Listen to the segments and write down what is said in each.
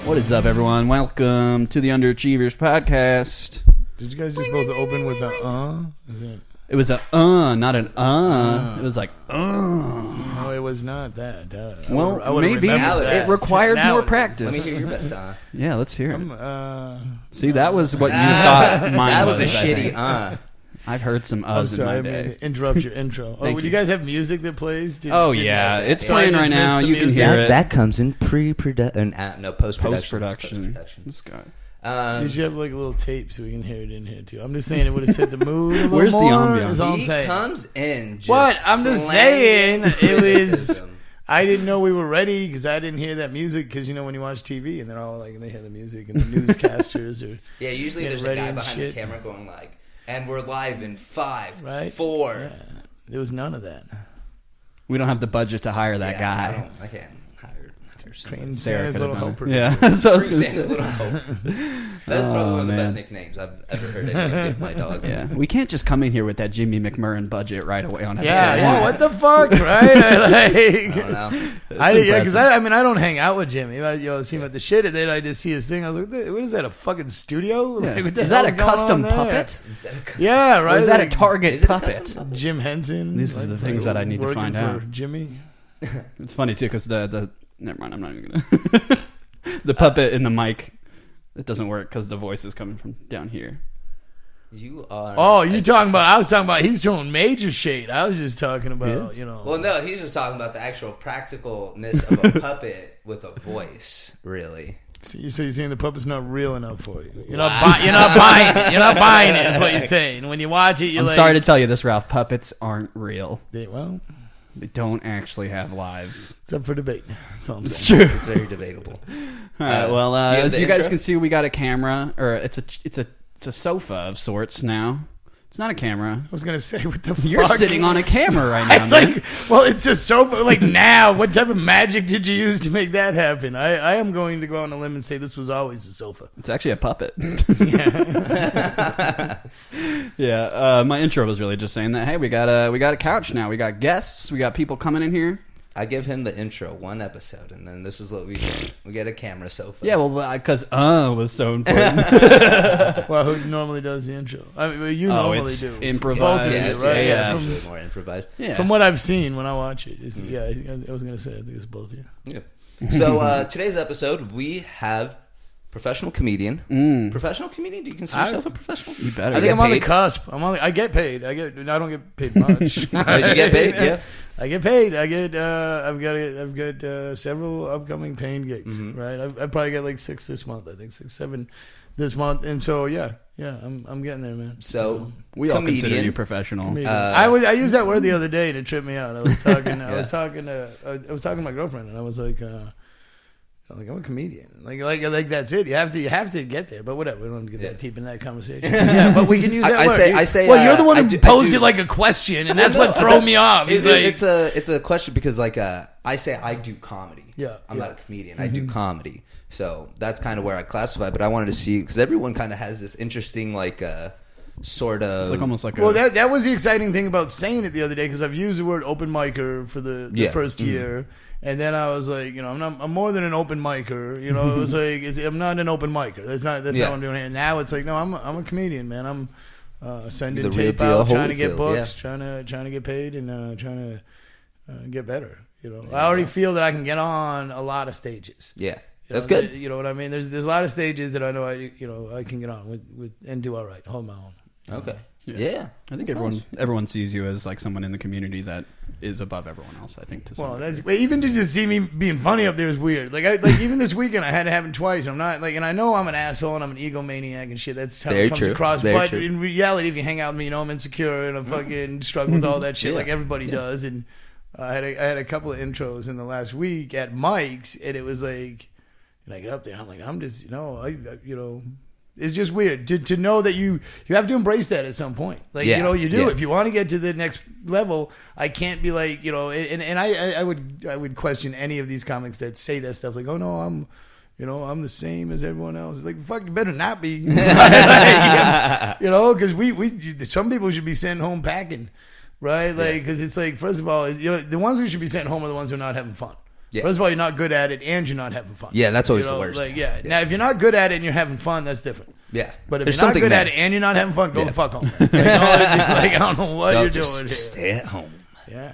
What is up, everyone? Welcome to the Underachievers podcast. Did you guys just both open with a It was a not an It was like No, it was not that. Well, I would've maybe remembered it required Now more it is. practice. Let me hear your best Yeah, let's hear it. See, See, that was what you thought mine That was a I shitty think. I've heard some I'm uhs in sorry, my I day. mean, interrupt your intro. Thank Do you. you guys have music that plays? Oh yeah, it's So I playing just right now. missed the You can music. hear it. That comes in post-production. Post-production. This guy. You should have like a little tape so we can hear it in here too. I'm just saying it would have set the mood. A little Where's the more, ambiance? is all I'm He saying. comes in just What? I'm just slanging saying it was. system. I didn't know we were ready because I didn't hear that music. Because you know when you watch TV and they're all like, and they hear the music and the newscasters are Yeah, usually Get there's a ready guy and behind shit. the camera going like, and we're live in 5, right. 4. Yeah, there was none of that. We don't have the budget to hire that guy. I can't hire Train someone. Sarah Santa's could have Little done Helper. it. Yeah, so I was Bring gonna Santa's say. Little Hope. That's probably one of the man. best nicknames I've ever heard anyone give my dog. Yeah, we can't just come in here with that Jimmy McMurrin budget right away on episode Yeah, one. what the fuck, right? I don't know. Because I don't hang out with Jimmy. I see him at the shit, and then I just see his thing. I was like, "What is that? A fucking studio? Yeah. Like, what the Is that hell a going custom on there?" puppet? Is that a- Yeah, right. Or is that a Like, Target is it a puppet? custom Jim Henson. These are the things that I need to working find for out. Jimmy. It's funny too because the never mind. I'm not even gonna. The puppet in the mic, it doesn't work because the voice is coming from down here. You are. Oh, you talking about? I was talking about. He's throwing major shade. I was just talking about. Yes. You know. Well, no, he's just talking about the actual practicalness of a puppet with a voice, really. So you're saying the puppet's not real enough for you? You're not buying it. You're not buying it. Is what you're saying. When you watch it, you're I'm like, sorry to tell you this, Ralph. Puppets aren't real. Well, They don't actually have lives. it's up for debate. That's all I'm It's saying. true. It's very debatable. All right. Well, you have as the you guys intro? can see, we got a camera, or it's a sofa of sorts now. It's not a camera. I was gonna say, what the You're fuck? sitting on a camera right now. It's man. like, well, it's a sofa. Like now, what type of magic did you use to make that happen? I am going to go on a limb and say this was always a sofa. It's actually a puppet. Yeah. Yeah. My intro was really just saying that. Hey, we got a couch now. We got guests. We got people coming in here. I give him the intro, one episode, and then this is what we do. We get a camera sofa. Yeah. Well, because was so important. Well, who normally does the intro? I mean, well, you Oh, normally it's do. improvised. Both of you, Yeah, right? yeah. it's From, usually more improvised. Yeah. from what I've seen when I watch it, it's, yeah, I was gonna say I think it's both of you. Yeah. So today's episode, we have professional comedian. Professional comedian? Do you consider yourself a professional? You better. I think I'm on the paid? cusp. I get paid. I don't get paid much. You get paid? Yeah. I get paid. I've got several upcoming paying gigs. Right. I probably get like 6 this month. I think 6, 7 this month. And so yeah, I'm getting there, man. So we all comedian. consider you professional. Comedian. I used that word the other day and it tripped me out. I was talking. I Yeah. was talking to my girlfriend and I was like. I'm a comedian. Like that's it. You have to get there. But whatever. We don't have to get that deep in that conversation. Yeah, but we can use that I word. say, well, you're the one who I do- posed it like a question, and that's what threw me off. He's like, It's a question because I say I do comedy. Yeah, I'm yeah. not a comedian. I do comedy. So that's kind of where I classify. But I wanted to see because everyone kind of has this interesting sort of. It's like almost like well, a. that was the exciting thing about saying it the other day because I've used the word open micer for the first year. And then I was like, I'm more than an open micer. It was like, I'm not an open micer. That's not what I'm doing here. And now it's like, no, I'm a comedian, man. I'm sending The real tape deal out, trying to get Holyfield, books, trying to get paid, and trying to get better. I already feel that I can get on a lot of stages. Yeah, that's good. You know what I mean? There's a lot of stages that I know I can get on with and do all right, hold my own. Okay. Yeah. Yeah. I think That's everyone sees you as like someone in the community that is above everyone else. I think to some Well, degree. even to just see me being funny up there is weird. Like even this weekend, I had to have it twice. I'm not like, and I know I'm an asshole and I'm an egomaniac and shit. That's how Very it comes true. across. Very but true. in reality, if you hang out with me, I'm insecure and I'm fucking struggle with all that shit, Yeah. like everybody does. And I had a couple of intros in the last week at Mike's, and it was like, and I get up there, I'm like, I'm just, it's just weird to know that you have to embrace that at some point. Like, you do. Yeah. If you want to get to the next level, I can't be like, and I would question any of these comics that say that stuff like, oh no, I'm the same as everyone else. It's like, fuck, you better not be. Because we some people should be sent home packing, right? Like, because it's like, first of all, the ones who should be sent home are the ones who are not having fun. Yeah. First of all, you're not good at it, and you're not having fun. Yeah, that's always the worst. Like, now if you're not good at it and you're having fun, that's different. Yeah, but if you're not good at it and you're not having fun, go the fuck home. Like, I don't know what you're doing here. Stay at home. Yeah.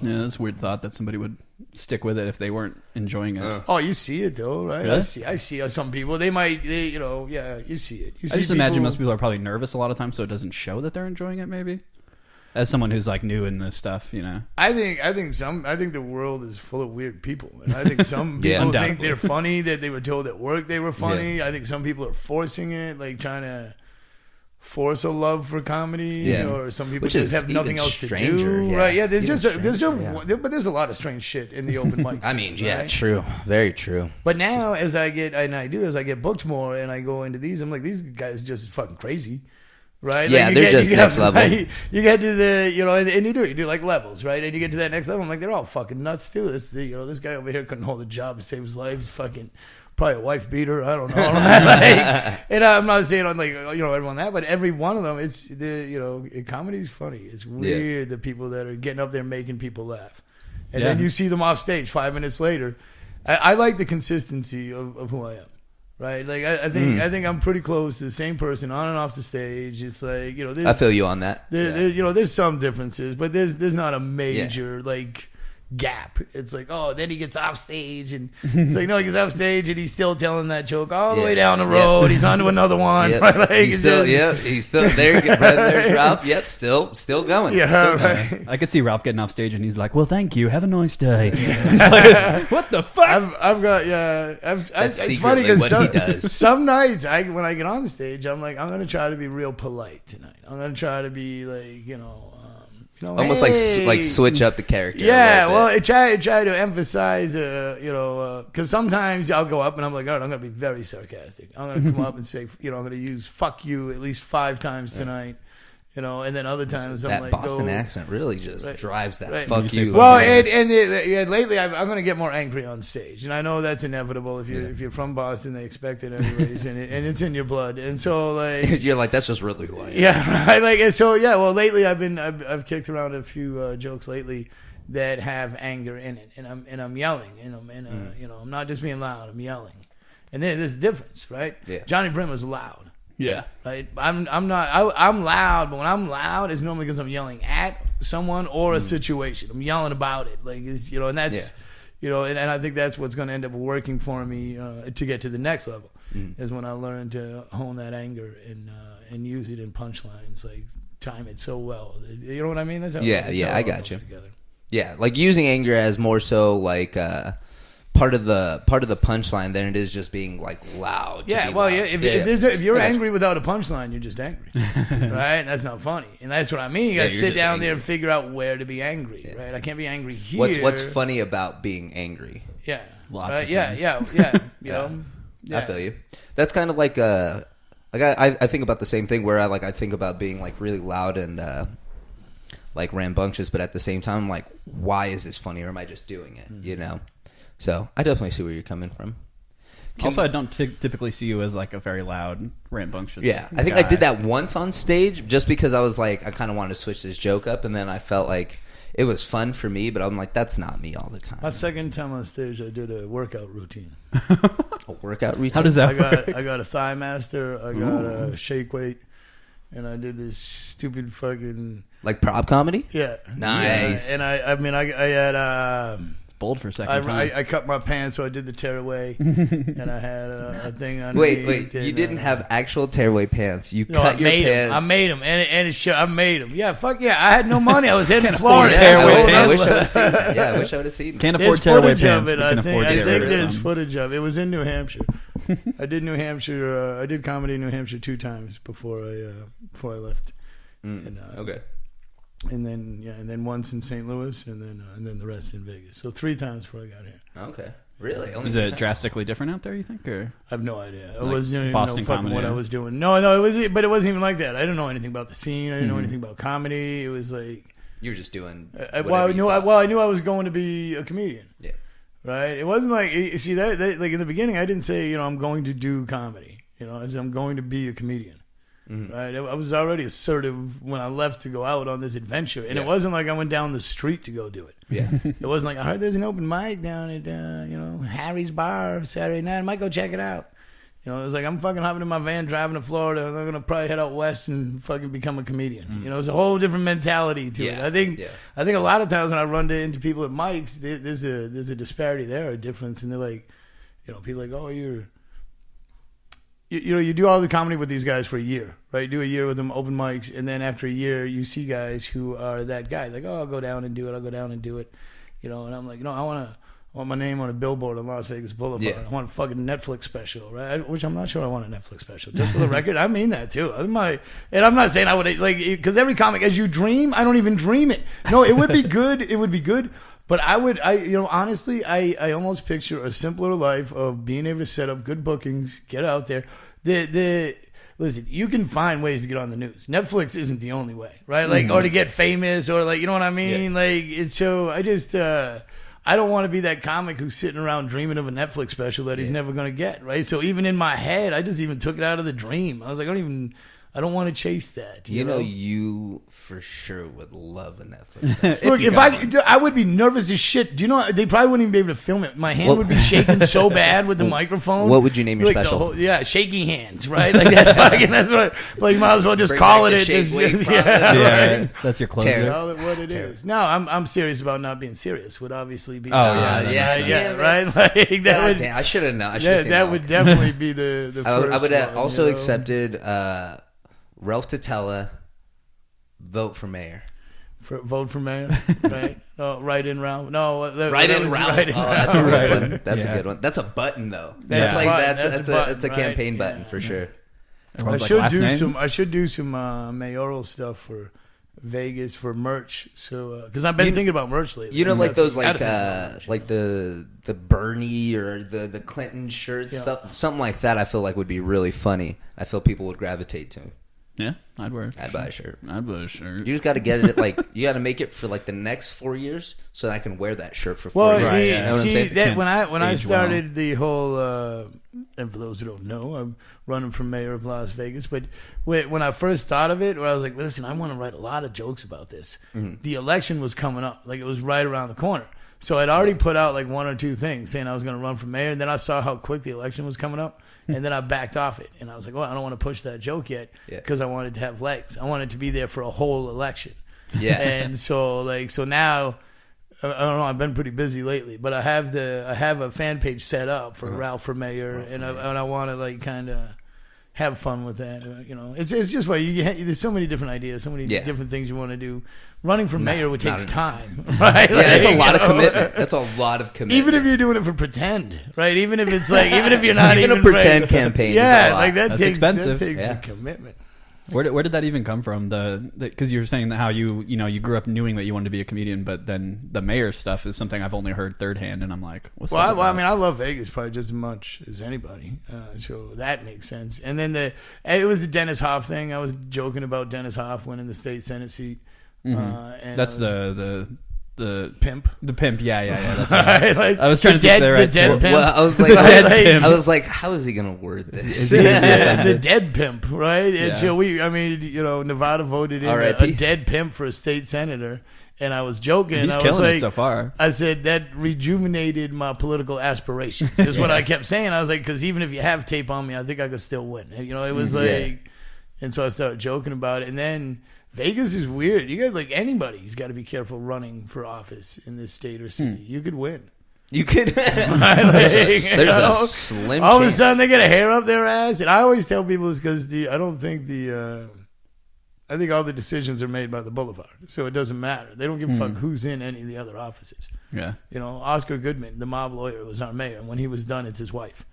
Yeah, that's a weird thought that somebody would stick with it if they weren't enjoying it. Oh, you see it though, right? Really? I see some people. You see it. You see I just imagine most people are probably nervous a lot of times, so it doesn't show that they're enjoying it. Maybe as someone who's like new in this stuff, I think the world is full of weird people, and I think some people think they're funny, that they were told at work they were funny. I think some people are forcing it, like trying to force a love for comedy, or some people just have nothing else to do. Right? Yeah, there's a lot of strange shit in the open mics. I mean, true, very true. But now, as I get booked more, and I go into these, I'm like, these guys are just fucking crazy. Right? Yeah, they're just next level. You get to the, and you do like levels, right? And you get to that next level. I'm like, they're all fucking nuts too. This guy over here couldn't hold a job to save his life. He's fucking probably a wife beater. I don't know. And I'm not saying I'm like, everyone that, but every one of them, it's comedy's funny. It's weird the people that are getting up there making people laugh, and then you see them off stage 5 minutes later. I like the consistency of who I am. Right, like I think I'm pretty close to the same person on and off the stage. It's like I feel you on that. There's some differences, but there's not a major like gap. It's like, then he gets off stage, and it's like, no, he gets off stage and he's still telling that joke all the way down the road. He's on to another one. Yep. Right? Like, he's still there. There's Ralph. Yep, still going. Yeah, still right. going. I could see Ralph getting off stage and he's like, "Well, thank you. Have a nice day." He's like, "What the fuck?" That's it's funny because some nights when I get on stage, I'm like, I'm gonna try to be real polite tonight. I'm gonna try to be like, almost like switch up the character. Yeah, well, I try to emphasize, because sometimes I'll go up and I'm like, all right, I'm going to be very sarcastic. I'm going to come up and say, I'm going to use "fuck you" at least 5 times tonight. And then other times I'm like, Boston accent really just drives that right. "fuck you." Well, and lately I'm going to get more angry on stage, and I know that's inevitable. If you're from Boston, they expect it anyways, and it's in your blood. And so like you're like, that's just really who I am. Yeah, right. Like, and so well, lately I've kicked around a few jokes lately that have anger in it, and I'm yelling, and I'm not just being loud. I'm yelling, and then there's a difference, right? Yeah. Johnny Brimmer's loud. Yeah, right. I'm not. I'm loud, but when I'm loud, it's normally because I'm yelling at someone or a situation. I'm yelling about it, like it's, and that's, and I think that's what's going to end up working for me to get to the next level is when I learn to hone that anger and use it in punchlines, like time it so well. You know what I mean? That's how I got you. Together. Yeah, like using anger as more so like. Part of the punchline than it is just being like loud. Yeah, well, loud. If you're angry without a punchline, you're just angry, right? And that's not funny, and that's what I mean. You got to sit down there and figure out where to be angry, right? I can't be angry here. What's funny about being angry? Yeah, lots right? of things. Yeah. I feel you. That's kind of like I think about the same thing where I think about being like really loud and like rambunctious, but at the same time, I'm like, why is this funny, or am I just doing it? So I definitely see where you're coming from. Also, I don't typically see you as like a very loud, rambunctious. Yeah, I think I did that once on stage just because I was like, I kind of wanted to switch this joke up, and then I felt like it was fun for me, but I'm like, that's not me all the time. My second time on stage, I did a workout routine. A workout routine? How does that work? I got a Thigh Master, I got a shake weight, and I did this stupid fucking... Like prop comedy? Yeah. Nice. Yeah. And I had... bold for a second time. I cut my pants, so I did the tearaway, and I had a thing on. Wait! You didn't have actual tearaway pants. You cut your pants. I made them, and I made them. Yeah, fuck yeah! I had no money. I was heading to Florida. I wish I would have seen it. Yeah, I wish I would have seen it. Can't afford tearaway pants. I think there's footage of it. It was in New Hampshire. I did New Hampshire. I did comedy in New Hampshire 2 times before I left. Okay. And then once in St. Louis, and then the rest in Vegas. So 3 times before I got here. Okay, really? Is it drastically different out there? You think, or I have no idea. I like wasn't Boston know fucking comedy, what I was doing. No, it was, but it wasn't even like that. I didn't know anything about the scene. I didn't know anything about comedy. It was like you were just doing. I knew I was going to be a comedian. Yeah. Right. It wasn't like that like in the beginning. I didn't say I'm going to do comedy. I said I'm going to be a comedian. Mm-hmm. Right, I was already assertive when I left to go out on this adventure, and it wasn't like I went down the street to go do it. Yeah. It wasn't like, I heard there's an open mic down at Harry's Bar Saturday night. I might go check it out. It was like, I'm fucking hopping in my van driving to Florida, and I'm gonna probably head out west and fucking become a comedian. It's a whole different mentality to it. I think a lot of times when I run into people at mics, there's a disparity there, a difference, and they're like, people are like, oh, you do all the comedy with these guys for a year, right? You do a year with them, open mics, and then after a year, you see guys who are that guy, like, oh, I'll go down and do it. And I'm like, no, I want my name on a billboard on Las Vegas Boulevard. Yeah. I want a fucking Netflix special, right? Which I'm not sure I want a Netflix special. Just for the record, I mean that too. And I'm not saying I would, like, because every comic, as you dream, I don't even dream it. No, it would be good. It would be good. But honestly, I almost picture a simpler life of being able to set up good bookings, get out there. Listen, you can find ways to get on the news. Netflix isn't the only way, right? Like, or to get famous, or like, you know what I mean? Yeah. Like, it's so, I don't want to be that comic who's sitting around dreaming of a Netflix special that he's never going to get, right? So even in my head, I just even took it out of the dream. I was like, I don't want to chase that. You know, you for sure would love a Netflix special. Look, I would be nervous as shit. Do you know, they probably wouldn't even be able to film it. My hand would be shaking so bad with the microphone. What would you name your special? Shaky hands, right? Like that fucking, that's what you might as well just Bring call it. Right. That's your closer. Call it what it is. No, I'm serious about not being serious. Would obviously be. Yeah, right? Like that I should have known. That would definitely be the first I would have one, also accepted Ralph Tutella, vote for mayor. Vote for mayor, right? No, write-in Ralph. No, write-in Ralph. That's a good one. That's a good one. That's a button though. That's a campaign button for sure. I should do some mayoral stuff for Vegas for merch. So because I've been thinking about merch lately. Like those like the Bernie or the Clinton shirts, stuff, something like that. I feel like would be really funny. I feel people would gravitate to. Yeah, I'd wear it. I'd buy a shirt. You just got to get it you got to make it for like the next 4 years so that I can wear that shirt for 4 years. Right, you know what I'm saying? That when I started the whole, and for those who don't know, I'm running for mayor of Las Vegas. But when I first thought of it, where I was like, listen, I want to write a lot of jokes about this. Mm-hmm. The election was coming up, like it was right around the corner. So I'd already put out like one or two things saying I was going to run for mayor, and then I saw how quick the election was coming up. And then I backed off it. And I was like, well, I don't want to push that joke yet because I wanted to have legs. I wanted to be there for a whole election. Yeah. And so now, I don't know, I've been pretty busy lately, but I have a fan page set up for Ralph for mayor, and I want to like kind of have fun with that. It's just like there's so many different ideas, so many different things you want to do. Running for mayor takes time, right? Yeah, that's a lot of commitment. That's a lot of commitment. Even if you're doing it for pretend, right? Even if it's like, even if you're not even a pretend campaign, yeah, like that's expensive. That takes a commitment. Where did that even come from? Because you were saying that how you grew up knowing that you wanted to be a comedian, but then the mayor stuff is something I've only heard third hand, and I'm like, what's that about? I mean, I love Vegas probably just as much as anybody, so that makes sense. And then it was the Dennis Hoff thing. I was joking about Dennis Hoff winning the state Senate seat. Mm-hmm. And that's the pimp. The pimp, yeah. That's right, like I was trying to think the dead pimp. Well, I was like, how is he gonna word this? The dead pimp, right? And so Nevada voted in a dead pimp for a state senator, and I was joking. He's killing it so far. I said that rejuvenated my political aspirations. Is what I kept saying. I was like, because even if you have tape on me, I think I could still win. It was like, and so I started joking about it, and then. Vegas is weird. You got like anybody's got to be careful running for office in this state or city. You could win. You could. There's a slim all chance. of a sudden they get a hair up their ass, and I always tell people it's because I think all the decisions are made by the boulevard, so it doesn't matter. They don't give a fuck who's in any of the other offices. Yeah. Oscar Goodman, the mob lawyer, was our mayor, and when he was done, it's his wife.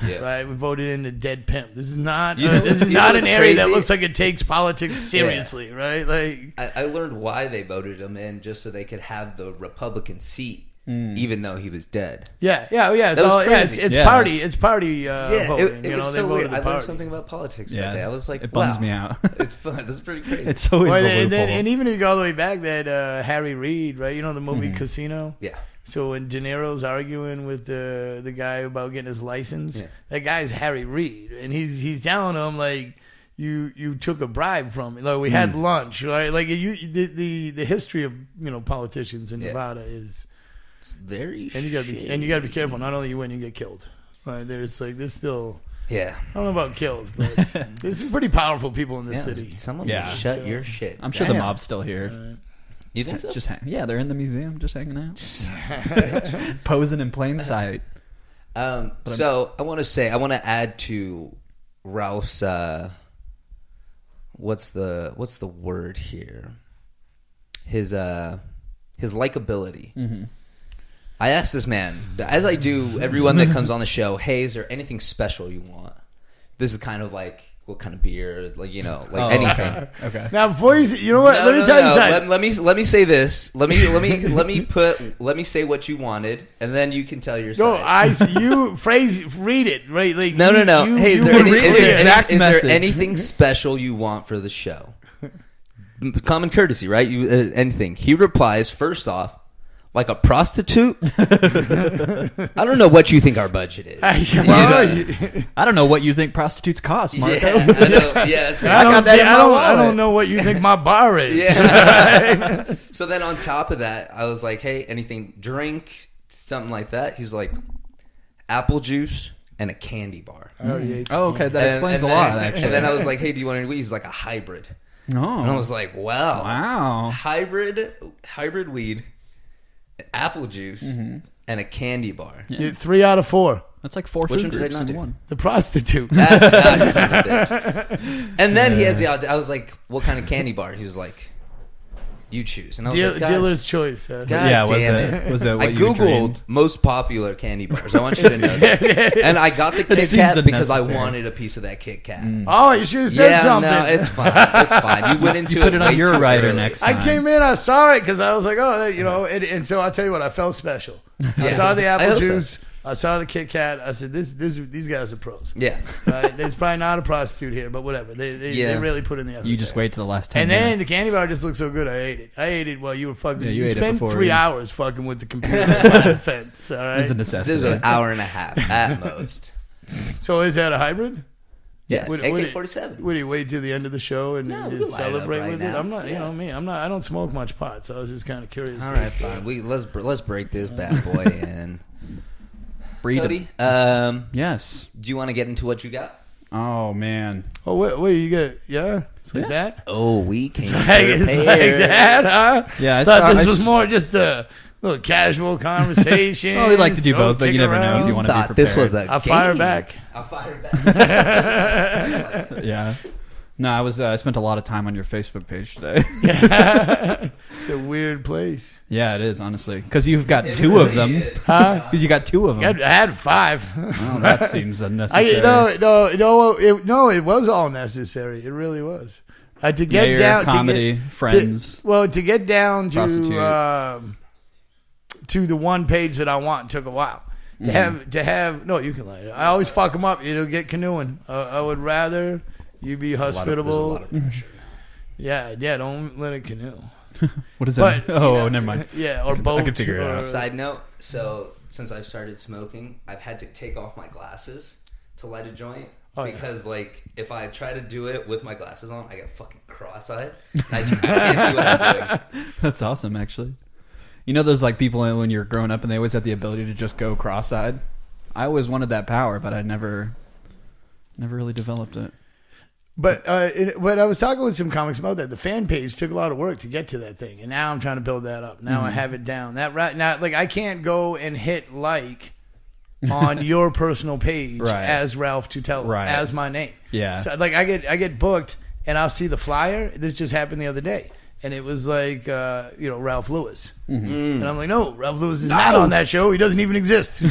Yeah. Right, we voted in a dead pimp. This is not an area that looks like it takes politics seriously, right? Like I learned why they voted him in just so they could have the Republican seat, even though he was dead. Yeah. It's party voting. It was so weird. I learned something about politics that day. I was like, it bums me out. It's fun. This is pretty crazy. It's always and even if you go all the way back, that Harry Reid, right? You know the movie Casino. Yeah. So when De Niro's arguing with the guy about getting his license, that guy's Harry Reid, and he's telling him like, you took a bribe from me. Like we had lunch, right? Like the history of politicians in Nevada is it's very and you gotta be careful. Not only you win, you get killed. Right? There's still. Yeah. I don't know about killed, but there's some pretty powerful people in this city. Someone shut your shit. I'm sure the mob's still here. Right. You think so? They're in the museum, just hanging out, posing in plain sight. So I want to add to Ralph's. What's the word here? His likability. Mm-hmm. I asked this man, as I do everyone that comes on the show, hey, is there anything special you want? This is kind of like, what kind of beer, anything. Okay. Now before you know what? Let me tell you something. Let me say this. Let me say what you wanted, and then you can tell your side. No, read it right. Like no. Hey, is there anything special you want for the show? Common courtesy, right? Anything. He replies, first off, like a prostitute? I don't know what you think our budget is. I don't know what you think prostitutes cost, Marco. That's right. I don't know what you think my bar is. Yeah. So then on top of that, I was like, hey, anything drink, something like that. He's like, apple juice and a candy bar. Oh, okay. That explains a lot, actually. And then I was like, hey, do you want any weed? He's like, a hybrid. Oh. And I was like, wow. Hybrid weed. Apple juice and a candy bar. Yeah. 3 out of 4. That's like 4 food groups in one. The prostitute. That's not and then he has the I was like, what kind of candy bar? He was like, you choose. And I was like, dealer's choice. God damn it. Was it what I Googled most popular candy bars. I want you to know that. And I got the Kit Kat because I wanted a piece of that Kit Kat. Oh, you should have said something. No, it's fine. It's fine. You went into put it on your rider next time. I came in, I saw it because I was like, and so I'll tell you what, I felt special. I saw the apple juice. I saw the Kit Kat. I said, these guys are pros. Yeah. Right? There's probably not a prostitute here, but whatever. They really put in the effort. You just wait till the last 10 minutes. minutes. And then the candy bar just looked so good, I ate it while you were fucking. Yeah, you spent 3 hours fucking with the computer on the fence. All right? It's a necessity. This is an hour and a half at most. So is that a hybrid? Yes. AK-47. Would he wait till the end of the show and just celebrate with it? I'm not. You know me. I don't smoke much pot, so I was just kind of curious. All right, fine. Let's break this bad boy in. Cody, yes. Do you want to get into what you got? Oh man. Oh wait, you got it's like that. Oh, we came. It's like that, huh? Yeah, I thought this was more just a little casual conversation. Well, we like to do both, but you never know if you want to be prepared. This was I'll fire back. Yeah. No, I spent a lot of time on your Facebook page today. It's a weird place. Yeah, it is, honestly. Because you've got 2 of them. Huh? Because you got 2 of them. I had 5. Well, that seems unnecessary. It was all necessary. It really was. To get Mayor, down comedy, friends. To get down to the one page that I want took a while. To have no, you can lie. I always fuck them up. It'll get canoeing. I would rather you be hospitable. There's a lot of pressure. Yeah. Don't let it canoe. What is that? Never mind. Yeah, or boat. I can figure it out. Side note: so since I've started smoking, I've had to take off my glasses to light a joint. Because if I try to do it with my glasses on, I get fucking cross-eyed. I can't see what I'm doing. That's awesome, actually. You know those people when you're growing up and they always have the ability to just go cross-eyed? I always wanted that power, but I never really developed it. But I was talking with some comics about that. The fan page took a lot of work to get to that thing, and now I'm trying to build that up. Now I have it down. I can't go and hit on your personal page as Ralph Tutella as my name. Yeah. So I get booked, and I'll see the flyer. This just happened the other day. And it was Ralph Lewis. Mm-hmm. And I'm like, no, Ralph Lewis is not on that show. He doesn't even exist.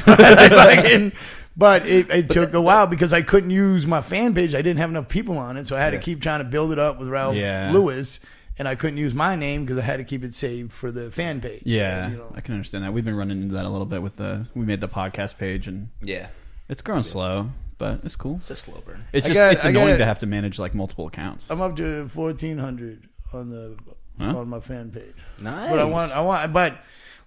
But it took a while because I couldn't use my fan page. I didn't have enough people on it. So I had to keep trying to build it up with Ralph Lewis. And I couldn't use my name because I had to keep it saved for the fan page. Yeah, I can understand that. We've been running into that a little bit we made the podcast page. And it's growing slow. But it's cool. It's a slow burn. It's annoying to have to manage multiple accounts. I'm up to 1,400 on my fan page. Nice. But I want. But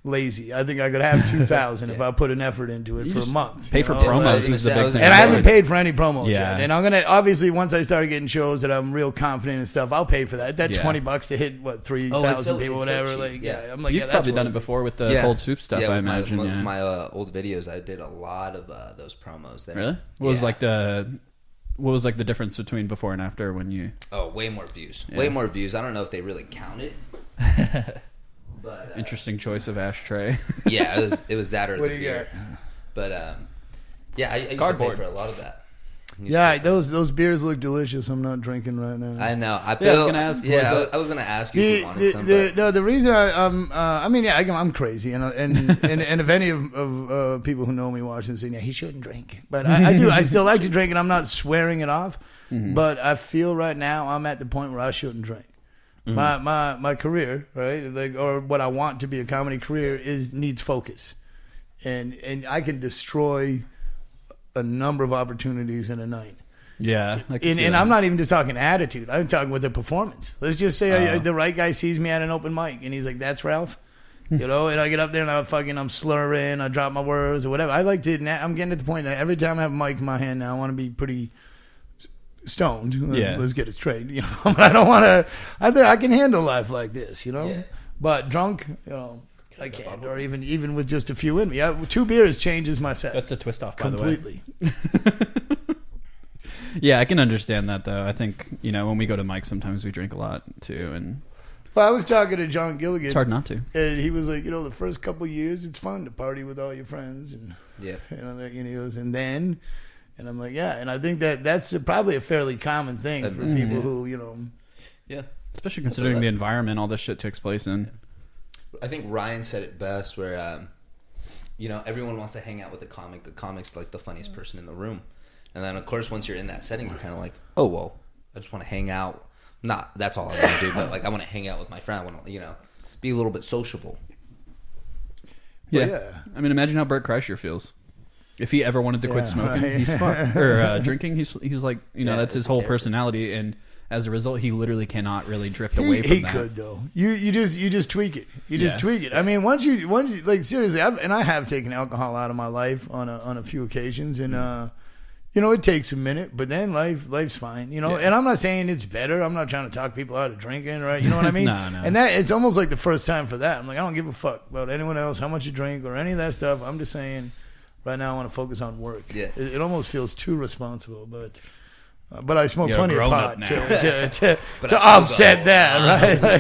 lazy. I think I could have 2,000 if I put an effort into it for a month. Pay for promos is the big thing. And I haven't paid for any promos yet. And I'm gonna obviously once I start getting shows that I'm real confident and stuff, I'll pay for that. That $20 to hit 3,000 people, whatever. So like I'm like, you've probably done it before with the cold soup stuff. I imagine. My old videos, I did a lot of those promos there. Really? What was like the difference between before and after when you? Oh, way more views. Way more views. I don't know if they really counted. But, interesting choice of ashtray. Yeah, it was that or what the beer. Got? But I used to pay for a lot of that. Yeah, those beers look delicious. I'm not drinking right now. I know. I was going to ask. I was going to ask you if you wanted some. The reason I'm crazy, and if any of people who know me watch this say, yeah, he shouldn't drink, but I do. I still like to drink, and I'm not swearing it off. Mm-hmm. But I feel right now I'm at the point where I shouldn't drink. Mm-hmm. My career, right, or what I want to be a comedy career needs focus, and I can destroy a number of opportunities in a night. Yeah, and I'm not even just talking attitude. I'm talking with the performance. Let's just say the right guy sees me at an open mic, and he's like, "That's Ralph," and I get up there and I'm slurring, I drop my words or whatever. I like to. I'm getting to the point that every time I have a mic in my hand now, I want to be pretty stoned. Let's get it straight. But I don't want to. I think I can handle life like this. Yeah. But drunk, I can't. Or even with just a few in me. 2 beers changes my set. That's a twist off, by completely. The way. Yeah, I can understand that though. I think when we go to Mike, sometimes we drink a lot too. And I was talking to John Gilligan. It's hard not to. And he was like, the first couple of years, it's fun to party with all your friends, and and then. And I'm like, yeah. And I think that's probably a fairly common thing for people who, Yeah. Especially considering the environment all this shit takes place in. I think Ryan said it best where, everyone wants to hang out with the comic. The comic's like the funniest person in the room. And then, of course, once you're in that setting, you're kind of like, oh, well, I just want to hang out. Not that's all I want to do, but like I want to hang out with my friend. I want to, be a little bit sociable. Yeah. I mean, imagine how Bert Kreischer feels. If he ever wanted to quit smoking, he's fucked. Or drinking, he's like, that's his whole personality, and as a result, he literally cannot really drift away from that. He could though. You just tweak it. You just tweak it. I mean, once you like seriously, I have taken alcohol out of my life on a few occasions, and it takes a minute, but then life's fine. And I'm not saying it's better. I'm not trying to talk people out of drinking, right? You know what I mean? No. And that it's almost like the first time for that. I'm like, I don't give a fuck about anyone else, how much you drink, or any of that stuff. I'm just saying. Right now, I want to focus on work. Yeah. It almost feels too responsible, but I smoke plenty of pot to offset that, right?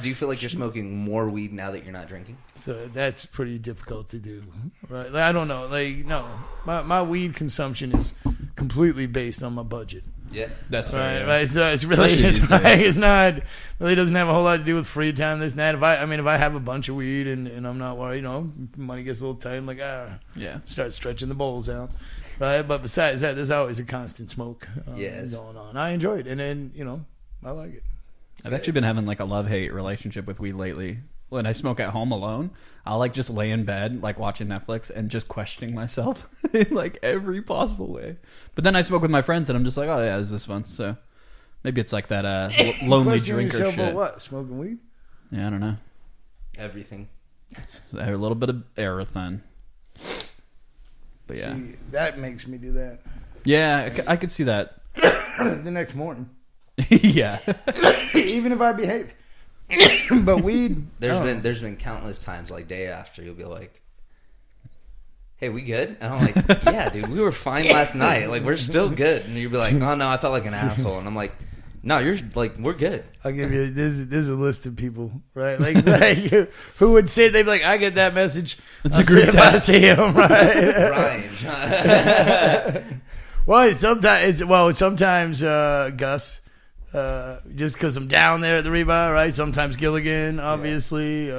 Do you feel like you're smoking more weed now that you're not drinking? So that's pretty difficult to do, right? I don't know. No, my weed consumption is completely based on my budget. Yeah, that's right. So it's not really doesn't have a whole lot to do with free time. This and that. If I have a bunch of weed and I'm not worried, money gets a little tight. I'm like, start stretching the bowls out, right? But besides that, there's always a constant smoke going on. I enjoy it, and then I like it. I've actually been having like a love-hate relationship with weed lately. When I smoke at home alone, I'll like just lay in bed, like watching Netflix and just questioning myself in like every possible way. But then I smoke with my friends and I'm just like, oh yeah, this is fun. So maybe it's like that lonely drinker shit. About what? Smoking weed? Yeah, I don't know. Everything. It's a little bit of everything. But yeah. See, that makes me do that. Yeah, I could see that. The next morning. Yeah. Even if I behave. But weed, there's been countless times like day after you'll be like, hey, we good? And I'm like, yeah, dude, we were fine last night, like we're still good. And you'll be like, oh no, I felt like an asshole. And I'm like, no, you're like, we're good. I'll give you there's a list of people, right? Like who would say, they'd be like, I get that message. It's a group text. I see him, right? Ryan. Well, sometimes Gus. Just because I'm down there at the rebar, right? Sometimes Gilligan, obviously.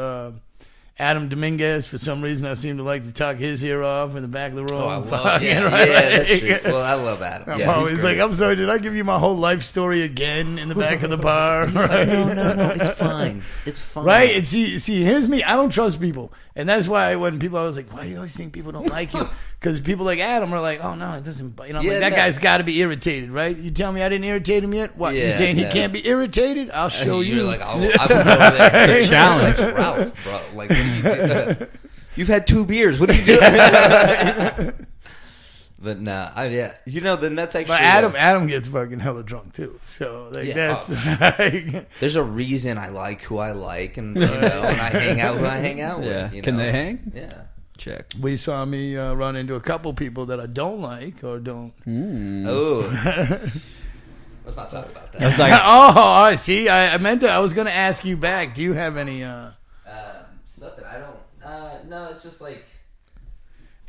Adam Dominguez, for some reason, I seem to like to talk his ear off in the back of the room. Oh, I love that's true. Well, I love Adam. I'm always like, I'm sorry, did I give you my whole life story again in the back of the bar? Right? Like, no, it's fine. It's fine. Right? And see, here's me. I don't trust people. And that's why when people are always like, why do you always think people don't like you? Because people like Adam are like, oh no, it doesn't. You know, I'm like, that guy's got to be irritated, right? You tell me I didn't irritate him yet? What? You saying he can't be irritated? I'll show you. You're like, I'll come over there. It's a challenge, like, Ralph, bro. Like, what do you do? You've had 2 beers. What are you doing? But nah, then that's actually. But Adam gets fucking hella drunk too. So like, that's. Like, there's a reason I like who I like, and and I hang out who I hang out with. You know? Can they hang? Yeah. Check. We saw me run into a couple people that I don't like or don't. Oh. Let's not talk about that. I was like, all right. See, I meant to. I was going to ask you back. Do you have any stuff that I don't? No, it's just like.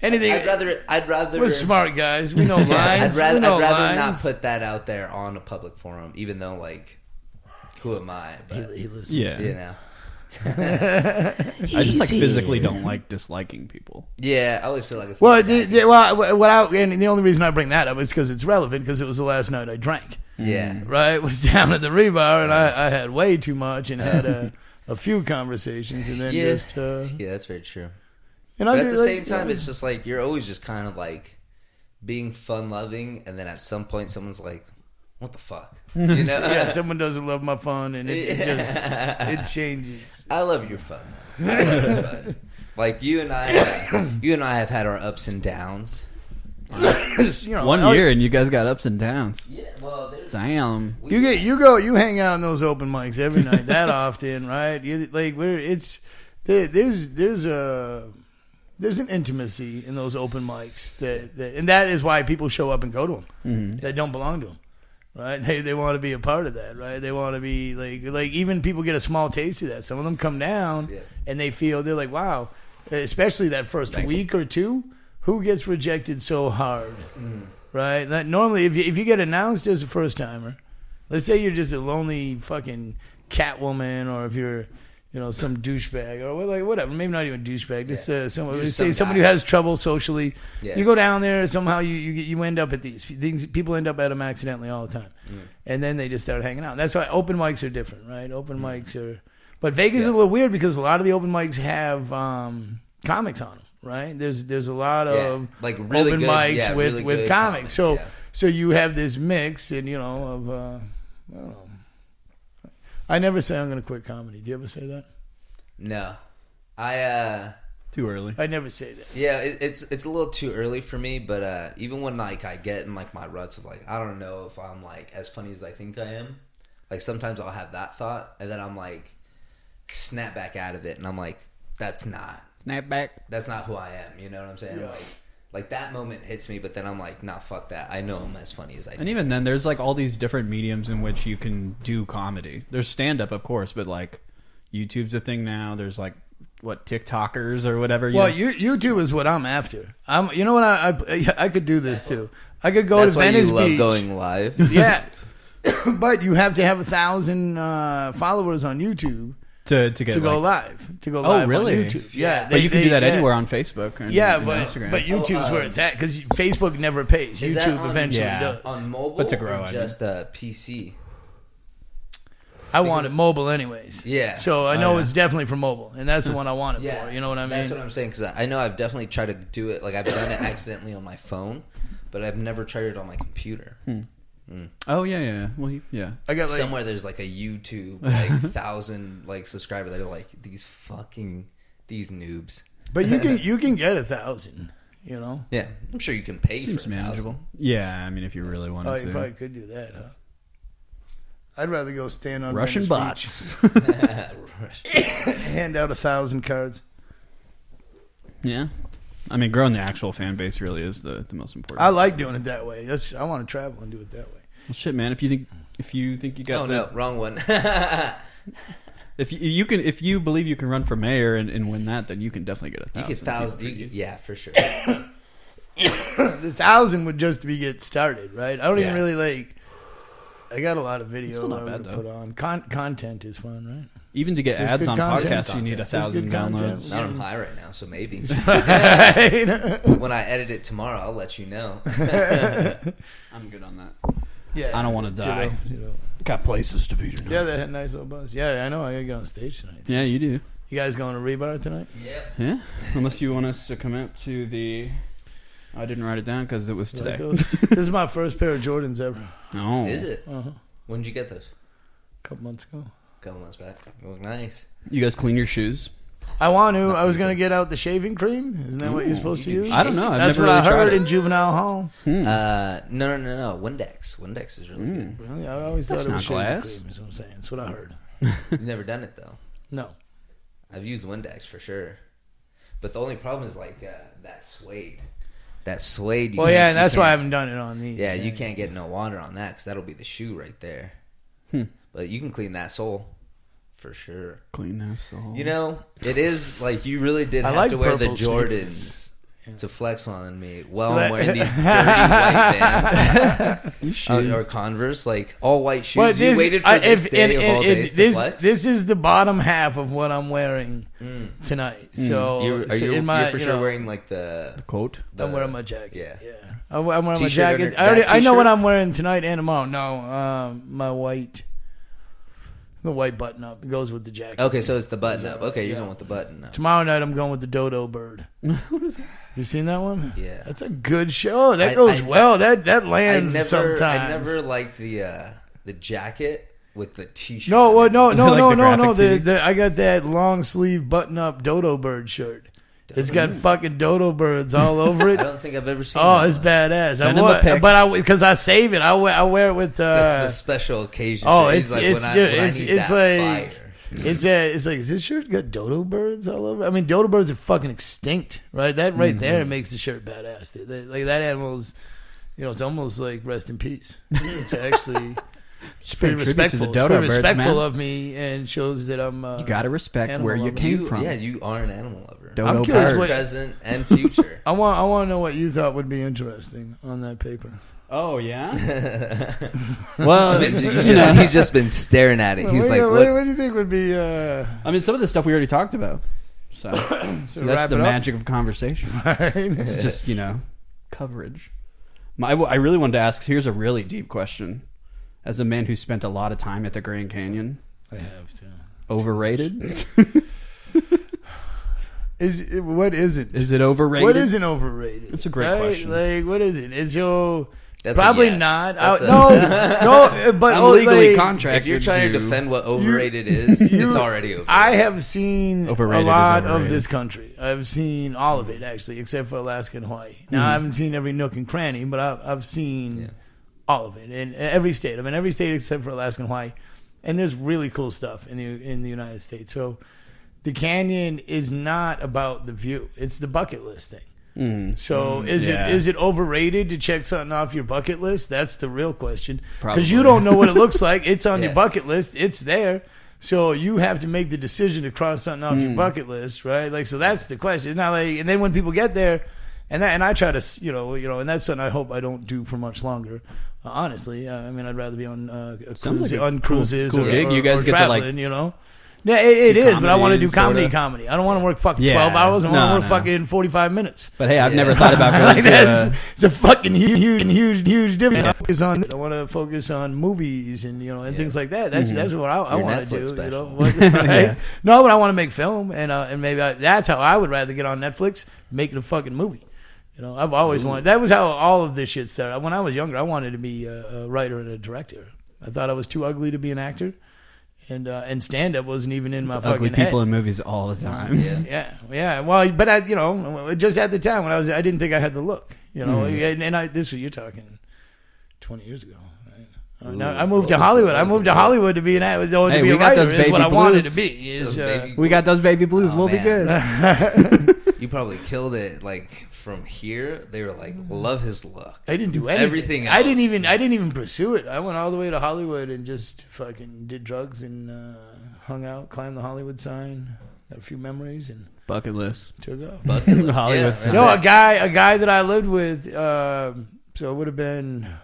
Anything? I'd rather. We're smart guys. We know lines. I'd rather not put that out there on a public forum, even though, like, who am I? But, he listens. Yeah. You know. I just like physically don't like disliking people. Yeah, I always feel like it's. And the only reason I bring that up is because it's relevant because it was the last night I drank. Yeah. Right. Was down at the Rebar and I had way too much and had a few conversations and then just. Yeah, that's very true. And but at the same time, it's just like you're always just kind of like being fun loving, and then at some point, someone's like, "What the fuck?" You know? Yeah, someone doesn't love my fun, and it changes. I love your fun. I love your fun. Like you and I have had our ups and downs. 1 year and you guys got ups and downs. Yeah, well, damn. You hang out in those open mics every night that often, right? There's an intimacy in those open mics and that is why people show up and go to them that don't belong to them, right? They want to be a part of that, right? They want to be like even people get a small taste of that. Some of them come down and they're like, wow, especially that first week or two, who gets rejected so hard, right? That normally if you get announced as a first timer, let's say you're just a lonely fucking Catwoman, or if you're some douchebag or like whatever, maybe not even douchebag. Just somebody who has trouble socially. Yeah. You go down there, somehow you end up at these things. People end up at them accidentally all the time, and then they just start hanging out. That's why open mics are different, right? Open mics are, but Vegas is a little weird because a lot of the open mics have comics on them, right? There's a lot of like really open good, mics really with good comics. So you have this mix, and of I don't know. I never say I'm going to quit comedy. Do you ever say that? No. Too early. I never say that. Yeah, it's a little too early for me, but even when like I get in like my ruts of like I don't know if I'm like as funny as I think I am. Like sometimes I'll have that thought and then I'm like snap back out of it and I'm like that's not who I am, you know what I'm saying? Yeah. Like that moment hits me, but then I'm like, nah, fuck that. I know I'm as funny as I think. And even then, there's like all these different mediums in which you can do comedy. There's stand-up, of course, but like YouTube's a thing now. There's like, TikTokers or whatever. YouTube is what I'm after. You know what? I could do this too. I could go to Venice Beach. That's why you love going live? Yeah. But you have to have 1,000 followers on YouTube. To go live. Oh, really? On YouTube. Yeah. But you can do that anywhere on Facebook and Instagram. But YouTube's where it's at because Facebook never pays. YouTube eventually does. On mobile but to grow, or just PC? I want it mobile anyways. Yeah. So I know it's definitely for mobile, and that's the one I want it for. You know what I mean? That's what I'm saying because I know I've definitely tried to do it. Like I've done it accidentally on my phone, but I've never tried it on my computer. Oh yeah. Well, yeah. I got somewhere there's like a YouTube 1,000 subscriber that are like these noobs. But you can get 1,000. You know. Yeah, I'm sure you can pay. Seems for manageable. 1,000. Yeah, I mean if you really wanted to. You probably could do that, huh? I'd rather go stand on Russian bots. Hand out 1,000 cards. Yeah. I mean, growing the actual fan base really is the most important. I like doing it that way. I want to travel and do it that way. Well, shit, man. If you think you got, no, wrong one. if you believe you can run for mayor and win that, then you can definitely get 1,000. You get 1,000. Yeah, for sure. The 1,000 would just be get started, right? I don't even really I got a lot of video to put on. Content is fun, right? Even to get ads on podcasts, you need 1,000 downloads. Not on high right now, so maybe. Right. When I edit it tomorrow, I'll let you know. I'm good on that. Yeah, I don't want to die. Got places to be tonight. Yeah, that had a nice little buzz. Yeah, I know. I got to get on stage tonight. Yeah, you do. You guys going to Rebar tonight? Yeah. Yeah. Unless you want us to come out to the I didn't write it down because it was today. This is my first pair of Jordans ever. Oh. Is it? Uh-huh. When did you get those? A couple months ago. A couple months back. They look nice. You guys clean your shoes? I want to. I was going to get out the shaving cream. Isn't that what you're supposed to use? I don't know. That's what I heard in juvenile hall. No. Windex. Windex is really good. Really? I always thought it was shaving glass. cream. Is what I'm saying. That's what I heard. You've never done it though. No. I've used Windex for sure, but the only problem is like that suede. That suede. Well, yeah, and that's why I haven't done it on these. Yeah, you can't get no water on that because that'll be the shoe right there. But you can clean that sole for sure. Clean that sole. You know, it is like you really did have like to wear the purple Jordans to flex on me. Well, That- I'm wearing these dirty white Vans or Converse, like all white shoes. But You waited for this day of all days to flex. This is the bottom half of what I'm wearing tonight. So You're for sure wearing like the coat. I'm wearing my jacket. Yeah. I'm wearing my T-shirt jacket. under- that I know what t-shirt? I'm wearing tonight and tomorrow. No, my white. The white button up. It goes with the jacket. Okay, so it's the button up. Okay, you're Yeah. going with the button up. Tomorrow night I'm going with the dodo bird. What is that? You seen that one? Yeah. That's a good show. That goes well. That lands sometimes. I never liked the jacket with the t-shirt. No, well, no. Like the graphic tee? I got that long sleeve button up dodo bird shirt. It's got fucking dodo birds all over it. I don't think I've ever seen. Oh, that. it's badass. Send him a pic. But because I save it, I wear it with. That's the special occasion. Oh, shirt. it's He's it's like, when I it's need it's that like fire. it's like, is this shirt got dodo birds all over? I mean, dodo birds are fucking extinct, right? That right there makes the shirt badass. Dude. Like that animal's, it's almost like rest in peace. It's actually. It's pretty respectful. To the dodo birds, respectful man. of me and shows that I'm. You gotta respect animal where you lover. came from. Yeah, you are an animal lover. Dodo I'm curious bird. what- Present and future. I want to know what you thought would be interesting on that paper. Oh yeah. Well, He's just been staring at it. He's what, like, what do you think would be? I mean, some of the stuff we already talked about. So that's wrap the it up? magic of conversation. Right? It's just coverage. I really wanted to ask. Here's a really deep question. As a man who spent a lot of time at the Grand Canyon, I have to. overrated? What isn't? Is it overrated? What isn't overrated? That's a great question. Like, what is it? Is your That's a probably yes. not. That's No, but I'm legally like, contracted. if you're trying to defend what overrated is, it's already overrated. I have seen Overrated a is lot of overrated. this country. I've seen all of it actually, except for Alaska and Hawaii. Now I haven't seen every nook and cranny, but I've seen all of it in every state. I mean, every state except for Alaska and Hawaii. And there's really cool stuff in the United States. So the canyon is not about the view; it's the bucket list thing. So is it overrated to check something off your bucket list? That's the real question. Because you don't know what it looks like. It's on your bucket list. It's there. So you have to make the decision to cross something off your bucket list, right? Like, so that's the question. It's not like, and then when people get there, and I try to, and that's something I hope I don't do for much longer. Honestly, I mean, I'd rather be on cruises cool or, gig. You guys or get to, traveling, Yeah, it is, but I want to do comedy, comedy. I don't want to work fucking Yeah. 12 hours. I want to No, work no. fucking 45 minutes. But hey, I've never thought about going Like, to. it's a fucking huge difference. I want to focus on movies and and things like that. That's what I Your want to Netflix do. special. Right? Yeah. No, but I want to make film, and maybe that's how I would rather get on Netflix, making a fucking movie. I've always wanted. That was how all of this shit started. When I was younger, I wanted to be a writer and a director. I thought I was too ugly to be an actor, and stand up wasn't even in my fucking Ugly head. people in movies all the time. Yeah. Well, but I, just at the time when I didn't think I had the look. This was you're talking 20 years ago. Right? Now I moved to Hollywood. I moved to Hollywood to be an actor. To be a writer is what I wanted to be. We got those baby blues. We'll be good. You probably killed it. Like from here, they were like, love his look. I didn't do anything. Everything I didn't else. even pursue it. I went all the way to Hollywood and just fucking did drugs and hung out, climbed the Hollywood sign, got a few memories, and Bucket list. took off. Bucket list, Hollywood yeah, sign. No, a guy that I lived with. So it would have been.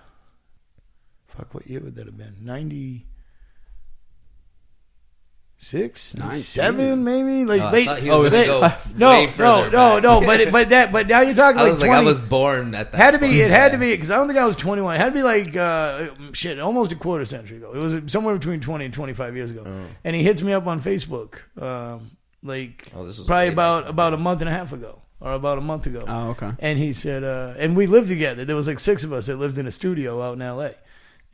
Fuck, what year would that have been? 96, 97, maybe like I late. thought he was gonna go way further No. back. But now you're talking I like was 20. like, I was born at that. Had to be. point. It had to be because I don't think I was 21. It had to be like almost a quarter century ago. It was somewhere between 20 and 25 years ago. And he hits me up on Facebook, Oh, this was probably way back. about a month and a half ago. or about a month ago. Oh, okay. And he said, and we lived together. There was like 6 of us that lived in a studio out in L.A.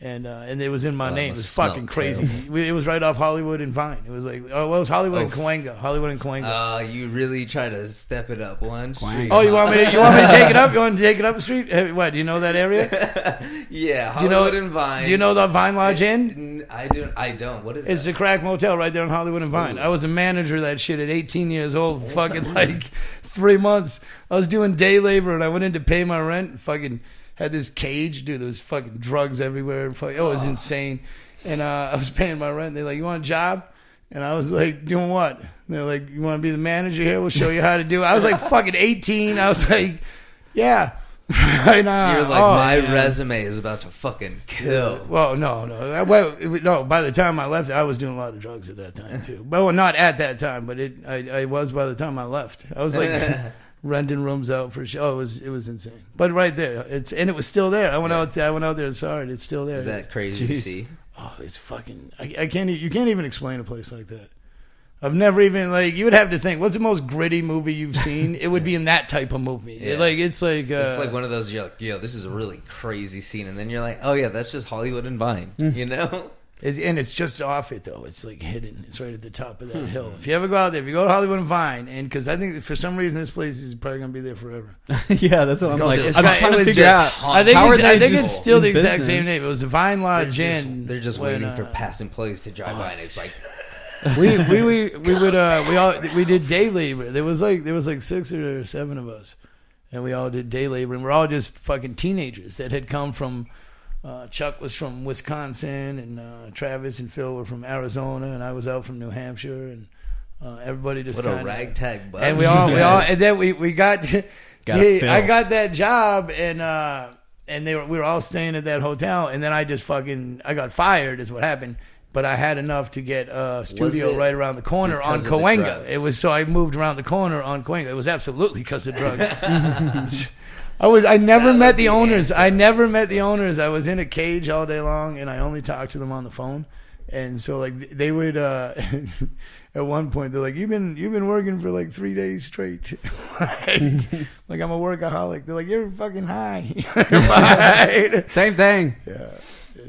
And it was in my name. It was fucking crazy. It was right off Hollywood and Vine. It was like, it was Hollywood and Cahuenga. Hollywood and Cahuenga. You really try to step it up one. Oh, you want me to take it up? You want to take it up the street? What, do you know that area? Yeah, Hollywood and Vine. Do you know the Vine Lodge Inn? I don't. What is It's a crack motel right there in Hollywood and Vine. Ooh. I was a manager of that shit at 18 years old. Fucking like 3 months. I was doing day labor and I went in to pay my rent. Fucking had this cage, dude. There was fucking drugs everywhere. It was insane. And I was paying my rent. They're like, "You want a job?" And I was like, "Doing what?" And they're like, "You want to be the manager here? We'll show you how to do it." I was like fucking 18. I was like, "Yeah." Right now, you're like, my resume is about to fucking kill. Well, no. Well, by the time I left, I was doing a lot of drugs at that time too. Well, not at that time, but I was by the time I left. I was like renting rooms out for show. Oh, it was insane. But right there, it was still there. I went out there and saw it. It's still there. Is that crazy to see? Oh, it's fucking. I can't. You can't even explain a place like that. I've never even you would have to think, what's the most gritty movie you've seen? It would be in that type of movie. Yeah. It's like one of those. You're like, yo, this is a really crazy scene, and then you're like, oh yeah, that's just Hollywood and Vine, you know. And it's just off it though. It's like hidden. It's right at the top of that hill. If you ever go out there, if you go to Hollywood and Vine, and because I think for some reason this place is probably gonna be there forever. Yeah, that's what I'm like. I'm trying to figure out. I think it's still the exact same name. It was the Vine Lodge Inn. They're just waiting for passing employees to drive by, and it's like. we did day labor. There was like 6 or 7 of us, and we all did day labor, and we're all just fucking teenagers that had come from. Chuck was from Wisconsin, and Travis and Phil were from Arizona, and I was out from New Hampshire, and everybody just what a ragtag bunch. And we all and then we got. I got that job, and we were all staying at that hotel, and then I got fired. Is what happened. But I had enough to get a studio right around the corner on Cahuenga. It was so I moved around the corner on Cahuenga. It was absolutely because of drugs. I never met the owners. I never met the owners. I was in a cage all day long, and I only talked to them on the phone. And so they would at one point they're like, "You've been working for like 3 days straight." like I'm a workaholic. They're like, "You're fucking high." Same thing. Yeah.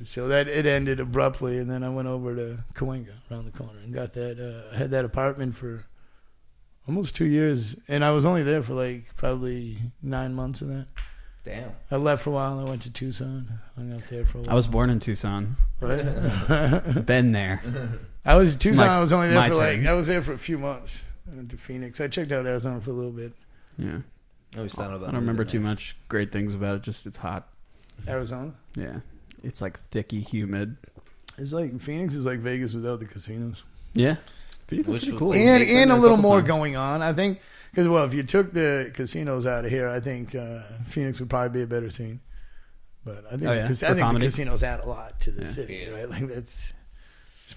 So that it ended abruptly, and then I went over to Cahuenga around the corner and got that. I had that apartment for almost 2 years, and I was only there for like probably 9 months of that. Damn. I left for a while, and I went to Tucson. Hung out there for a while. I was born in Tucson. Right? Been there. I was in Tucson. I was only there for I was there for a few months. I went to Phoenix. I checked out Arizona for a little bit. Yeah. I always thought about. I don't remember too much great things about it. Just it's hot. Arizona. Yeah. It's like thicky, humid. It's like Phoenix is like Vegas without the casinos. Yeah, Phoenix is pretty cool. And a little more going on, I think. Because if you took the casinos out of here, I think Phoenix would probably be a better scene. But I think the casinos add a lot to the city, right? Like it's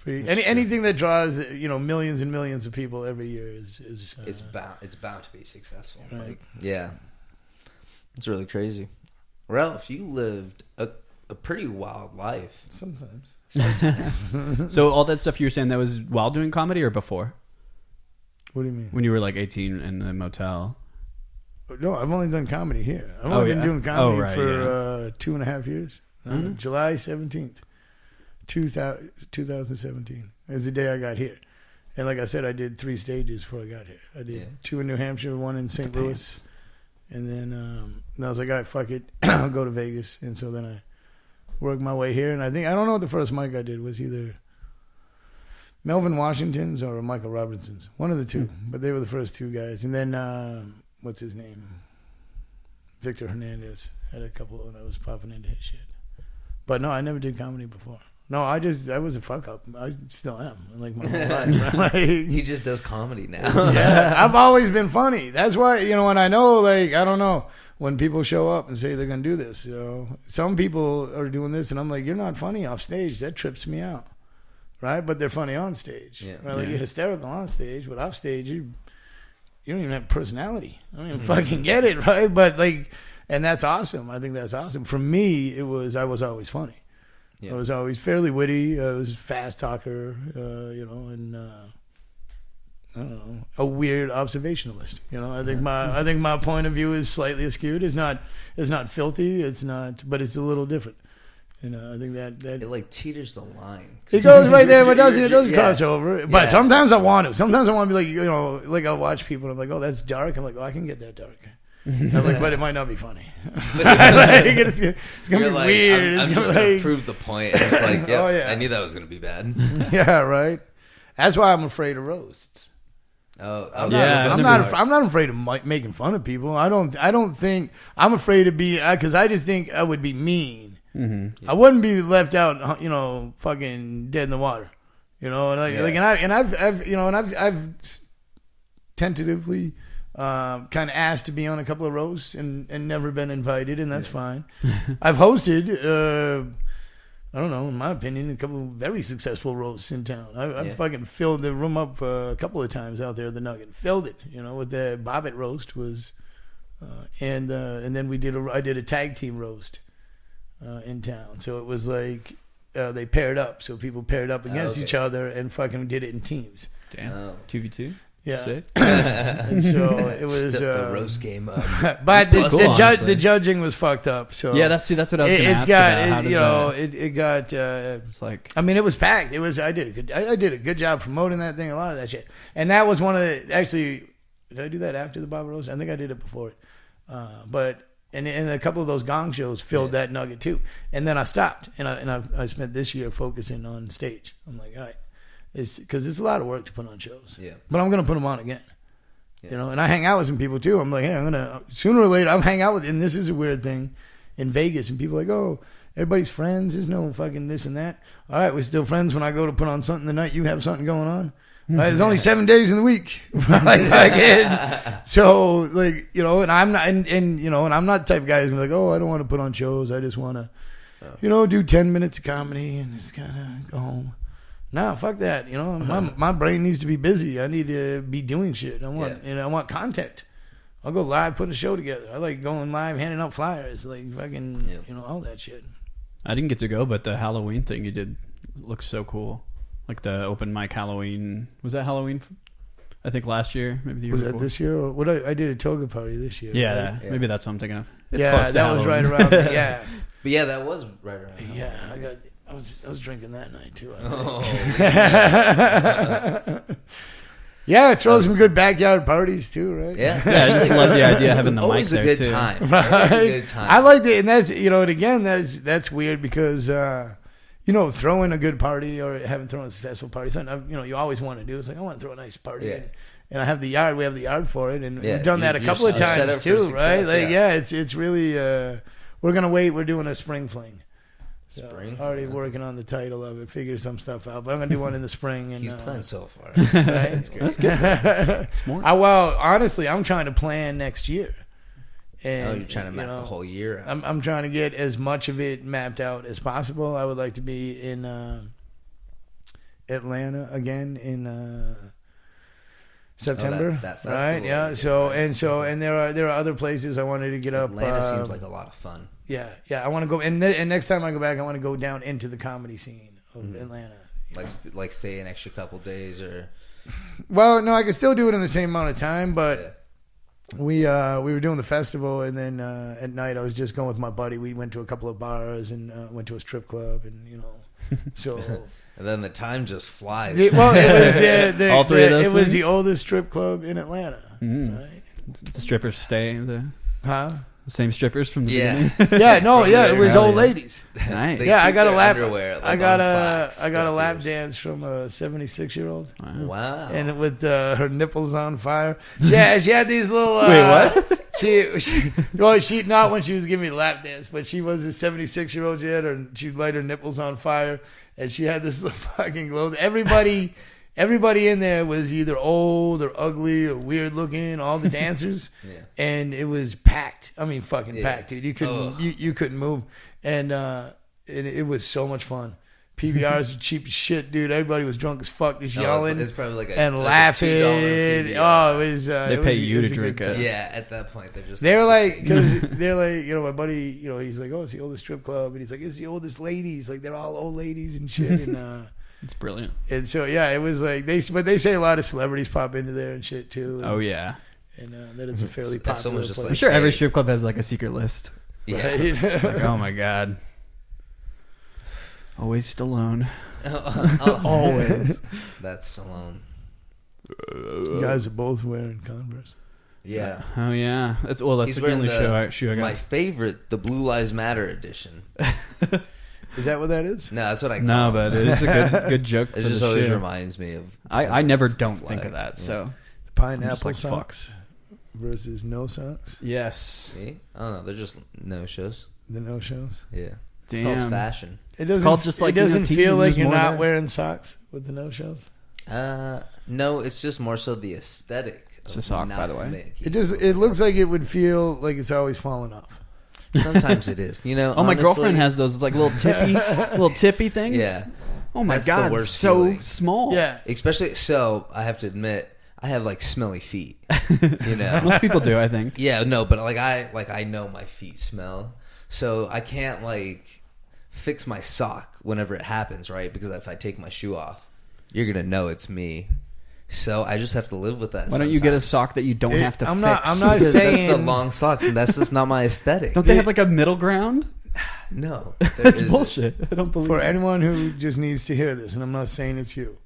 pretty. Anything that draws millions and millions of people every year is it's bound to be successful. Right. It's really crazy. Ralph, you lived a pretty wild life. Sometimes. So all that stuff you were saying, that was while doing comedy or before? What do you mean? When you were like 18 in the motel? No, I've only done comedy here. I've only been doing comedy for 2.5 years. July 17th, 2017 is the day I got here. And like I said, I did 3 stages before I got here. I did 2 in New Hampshire, 1 in St. Louis. And then I was like, all right, fuck it. I'll go to Vegas. And so then I worked my way here. And I don't know what the first mic I did was, either Melvin Washington's or Michael Robinson's. One of the two. But they were the first 2 guys. And then, what's his name? Victor Hernandez had a couple, and I was popping into his shit. But no, I never did comedy before. No, I was a fuck up. I still am. Like my whole life. He just does comedy now. Yeah, I've always been funny. That's why, and I know, I don't know, when people show up and say they're going to do this, some people are doing this, and I'm like, you're not funny off stage. That trips me out. Right? But they're funny on stage. Yeah. Right? Like, you're hysterical on stage, but off stage, you don't even have personality. I don't even fucking get it, right? But and that's awesome. I think that's awesome. For me, I was always funny. Yeah. I was always fairly witty. I was a fast talker, and I don't know, a weird observationalist. You know, I think my point of view is slightly skewed. It's not filthy. It's not, but it's a little different. You know, I think that it like teeters the line. It goes right there, but it doesn't cross over. But sometimes I want to. Sometimes I want to be like, you know, like I'll watch people and I'm like, oh, that's dark. I'm like, oh, I can get that dark. I'm like, but it might not be funny. Like, it's gonna be weird. I'm just gonna prove the point. It's like, I knew that was gonna be bad. Yeah, right. That's why I'm afraid of roasts. I'm not afraid of making fun of people. I don't think I'm afraid to be because I just think I would be mean. Mm-hmm. I wouldn't be left out, you know, fucking dead in the water, you know, and I've tentatively kind of asked to be on a couple of roasts and never been invited, and that's fine. I've hosted, I don't know, in my opinion, a couple of very successful roasts in town. I've fucking filled the room up a couple of times out there at the Nugget, filled it, you know, with the Bobbit roast was, and then I did a tag team roast. In town, so it was like they paired up, so people paired up against each other and fucking did it in teams. Damn, 2v2. Yeah, sick. And so it was the roast game up. But the judging was fucked up. So yeah, that's what I was going to ask about. It got. It's like, I mean, it was packed. It was. I did a good job promoting that thing. A lot of that shit, and that was one of the. Actually, did I do that after the Bob Rose? I think I did it before it, but. And a couple of those gong shows filled that Nugget too. And then I stopped, and I spent this year focusing on stage. I'm like, all right, it's because it's a lot of work to put on shows. Yeah. But I'm gonna put them on again. Yeah. You know, and I hang out with some people too. I'm like, hey, I'm gonna sooner or later. I'm hang out with, and this is a weird thing, in Vegas, and people are like, oh, everybody's friends. There's no fucking this and that. All right, we're still friends when I go to put on something the night you have something going on. Right, there's only 7 days in the week. So, like, you know, and I'm not, and you know, and I'm not the type of guy who's gonna be like, oh, I don't want to put on shows. I just want to, you know, do 10 minutes of comedy and just kind of go home. No, fuck that. You know, my brain needs to be busy. I need to be doing shit. I want content. I'll go live, put a show together. I like going live, handing out flyers, like fucking, you know, all that shit. I didn't get to go, but the Halloween thing you did looks so cool. Like the open mic Halloween. Was that Halloween? I think last year, maybe the year before. Was that this year? Or what? I did a toga party this year. Yeah, right? Maybe that's what I'm thinking of. It's yeah, close to that was right around. Yeah, but yeah, that was right around. Yeah, I was drinking that night too. Yeah, it throws some good backyard parties too, right? Yeah, I just love the idea of having the mic there always too. a good time. Right? Always a good time. I like it, and that's, you know, and again, that's weird because. You know, throwing a good party or having thrown a successful party, something, you know, you always want to do. It's like, I want to throw a nice party. Yeah. And I have the yard. We have the yard for it. And we've done that a couple of times too, success, right? Like, it's really, we're going to wait. We're doing a spring fling. So already working on the title of it, figure some stuff out. But I'm going to do one in the spring. And, he's planned so far. Right? That's great. That's good. Smart. Well, honestly, I'm trying to plan next year. And, you're trying to map the whole year out. I'm trying to get as much of it mapped out as possible. I would like to be in Atlanta again in September. That festival, right? Yeah. And there are other places I wanted to get up. Atlanta seems like a lot of fun. Yeah. I want to go, and next time I go back, I want to go down into the comedy scene of Atlanta. Like stay an extra couple days or. Well, no, I can still do it in the same amount of time, but. Yeah. We were doing the festival, and then at night I was just going with my buddy. We went to a couple of bars and went to a strip club, and you know, so. And then the time just flies. It was all three of those. It was the oldest strip club in Atlanta. Right? The strippers stay the same strippers from the beginning. It was old ladies. Nice. I got a lap. Underwear, I got a lap dance from a 76-year-old. Wow. And with her nipples on fire. She had these little. Wait, what? She not when she was giving me the lap dance, but she was a 76-year-old. She'd light her nipples on fire, and she had this little fucking glow. Everybody in there was either old or ugly or weird looking. All the dancers, and it was packed. I mean, fucking packed, dude. You couldn't you couldn't move, and it was so much fun. PBRs are cheap as shit, dude. Everybody was drunk as fuck, just yelling. It's probably like laughing. $2 Oh, it was. They pay you to drink it. Yeah, at that point they're just. They're like, you know, my buddy, you know, he's like, oh, it's the oldest strip club, and he's like, it's the oldest ladies. Like they're all old ladies and shit, and. It's brilliant. And so yeah, it was like they say a lot of celebrities pop into there and shit too. Oh yeah. And that is a fairly popular place. I'm sure every strip club has like a secret list. Yeah. Right? Like, oh my god. Always Stallone. Always. That's Stallone. You guys are both wearing Converse. Yeah. Oh yeah. That's the only shoe I got. My favorite, the Blue Lives Matter edition. Is that what that is? No, that's what I call No, it. but it is a good joke. It just always reminds me of. I never don't think of that. So The pineapple like, socks versus no socks. yes. See? I don't know. They're just no shows. The no shows. Yeah. It's Damn. called fashion. It doesn't. called just like, it doesn't teaching feel like who's you're more not there. wearing socks with the no shows. No, it's just more so the aesthetic. It's a sock, by the way. It looks like it would feel like it's always falling off. Sometimes it is. You know. Oh, my honestly, girlfriend has those. It's like little tippy things. Yeah. Oh my That's the god, worst so feeling. small. Yeah. Especially so, I have to admit, I have like smelly feet. You know. Most people do, I think. Yeah, no, but I know my feet smell, so I can't like fix my sock whenever it happens, right? Because if I take my shoe off, you're gonna know it's me. So I just have to live with that. Why don't you get a sock that you don't have to I'm fix? not Because saying that's the long socks, and that's just not my aesthetic. Don't they have like a middle ground? No, That's bullshit. I don't believe for it. anyone who just needs to hear this, and I'm not saying it's you.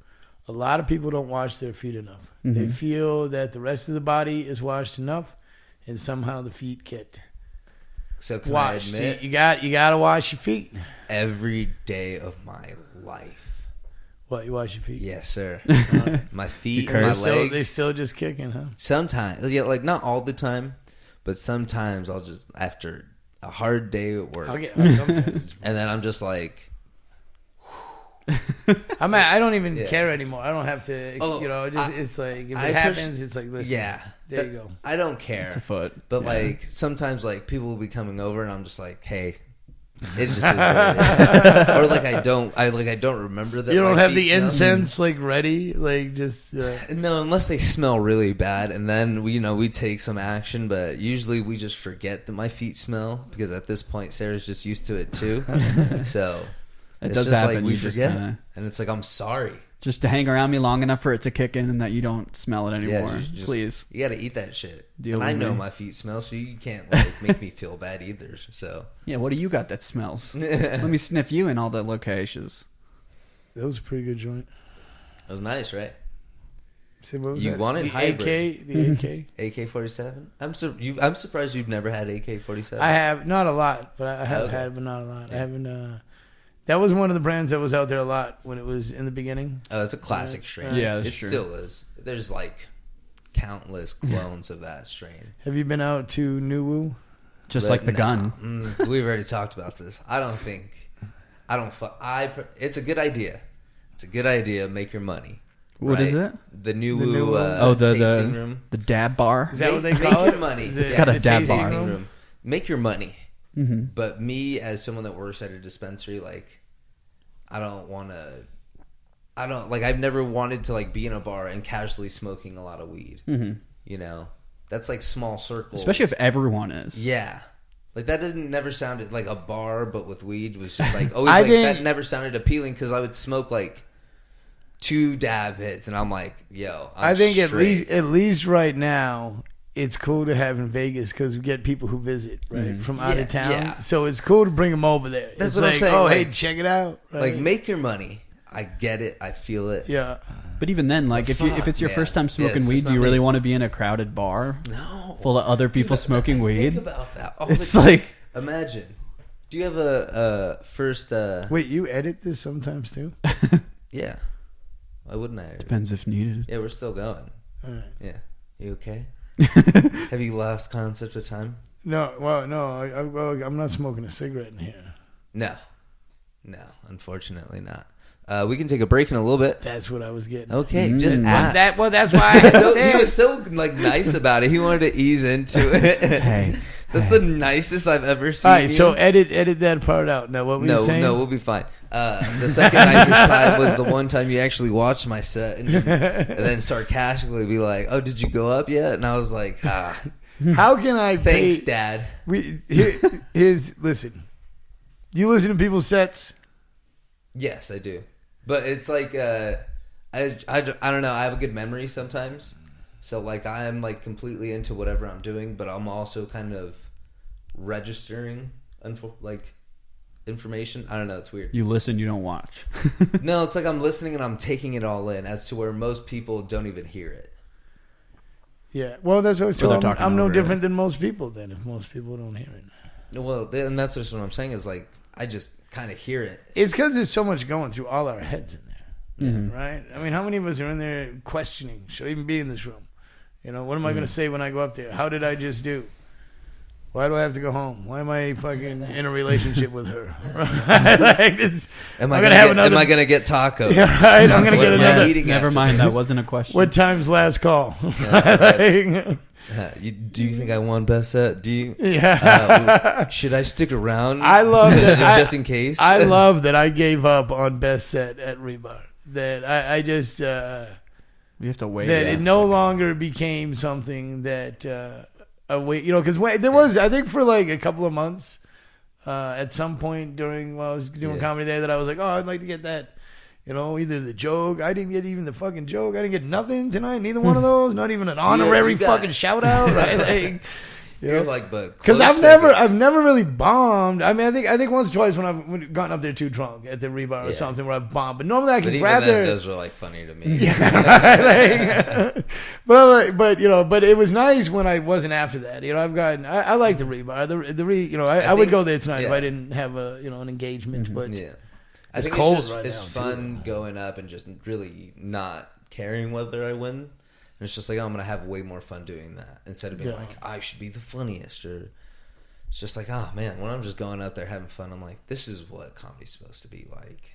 A lot of people don't wash their feet enough. They feel that the rest of the body is washed enough, and somehow the feet get So can washed. I admit, See, you got to wash your feet. every day of my life. What, you wash your feet? Yes, sir. My feet, Because my legs. They still just kicking, huh? Sometimes, yeah, like not all the time, but sometimes I'll just after a hard day at work, Sometimes. and then I'm just like, I don't even Yeah. care anymore. I don't have to. Oh, It's like if I it happens, it's like listen. yeah, There you go. I don't care. It's a foot. But Yeah. like sometimes, like people will be coming over, and I'm just like, hey. It just is what it is. Or like I don't remember that. You don't my have feet the smell. incense like ready, like just. No, unless they smell really bad, and then we take some action. But usually we just forget that my feet smell because at this point Sarah's just used to it too. So It it's does just happen. like we You just forget, kinda- and it's like I'm sorry. Just to hang around me long enough for it to kick in and that you don't smell it anymore. just- Please. You got to eat that shit. Deal and I with know me. my feet smell, so you can't like make me feel bad either. So Yeah, what do you got that smells? Let me sniff you in all the locations. That was a pretty good joint. it was nice, right? See, what was You that? wanted the hybrid. AK, the AK. AK-47. I'm surprised you've never had AK-47. I have not a lot, but I have Okay. had, but not a lot. I haven't. That was one of the brands that was out there a lot when it was in the beginning. Oh, it's a classic strain. Yeah, that's it true. still is. There's like countless clones of that strain. Have you been out to Nuwu? Just But like the no. gun. We've already talked about this. It's a good idea. It's a good idea. Make your money. What is it? The new The tasting room. the dab bar. Is that what they Make call your it? money. The- It's got a the dab tasting bar. room? Make your money. Mm-hmm. But me, as someone that works at a dispensary, like, I've never wanted to like be in a bar and casually smoking a lot of weed. Mm-hmm. You know, that's like small circles. Especially if everyone is. Yeah. Like that never sounded like a bar, but with weed was just like always that never sounded appealing because I would smoke like 2 dab hits and I'm like, yo, I think straight. at least right now, it's cool to have in Vegas because we get people who visit from out of town. Yeah. So it's cool to bring them over there. That's it's what I'm like, saying, oh, like- hey, check it out. Right? like make your money. I get it. I feel it. Yeah. But even then, like if it's your Yeah. first time Yeah, smoking it's weed, just do you not really me. want to be in a crowded bar No. full of other people smoking weed? Think about that. All It's the- like imagine. Do you have a first? Wait, you edit this sometimes too? Yeah. Why wouldn't I? depends if needed. Yeah, we're still going. All right. Yeah. You okay? Have you lost concept of time? No, well, no, I'm not smoking a cigarette in here. No, unfortunately not. We can take a break in a little bit. That's what I was getting. Okay, just Mm. ask. That's why I He said. was so like nice about it. He wanted to ease into it. Hey, That's the nicest I've ever seen. All right, so you. edit that part out. Now, what were you saying? No, we'll be fine. The second nicest time was the one time you actually watched my set and then sarcastically be like, "Oh, did you go up yet?" And I was like, "Ah, How can I thanks, pay? Dad." Here's listen. You listen to people's sets. Yes, I do. But it's like I don't know. I have a good memory sometimes, so like I'm like completely into whatever I'm doing, but I'm also kind of registering like information. I don't know. It's weird. You listen, you don't watch. No, it's like I'm listening and I'm taking it all in, as to where most people don't even hear it. Yeah, well, that's what So I'm no different than most people. Then, if most people don't hear it, well, and that's just what I'm saying is like I just kind of hear it. It's because there's so much going through all our heads in there, Mm-hmm. right? I mean, how many of us are in there questioning? Should I even be in this room? You know, what am I going to say when I go up there? How did I just do? Why do I have to go home? Why am I fucking in a relationship with her? Like this, Am I gonna get tacos? Yeah, right. I'm gonna get another. Never mind, that wasn't a question. What time's last call? Yeah, right. Do you think I won best set? Do you? Yeah. Should I stick around? I love that. Just in case. I love that I gave up on best set at Rebar. That I just. We have to wait. That it no longer became something that. Because there was, I think, for like a couple of months, at some point during while I was doing comedy there, that I was like, oh, I'd like to get that, either the joke. I didn't get even the fucking joke. I didn't get nothing tonight. Neither one of those. Not even an honorary fucking shout out. Right? Like, You're like, but because I've never really bombed. I mean, I think once or twice when I've gotten up there too drunk at the Rebar or something where I've bombed. But normally I can grab there. Those were like funny to me. Yeah, but it was nice when I wasn't after that. I like the Rebar. I would go there tonight if I didn't have an engagement. But I think cold it's right fun going up and just really not caring whether I win. And it's just like, I'm going to have way more fun doing that instead of being like, I should be the funniest. Or it's just like, oh, man, when I'm just going up there having fun, I'm like, this is what comedy's supposed to be like.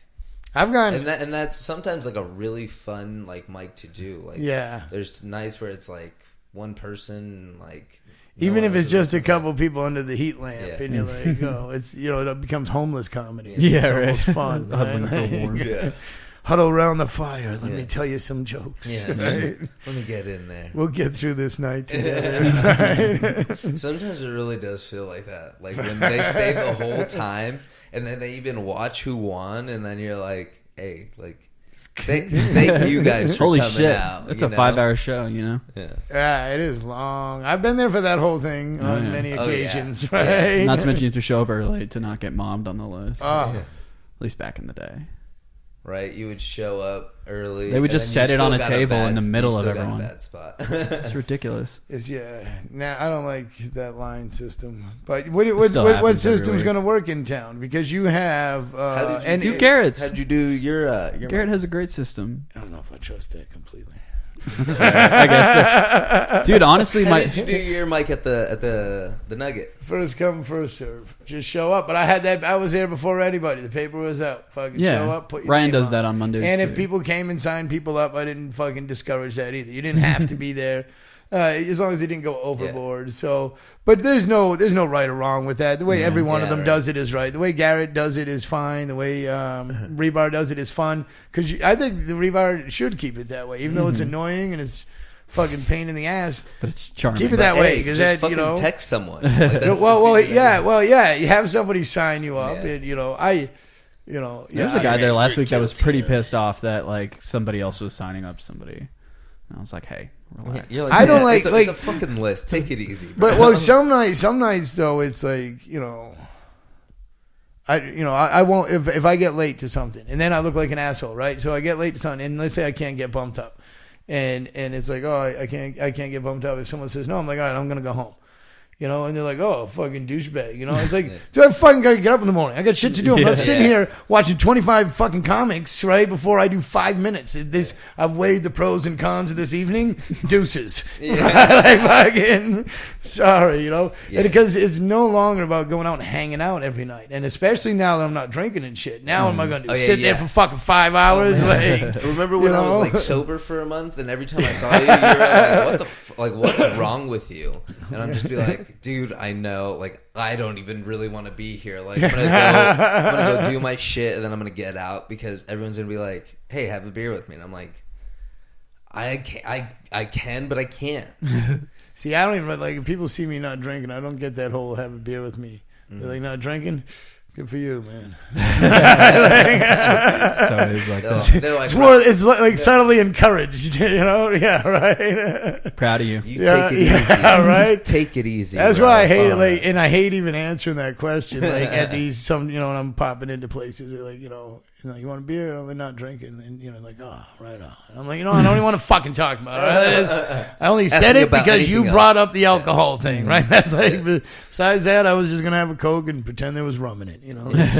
And that's sometimes like a really fun like mic to do. Like, there's nights where it's like one person, like, even if it's just a couple people under the heat lamp, and you're like, oh, it's it becomes homeless comedy. Yeah, it's almost fun. Right? Huddle around the fire. Let me tell you some jokes. Yeah, right? Let me get in there. We'll get through this night together. Right? Sometimes it really does feel like that. Like when they stay the whole time, and then they even watch who won, and then you're like, hey, like, thank you guys for Holy coming shit. out. It's a 5-hour show, Yeah, it is long. I've been there for that whole thing on many occasions, right? Yeah. Not to mention you have to show up early to not get mobbed on the list. At least back in the day. Right, you would show up early. They would just set it on a table in the middle of everyone. Got a bad spot. It's ridiculous. Now I don't like that line system. But what system's going to work in town? Because you have Garrett's. How'd you do your Garrett has a great system. I don't know if I trust that completely. That's fair. I guess so. Dude, honestly, How did you do your mic at the Nugget? First come, first serve. Just show up. But I was there before anybody. The paper was out. Fucking show up. Put your Ryan name does on. that on Mondays. And too. if people came and signed people up, I didn't fucking discourage that either. You didn't have to be there. As long as they didn't go overboard. Yeah. So, but there's no right or wrong with that. The way every one of them does it is right. The way Garrett does it is fine. The way Rebar does it is fun. Because I think the Rebar should keep it that way, even though it's annoying and it's fucking pain in the ass. But it's charming. Keep it that way because just that fucking text someone. Like you have somebody sign you up. And, there was a guy there last week that was pretty pissed off that like somebody else was signing up somebody. And I was like, hey. Relax. Yeah, I don't it's a fucking list. Take it easy. Bro. But some nights though it's like I won't if I get late to something and then I look like an asshole, right? So I get late to something and let's say I can't get bumped up, and it's like I can't get bumped up. If someone says no, I'm like all right, I'm gonna go home. And they're like, oh, fucking douchebag. It's like, dude, I fucking got to get up in the morning. I got shit to do. I'm not sitting here watching 25 fucking comics, right, before I do 5 minutes. I've weighed the pros and cons of this evening. Deuces. Like, fucking, sorry, And because it's no longer about going out and hanging out every night. And especially now that I'm not drinking and shit. Now what am I going to do? Sit there for fucking 5 hours? Remember when I was like sober for a month and every time I saw you, you were like, what's wrong with you? And I'm just be like, dude, I know, like, I don't even really want to be here. Like, I'm gonna go do my shit, and then I'm gonna get out because everyone's gonna be like, "Hey, have a beer with me," and I'm like, I can, but I can't. See, I don't even like. If people see me not drinking, I don't get that whole "have a beer with me." They're like, "Not drinking." Good for you, man. So it's like, they're like, It's more. It's like subtly encouraged, you know. Yeah, right. proud of you. you take it easy. Yeah, right. Take it easy. That's bro. why I hate it. Like, and I hate even answering that question. Like at these when I'm popping into places, they're like, you want a beer? Oh, they're not drinking. And like, oh, right on. And I'm like, I don't even want to fucking talk about it. I only said it because you brought up the alcohol thing, right? That's like. Besides that, I was just gonna have a Coke and pretend there was rum in it.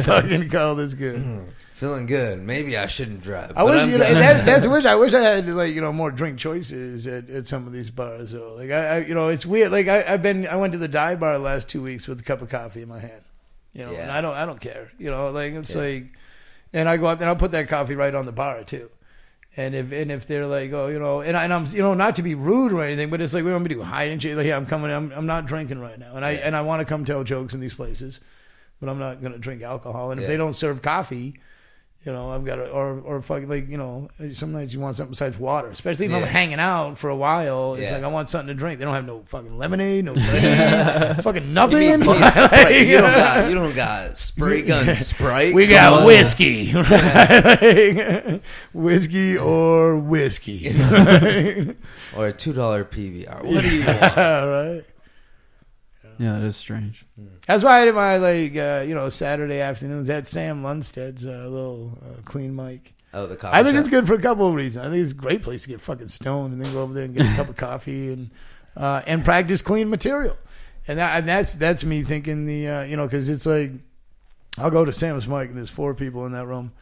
Fucking call this good. Feeling good. Maybe I shouldn't drive. I wish I wish I had more drink choices at some of these bars. So like it's weird. Like I went to the dive bar the last 2 weeks with a cup of coffee in my hand. And I don't care. Like it's like, and I go up and I'll put that coffee right on the bar too. And if they're like, oh, and I'm not to be rude or anything, but it's like, we want me to do hide and shit. Like, yeah, I'm not drinking right now, and I want to come tell jokes in these places, but I'm not gonna drink alcohol. And if they don't serve coffee, I've got to, or fucking like, some nights you want something besides water, especially if I'm hanging out for a while. It's like, I want something to drink. They don't have no fucking lemonade, no tea, fucking nothing. You don't got spray gun Sprite. We got whiskey, right? Whiskey or whiskey, or a $2 PBR. What do you want? Right. Yeah, that is strange. That's why I did my Saturday afternoons at Sam Lundsted's little clean mic. Oh, the coffee. I think it's good for a couple of reasons. I think it's a great place to get fucking stoned and then go over there and get a cup of coffee and practice clean material. And that's me thinking because it's like I'll go to Sam's mic and there's 4 people in that room,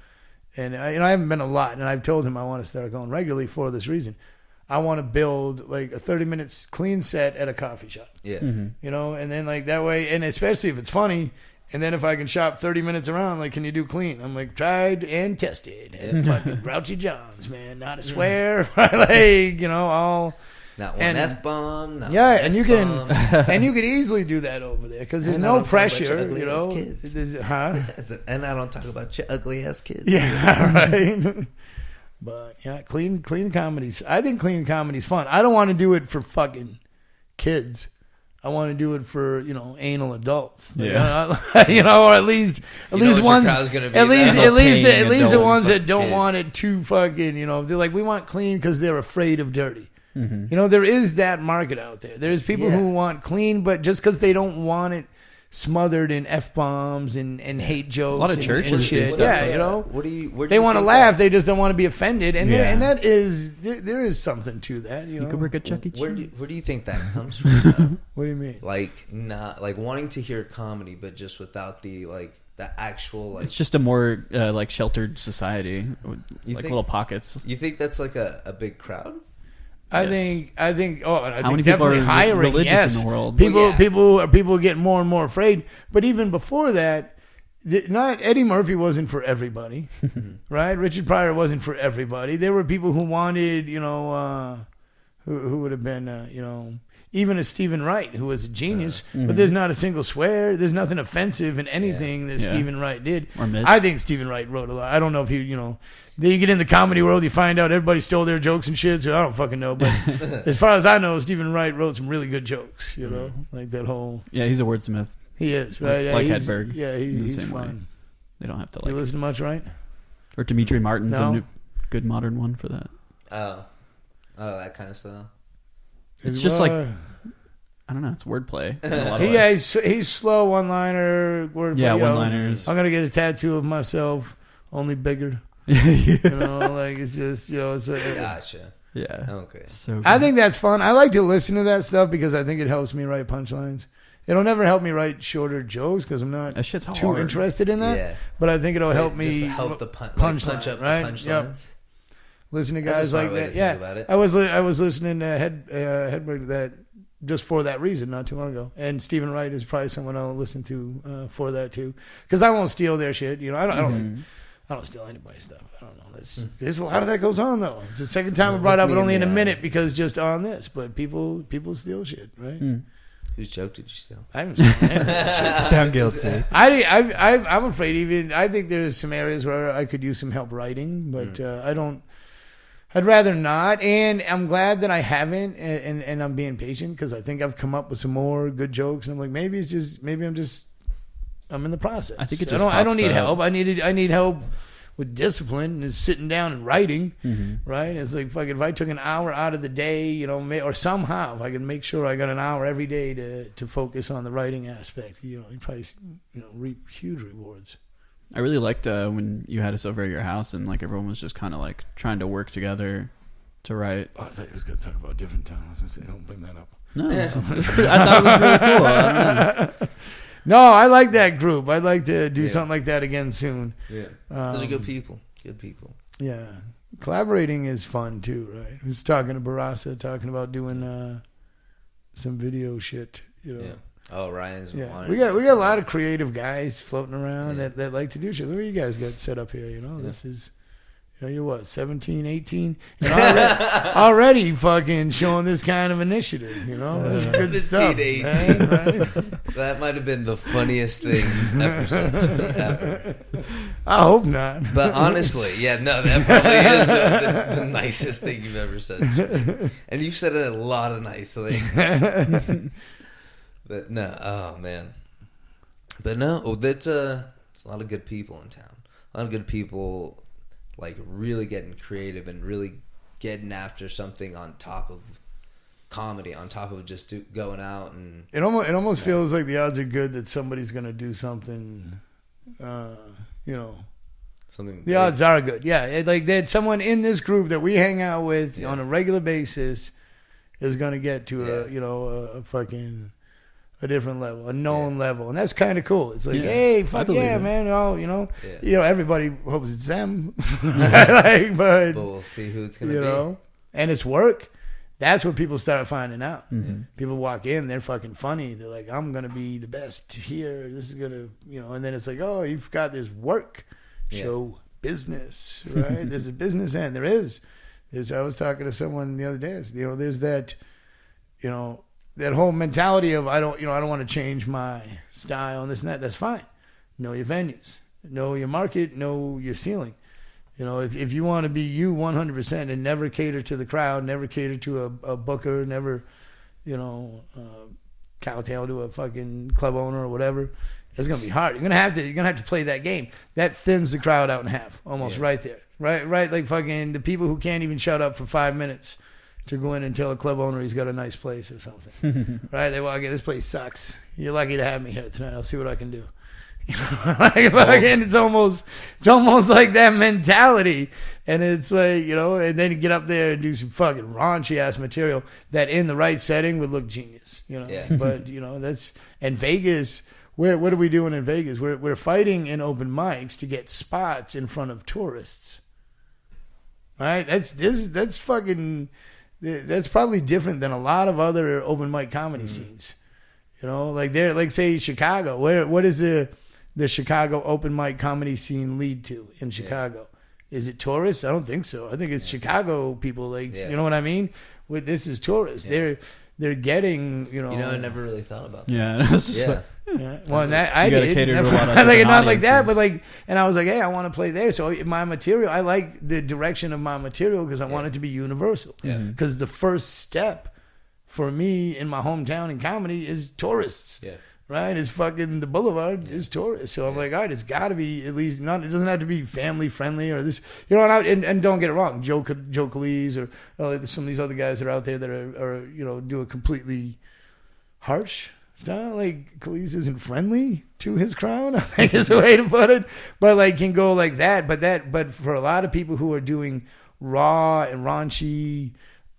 and I haven't been a lot, and I've told him I want to start going regularly for this reason. I want to build like a 30 minutes clean set at a coffee shop. Yeah. Mm-hmm. And then like that way, and especially if it's funny, and then if I can shop 30 minutes around, like, can you do clean? I'm like, tried and tested at fucking Grouchy John's, man. Not a swear. Like, all. Not one F-bomb. Not yeah, one and you S-bomb. can and you can easily do that over there because there's no pressure, And I don't talk about your ugly ass kids. Yeah, right. But yeah, clean comedies. I think clean comedy's fun. I don't want to do it for fucking kids. I want to do it for anal adults. Yeah. Or at least ones. At least the ones that don't kids. want it too fucking. They're like, we want clean because they're afraid of dirty. Mm-hmm. There is that market out there. There's people who want clean, but just because they don't want it smothered in F-bombs and hate jokes. A lot of churches and shit. do stuff. Yeah, they want to laugh. They just don't want to be offended, and that is there is something to that. You could work at Chuck E. Cheese. Where do you think that comes from? What do you mean? Like not like wanting to hear comedy, but just without the actual It's just a more sheltered society, little pockets. You think that's like a big crowd? I think. How think many people definitely are hiring. religious Yes, in the world? People get more and more afraid. But even before that, not Eddie Murphy wasn't for everybody, right? Richard Pryor wasn't for everybody. There were people who wanted, who would have been, even a Stephen Wright, who was a genius. But there's not a single swear. There's nothing offensive in anything that Stephen Wright did. I think Stephen Wright wrote a lot. I don't know if he, then you get in the comedy world, you find out everybody stole their jokes and shit, so I don't fucking know. But as far as I know, Stephen Wright wrote some really good jokes, like that whole... Yeah, he's a wordsmith. He is, right? Like Hedberg. Yeah, he's the same fun. way. They don't have to You listen to much, right? Or Dimitri Martin's a good modern one for that. Oh, that kind of stuff. It's just like... I don't know. It's wordplay. In a lot of ways. He's slow one-liner. Wordplay, yeah, one-liners. I'm gonna get a tattoo of myself, only bigger. It's just it's gotcha. Yeah. Okay. So I think that's fun. I like to listen to that stuff because I think it helps me write punchlines. It'll never help me write shorter jokes because I'm not too interested in that. Yeah. But I think it'll help me help the punch up right? the punchlines. Yep. Listen to guys like that. Yeah. I was listening to Hedberg that just for that reason not too long ago. And Stephen Wright is probably someone I'll listen to for that too. Because I won't steal their shit. I don't steal anybody's stuff. I don't know. There's a lot of that goes on though. It's the second time I brought up it only in a minute because just on this. But people steal shit, right? Whose joke did you steal? I haven't stolen anything. Sound guilty. I'm afraid I think there's some areas where I could use some help writing, but I don't. I'd rather not, and I'm glad that I haven't, and I'm being patient because I think I've come up with some more good jokes, and I'm like, maybe I'm just I'm in the process. I think it just I don't need pops help. up. I need help with discipline and sitting down and writing, right? It's like fucking if I took an hour out of the day, or somehow if I could make sure I got an hour every day to focus on the writing aspect, you probably reap huge rewards. I really liked when you had us over at your house and like everyone was just kind of like trying to work together to write. Oh, I thought you was going to talk about different times. I said, don't bring that up. No, I thought it was really cool. I don't know. No, I like that group. I'd like to do something like that again soon. Yeah, those are good people. Good people. Yeah, collaborating is fun too, right? I was talking to Barasa, talking about doing some video shit. Yeah. Oh, Ryan's. Yeah, we got a lot of creative guys floating around that like to do shit. Look what you guys got set up here. This is. You're what, 17, 18? And already fucking showing this kind of initiative, That's good stuff. 18. Right? That might have been the funniest thing ever said to me, ever. I hope not. But honestly, that probably is the nicest thing you've ever said to me. And you've said a lot of nice things. But no, oh man. But no, it's a lot of good people in town. A lot of good people like really getting creative and really getting after something on top of comedy, on top of just going out and it almost feels like the odds are good that somebody's going to do something. Something. The odds are good, yeah. Like that, someone in this group that we hang out with on a regular basis is going to get to a fucking. A different level, a known level, and that's kind of cool. It's like, hey, fuck yeah, man! Everybody hopes it's them, but we'll see who it's gonna be. And it's work. That's what people start finding out. Mm-hmm. People walk in, they're fucking funny. They're like, I'm gonna be the best here. This is gonna, and then it's like, oh, you forgot there's work, show business, right? There's a business end. There is. I was talking to someone the other day. There's that, that whole mentality of I don't want to change my style and this and that. That's fine. Know your venues, know your market, know your ceiling. If you want to be you 100% and never cater to the crowd, never cater to a booker, never, kowtow to a fucking club owner or whatever, it's gonna be hard. You're gonna have to play that game. That thins the crowd out in half, almost right there, right. Like fucking the people who can't even shut up for 5 minutes. To go in and tell a club owner he's got a nice place or something, right? They walk in, this place sucks. You're lucky to have me here tonight. I'll see what I can do. It's almost like that mentality, and it's like and then you get up there and do some fucking raunchy ass material that in the right setting would look genius, Yeah. But that's and Vegas. What are we doing in Vegas? We're fighting in open mics to get spots in front of tourists, right? That's fucking. That's probably different than a lot of other open mic comedy scenes. Like say Chicago. What is the Chicago open mic comedy scene lead to in Chicago? Is it tourists? I don't think so. I think it's Chicago people. You know what I mean? This is tourists. Yeah. They're getting I never really thought about that. Yeah, it was just like, well, that I did. Cater to a lot of not like that, but and I was like, hey, I want to play there. So my material, I like the direction of my material because I want it to be universal. Because the first step for me in my hometown in comedy is tourists. Yeah. Right? It's fucking the boulevard is tourists. So I'm like, all right, it's got to be at least not. It doesn't have to be family friendly or this. And don't get it wrong, Joe Calise or some of these other guys that are out there that are do a completely harsh. It's not like Calise isn't friendly to his crowd, I think is the way to put it. But can go like that. But for a lot of people who are doing raw and raunchy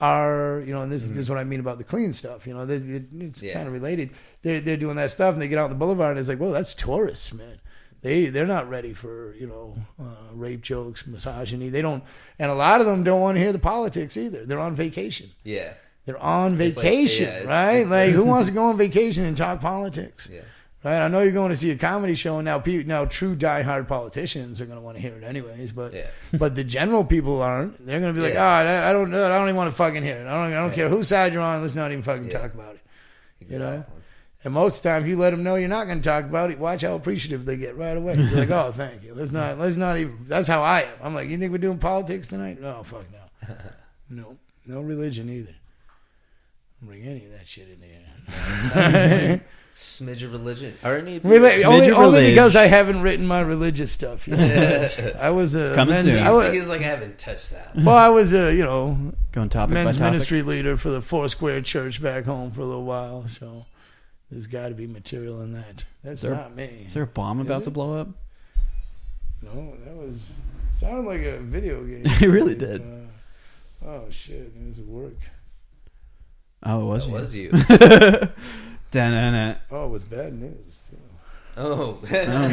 and this is what I mean about the clean stuff. It's kind of related. They're doing that stuff and they get out on the boulevard and it's like, well, that's tourists, man. They're not ready for rape jokes, misogyny. They don't, and a lot of them don't want to hear the politics either. They're on vacation. Yeah. They're on vacation, right? Who wants to go on vacation and talk politics? Yeah. Right? I know you're going to see a comedy show, and now true diehard politicians are going to want to hear it anyways, but the general people aren't. They're going to be like, I don't even want to fucking hear it. I don't care whose side you're on. Let's not even fucking talk about it. Exactly. And most of the time, if you let them know you're not going to talk about it, watch how appreciative they get right away. They're like, oh, thank you. Let's not even. That's how I am. I'm like, you think we're doing politics tonight? No, fuck no. No religion either. Don't bring any of that shit in here. Smidge of religion. Are any of only because I haven't written my religious stuff yet. I was a he's like, I haven't touched that. Well, I was a going topic men's by topic. ministry leader for the Foursquare Church back home for a little while. So there's got to be material in that. That's not me. Is there a bomb about to blow up? No, that sounded like a video game. It really did. Oh shit! It was at work. Oh, it was you. Oh, with bad news. Too. Oh. Oh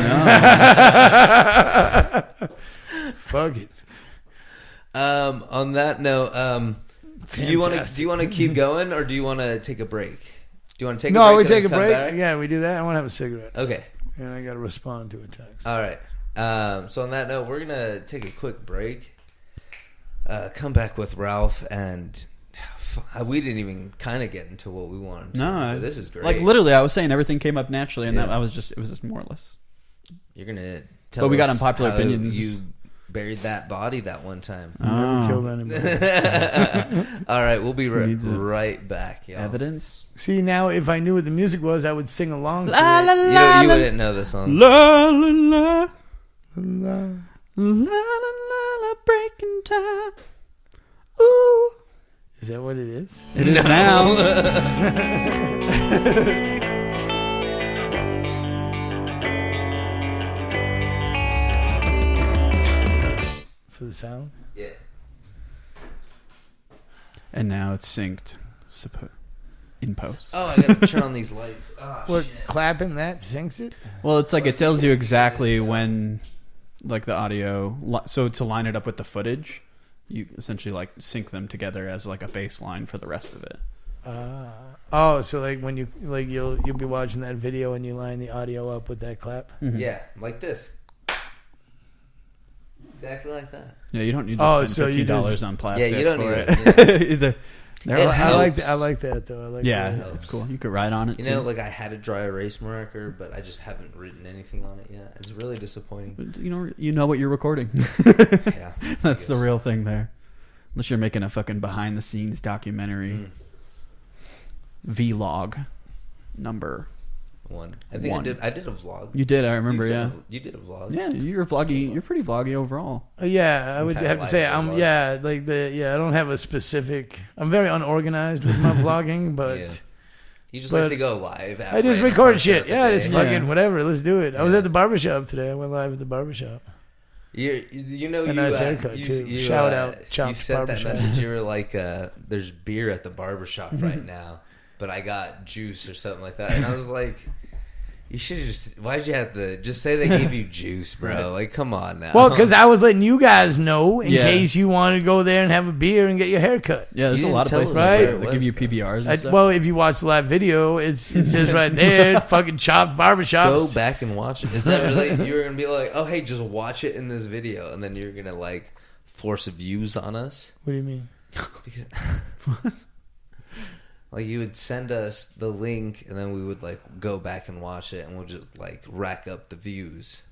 no. Fuck it. On that note, do you want to keep going or do you want to take a break? Do you want to take a break? No, we take a break. Back? Yeah, we do that. I want to have a cigarette. Okay. And I got to respond to a text. All right. So on that note, we're gonna take a quick break. Come back with Ralph, and we didn't even kind of get into what we wanted to. No, but this is great. Like literally, I was saying everything came up naturally, and that it was just more or less. You're gonna tell. But we got us unpopular how opinions. You buried that body that one time. Never killed anybody. All right, we'll be right back. Y'all. Evidence. See, now if I knew what the music was, I would sing along to la, it. la, la, you wouldn't know the song. La la la La. la la, breaking time. Ooh. Is that what it is? It is now. For the sound? Yeah. And now it's synced in post. Oh, I gotta turn on these lights. Oh, What, shit. clapping that syncs it? Well, it's like it tells you exactly when, like the audio. So to line it up with the footage, you essentially like sync them together as like a baseline for the rest of it. So like when you'll be watching that video and you line the audio up with that clap. Mm-hmm. Yeah, like this. Exactly like that. Yeah, you don't need to spend $15 on plastic. Yeah, you don't for need it. I like that though. It's cool. You could write on it. You know, like I had a dry erase marker, but I just haven't written anything on it yet. It's really disappointing. But, you know what you're recording. Yeah, that's the real thing there. Unless you're making a fucking behind the scenes documentary. Vlog number 1. I think I did a vlog. You did, I remember. You did a vlog. Yeah, you're vloggy. You're pretty vloggy overall. Yeah, I would have to say I don't have a specific. I'm very unorganized with my vlogging, but he just likes to go live. I just record shit. Yeah, it's fucking whatever. Let's do it. I was at the barbershop today. I went live at the barbershop. A nice haircut too. Shout out, Chopped You sent Barbershop. that message. You were like, "There's beer at the barbershop right now, but I got juice or something like that." And I was like, "You should just. Why'd you have to just say they gave you juice, bro? Like, come on now." Well, because I was letting you guys know in case you wanted to go there and have a beer and get your hair cut. Yeah, there's a lot of places that give you PBRs and stuff. Well, if you watch the live video, it says right there, fucking Chopped Barbershops. Go back and watch it. Is that really? You were gonna be like, "Oh, hey, just watch it in this video," and then you're gonna like force views on us? What do you mean? Because like you would send us the link, and then we would like go back and watch it, and we'll just like rack up the views.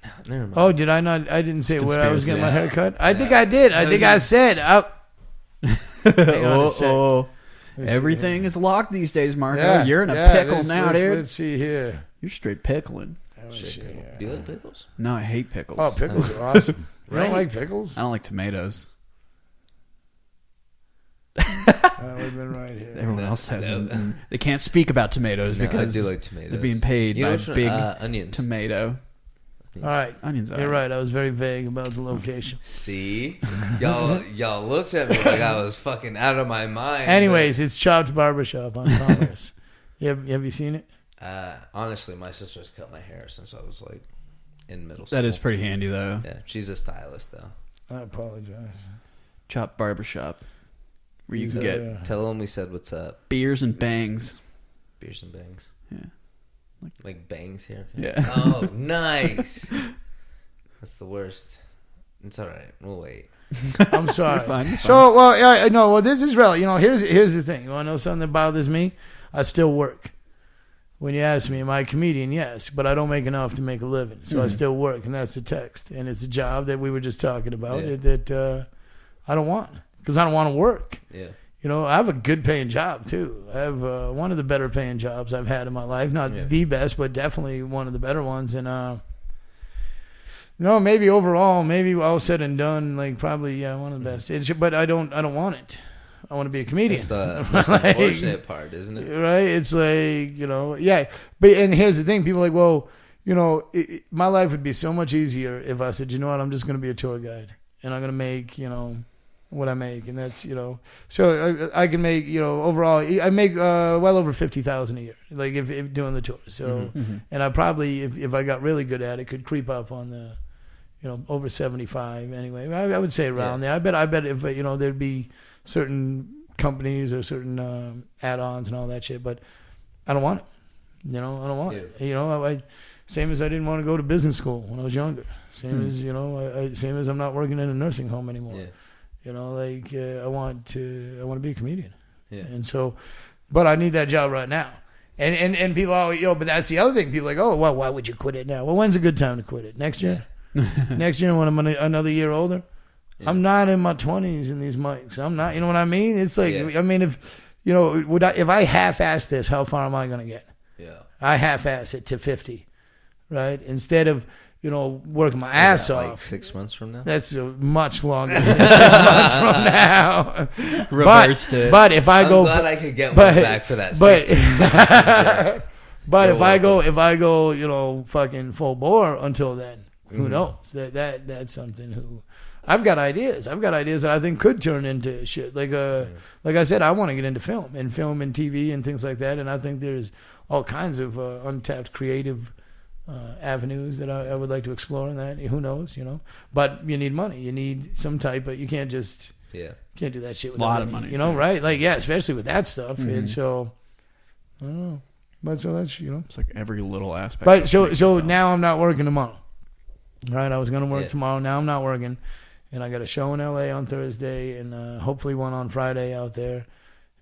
No, never mind. Oh, did I not? I didn't say where I was getting my hair cut. I think I did. I think I said. Everything is locked these days, Marco. Yeah, You're in a pickle now, dude. Let's see here. You're straight pickling. Do you like pickles? No, I hate pickles. Oh, pickles are awesome. You don't like pickles? I don't like tomatoes. We've been right here. Everyone else has them. They can't speak about tomatoes because I do like tomatoes. They're being paid by big onions. Tomato. All right, onions. You're right. I was very vague about the location. See, y'all looked at me like I was fucking out of my mind. Anyways, it's Chopped Barbershop on Commerce. Have you seen it? Honestly, my sister's cut my hair since I was like in middle school. That is pretty handy, though. Yeah, she's a stylist, though. I apologize. Chopped Barbershop, where you can get. Tell them we said what's up. Beers and bangs. Beers and bangs. Yeah. Like bangs here. Yeah. Oh, nice. That's the worst. It's all right. We'll wait. I'm sorry. You're fine. So, well, this is real. Here's the thing. You want to know something that bothers me? I still work. When you ask me, am I a comedian? Yes, but I don't make enough to make a living. So I still work, and that's the text. And it's a job that we were just talking about that I don't want because I don't want to work. Yeah. I have a good paying job too. I have one of the better paying jobs I've had in my life. Not the best, but definitely one of the better ones. And maybe overall, maybe all said and done, like probably one of the best. But I don't want it. I want to be a comedian. It's the most unfortunate part, isn't it? Right? It's like, yeah. But and here's the thing: people are like, well, my life would be so much easier if I said, you know what, I'm just going to be a tour guide, and I'm going to make, what I make, and that's, so I can make, overall, I make well over $50,000 a year, like if doing the tour. So, and I probably, if I got really good at it, could creep up on the, over 75 anyway. I would say around there. I bet if there'd be certain companies or certain add-ons and all that shit, but I don't want it. I don't want it. Same as I didn't want to go to business school when I was younger. Same as same as I'm not working in a nursing home anymore. I want to be a comedian. Yeah. And so, but I need that job right now. And people always, but that's the other thing. People are like, oh, well, why would you quit it now? Well, when's a good time to quit it? Next year? Next year when I'm another year older? Yeah. I'm not in my 20s in these mics. I'm not, you know what I mean? It's like, I mean, if I half-ass this, how far am I going to get? Yeah. I half-ass it to 50, right? Instead of, working my ass off. Like 6 months from now? That's much longer than 6 months from now. Reversed it. But if I go, I'm glad I could get one back for that 16 seconds. But if I go, fucking full bore until then, who knows? That's something I've got ideas. I've got ideas that I think could turn into shit. Like I said, I want to get into film and TV and things like that. And I think there's all kinds of untapped creative avenues that I would like to explore in that. Who knows, But you need money. You need some type, but you can't just can't do that shit with a lot of money. Right? Like especially with that stuff. And so I don't know. But so that's it's like every little aspect. But so now I'm not working tomorrow. Right? I was gonna work tomorrow. Now I'm not working. And I got a show in LA on Thursday and hopefully one on Friday out there.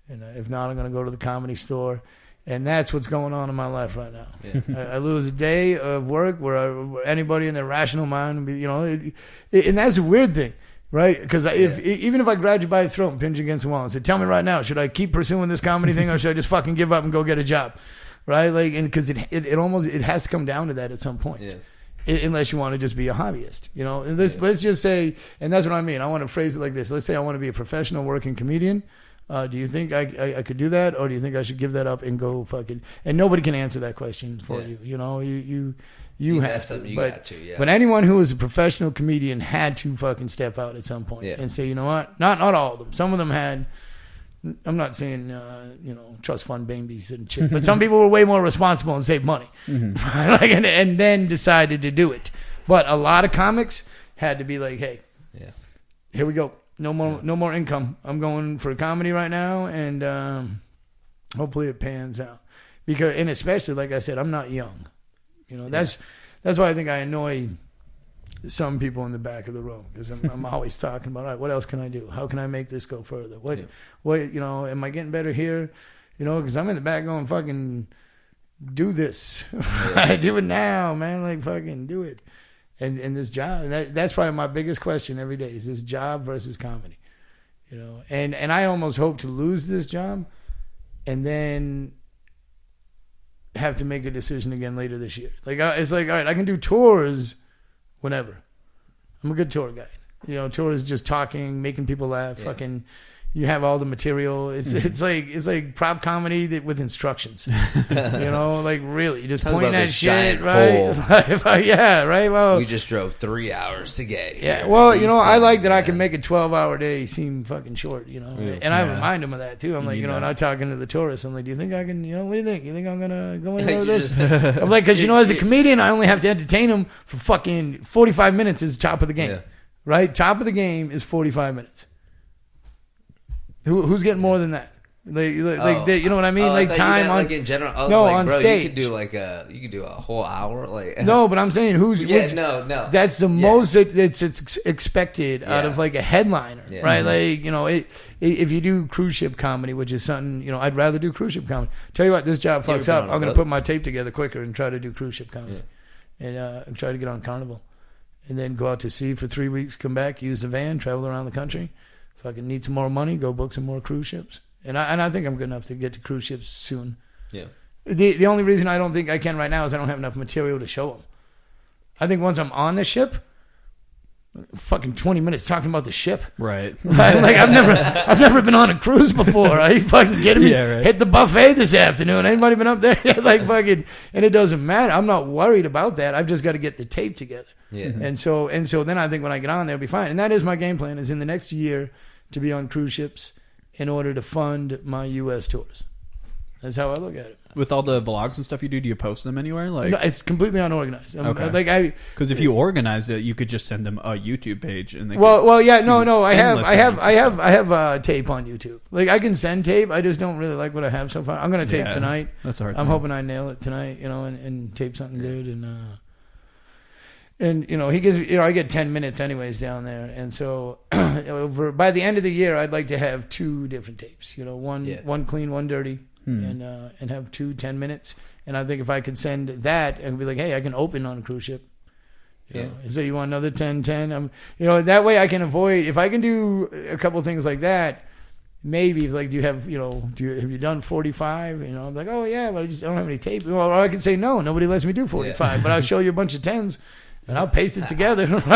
And if not, I'm going to go to the Comedy Store. And that's what's going on in my life right now. Yeah. I lose a day of work where anybody in their rational mind would be, and that's a weird thing, right? Because even if I grabbed you by the throat and pinned you against the wall and said, tell me right now, should I keep pursuing this comedy thing or should I just fucking give up and go get a job? Right? Like, and because it has to come down to that at some point. Yeah. Unless you want to just be a hobbyist, And let's just say, and that's what I mean. I want to phrase it like this. Let's say I want to be a professional working comedian. Do you think I could do that, or do you think I should give that up and go fucking? And nobody can answer that question for you. You have to. Got to. Yeah. But anyone who is a professional comedian had to fucking step out at some point and say, you know what? Not all of them. Some of them had. I'm not saying, trust fund babies and shit, but some people were way more responsible and saved money, and then decided to do it. But a lot of comics had to be like, hey, here we go. No more income. I'm going for comedy right now, and hopefully it pans out. And especially, like I said, I'm not young. That's why I think I annoy some people in the back of the room because I'm always talking about, all right, what else can I do? How can I make this go further? What am I getting better here? Because I'm in the back going, fucking do this. Do it now, man. Like, fucking do it. And this job, that's probably my biggest question every day is this job versus comedy. And I almost hope to lose this job and then have to make a decision again later this year. Like, it's like, all right, I can do tours whenever. I'm a good tour guide. Tour is just talking, making people laugh. Fucking, you have all the material. It's like prop comedy with instructions. Like really, you just point at shit, right? Right. Well, we just drove 3 hours to get here. Yeah. Well, I like that I can make a 12-hour day seem fucking short. And I remind them of that too. I'm like, and I'm talking to the tourists. I'm like, do you think I can? What do you think? You think I'm gonna go in with this? I'm like, because as a comedian, I only have to entertain them for fucking 45 minutes. Is top of the game, right? Top of the game is 45 minutes. Who's getting more than that? Like you know what I mean? Like time on, like in general. On stage. You could do a whole hour. Like no, but I'm saying who's no. That's the most it's expected out of like a headliner, right? Like if you do cruise ship comedy, which is something I'd rather do cruise ship comedy. Tell you what, this job fucks up. I'm gonna put my tape together quicker and try to do cruise ship comedy, and try to get on Carnival, and then go out to sea for 3 weeks, come back, use the van, travel around the country. fucking need some more money, go book some more cruise ships. And I think I'm good enough to get to cruise ships soon. Yeah. The only reason I don't think I can right now is I don't have enough material to show them. I think once I'm on the ship, fucking 20 minutes talking about the ship. Right. Like I've never been on a cruise before. Are you fucking kidding me? Yeah, right. Hit the buffet this afternoon. Anybody been up there? Like fucking, and it doesn't matter. I'm not worried about that. I've just got to get the tape together. Yeah. And so then I think when I get on there, it'll be fine. And that is my game plan, is in the next year to be on cruise ships in order to fund my U.S. tours. That's how I look at it. With all the vlogs and stuff you do you post them anywhere? Like, No, it's completely unorganized. okay. Because if you organized it, you could just send them a YouTube page and they. Well, yeah, no. I have tape on YouTube. Like I can send tape. I just don't really like what I have so far. I'm gonna tape tonight. That's hard. I'm hoping I nail it tonight. And tape something good and he gives I get 10 minutes anyways down there, and so by the end of the year I'd like to have 2 different tapes. One clean, one dirty. And have 10 minutes. And I think if I could send that and be like, hey, I can open on a cruise ship. So you want another 10? That way I can avoid, if I can do a couple things like that, maybe like, have you done 45? I'm like, oh yeah, but I don't have any tape. Or I can say, no, nobody lets me do 45, but I'll show you a bunch of 10s and I'll paste it together. Nice